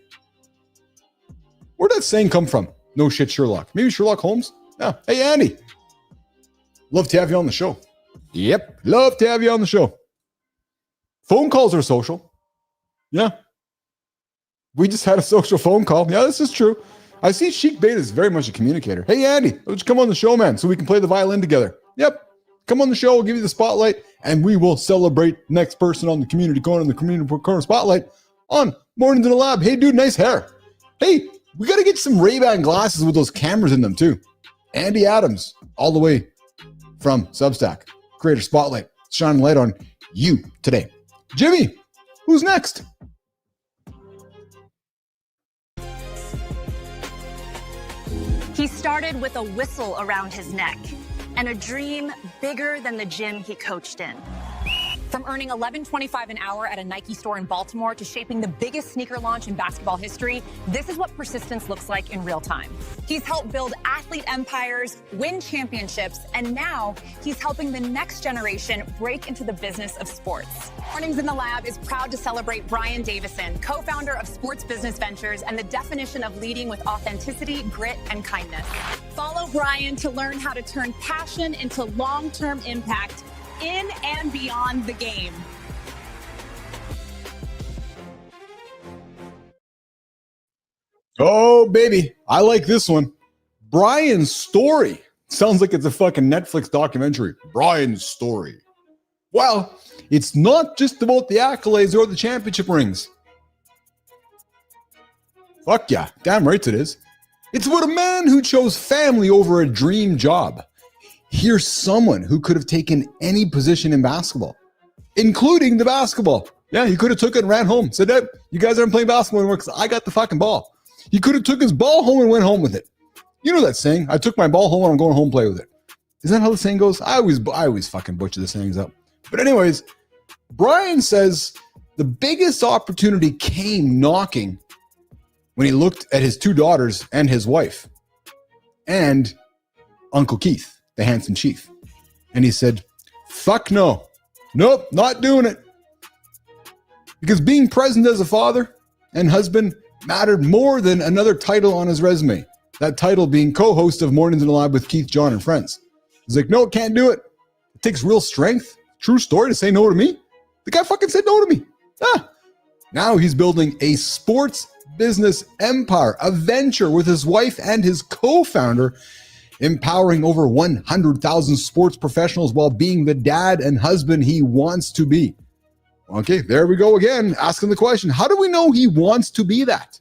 Where'd that saying come from? No shit, Sherlock. Maybe Sherlock Holmes? Yeah. Hey, Andy. Love to have you on the show. Yep, love to have you on the show. Phone calls are social. Yeah. We just had a social phone call. Yeah, this is true. I see Chic Bate is very much a communicator. Hey, Andy, let's come on the show, man, so we can play the violin together. Yep. Come on the show. We'll give you the spotlight, and we will celebrate next person on the community corner, the community corner spotlight on Mornings in the Lab. Hey, dude, nice hair. Hey, we got to get some Ray-Ban glasses with those cameras in them, too. Andy Adams, all the way from Substack. Creator Spotlight. Shining light on you today. Jimmy, who's next?
He started with a whistle around his neck and a dream bigger than the gym he coached in.
From earning $11.25 an hour at a Nike store in Baltimore to shaping the biggest sneaker launch in basketball history, this is what persistence looks like in real time. He's helped build athlete empires, win championships, and now he's helping the next generation break into the business of sports. Mornings in the Lab is proud to celebrate Brian Davison, co-founder of Sports Business Ventures and the definition of leading with authenticity, grit, and kindness. Follow Brian to learn how to turn passion into long-term impact in and beyond the game.
Oh, baby. I like this one. Brian's story. Sounds like it's a fucking Netflix documentary. Brian's story. Well, it's not just about the accolades or the championship rings. Fuck yeah. Damn right it is. It's about a man who chose family over a dream job. Here's someone who could have taken any position in basketball, including the basketball. Yeah, he could have took it and ran home. Said, hey, you guys aren't playing basketball anymore because I got the fucking ball. He could have took his ball home and went home with it. You know that saying, I took my ball home and I'm going home play with it. Is that how the saying goes? I always fucking butcher the sayings up. But anyways, Brian says the biggest opportunity came knocking when he looked at his two daughters and his wife and Uncle Keith, the handsome chief. And he said, fuck no. Nope, not doing it. Because being present as a father and husband mattered more than another title on his resume. That title being co-host of Mornings in the Lab with Keith, Jon, and Friends. He's like, no, can't do it. It takes real strength. True story to say no to me. The guy fucking said no to me. Now he's building a sports business empire, a venture with his wife and his co-founder, empowering over 100,000 sports professionals while being the dad and husband he wants to be. Okay, there we go again, asking the question, how do we know he wants to be that?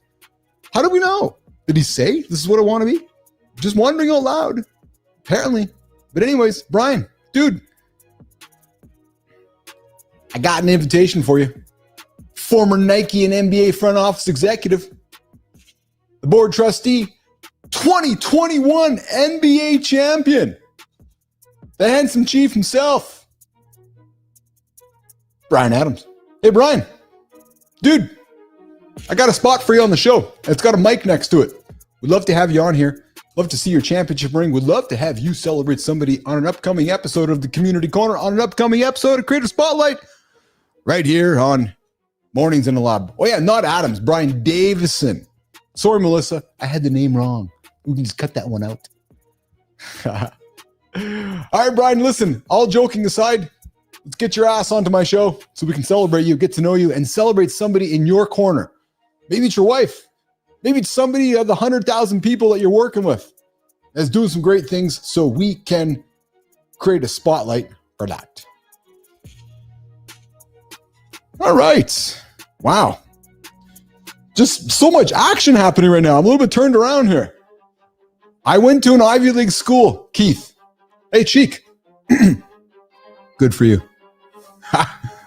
How do we know? Did he say, this is what I want to be? Just wondering out loud. Apparently. But anyways, Brian, dude, I got an invitation for you. Former Nike and NBA front office executive, the board trustee, 2021 NBA champion, the handsome chief himself, Brian Adams. Hey, Brian, dude, I got a spot for you on the show. It's got a mic next to it. We'd love to have you on here. Love to see your championship ring. Would love to have you celebrate somebody on an upcoming episode of the Community Corner, on an upcoming episode of Creative Spotlight, right here on Mornings in the Lab. Oh yeah, not Adams, Brian Davison. Sorry, Melissa, I had the name wrong. We can just cut that one out. All right, Brian, listen, all joking aside, let's get your ass onto my show so we can celebrate you, get to know you, and celebrate somebody in your corner. Maybe it's your wife. Maybe it's somebody of the 100,000 people that you're working with that's doing some great things so we can create a spotlight for that. All right. Wow. Just so much action happening right now. I'm a little bit turned around here. I went to an Ivy League school, Keith. Hey, Chic. Good for you.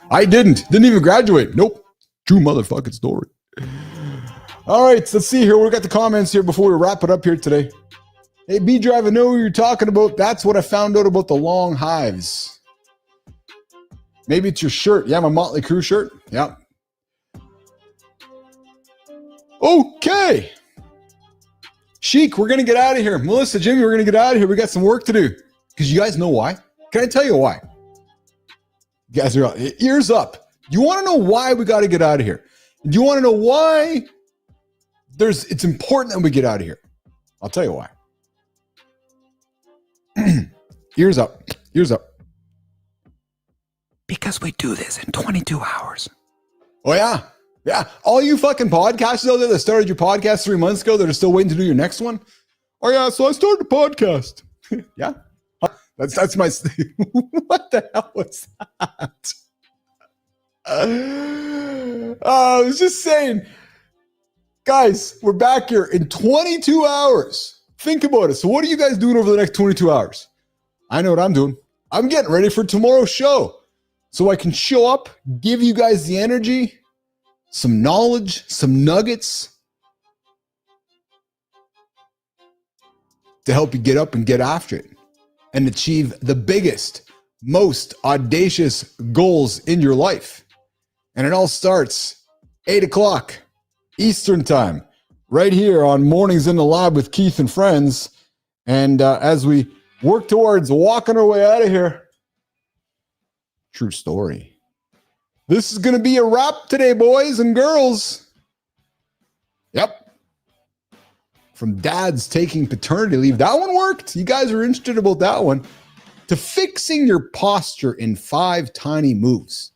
I didn't even graduate. Nope. True motherfucking story. All right, let's see here. We got the comments here before we wrap it up here today. Hey, B-Drive, I know what you're talking about. That's what I found out about the long hives. Maybe it's your shirt. Yeah, my Motley Crue shirt. Yeah. Okay. Chic, we're going to get out of here. Melissa, Jimmy, we're going to get out of here. We got some work to do. Because you guys know why? Can I tell you why? You guys are ears up. You want to know why we got to get out of here? Do you want to know why it's important that we get out of here? I'll tell you why. Ears up. Ears up.
Because we do this in 22 hours.
Oh, yeah. Yeah. All you fucking podcasters out there that started your podcast 3 months ago that are still waiting to do your next one. Oh, yeah. So I started a podcast. Yeah. That's my... What the hell was that? I was just saying, guys, we're back here in 22 hours. Think about it. So what are you guys doing over the next 22 hours? I know what I'm doing. I'm getting ready for tomorrow's show so I can show up, give you guys the energy, some knowledge, some nuggets, to help you get up and get after it and achieve the biggest, most audacious goals in your life. And it all starts 8 o'clock Eastern time, right here on Mornings in the Lab with Keith and friends. And as we work towards walking our way out of here, true story. This is going to be a wrap today, boys and girls. Yep. From dads taking paternity leave. That one worked. You guys are interested about that one. To fixing your posture in 5 tiny moves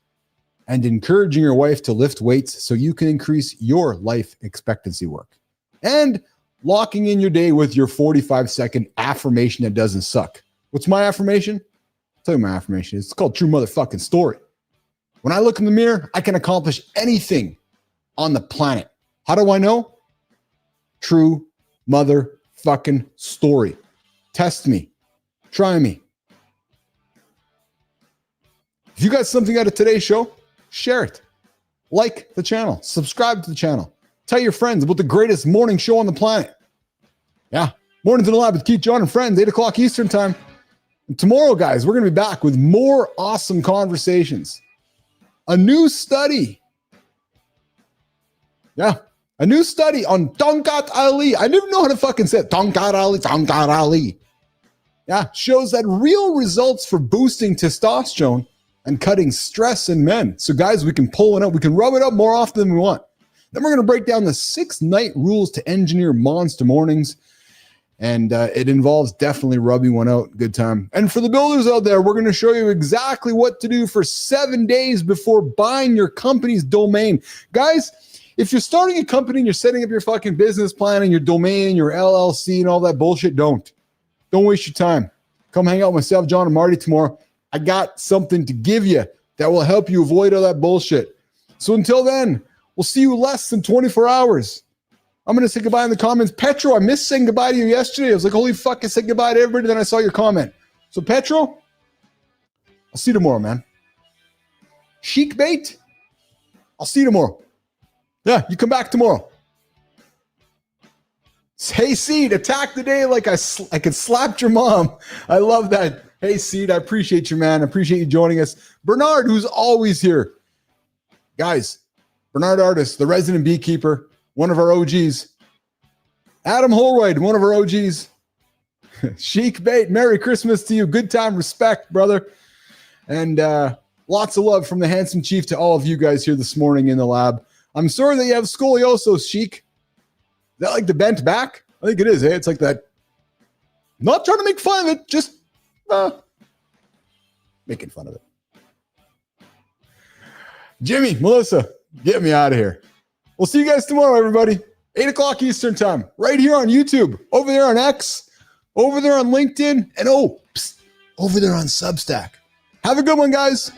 and encouraging your wife to lift weights so you can increase your life expectancy work. And locking in your day with your 45-second affirmation that doesn't suck. What's my affirmation? I'll tell you my affirmation is. It's called True Motherfucking Story. When I look in the mirror, I can accomplish anything on the planet. How do I know? True motherfucking story. Test me. Try me. If you got something out of today's show, share it. Like the channel. Subscribe to the channel. Tell your friends about the greatest morning show on the planet. Yeah. Mornings in the Lab with Keith, Jon, and friends, 8 o'clock Eastern time. And tomorrow, guys, we're going to be back with more awesome conversations. A new study. Yeah. A new study on Tonkat Ali. I didn't know how to fucking say it. Tonkat Ali, Tonkat Ali. Yeah, shows that real results for boosting testosterone and cutting stress in men. So guys, we can pull it up. We can rub it up more often than we want. Then we're going to break down the 6 night rules to engineer monster mornings. And it involves definitely rubbing one out. Good time. And for the builders out there, we're going to show you exactly what to do for 7 days before buying your company's domain. Guys, if you're starting a company and you're setting up your fucking business plan and your domain and your LLC and all that bullshit, don't waste your time. Come hang out with myself, Jon, and Marty tomorrow. I got something to give you that will help you avoid all that bullshit. So until then, we'll see you less than 24 hours. I'm going to say goodbye in the comments. Petro, I missed saying goodbye to you yesterday. I was like, holy fuck, I said goodbye to everybody. Then I saw your comment. So Petro, I'll see you tomorrow, man. Chic Bate, I'll see you tomorrow. Yeah, you come back tomorrow. Hey, Seed, attack the day like I could slap your mom. I love that. Hey, Seed, I appreciate you, man. I appreciate you joining us. Bernard, who's always here. Guys, Bernard Artis, the resident beekeeper, one of our OGs. Adam Holroyd, one of our OGs. Chic Bate, Merry Christmas to you. Good time, respect, brother. And lots of love from the Handsome Chief to all of you guys here this morning in the lab. I'm sorry that you have scoliosis, Chic. Is that like the bent back? I think it is, eh? It's like that. Not trying to make fun of it, just making fun of it. Jimmy, Melissa, get me out of here. We'll see you guys tomorrow, everybody. 8 o'clock Eastern time, right here on YouTube, over there on X, over there on LinkedIn, and over there on Substack. Have a good one, guys.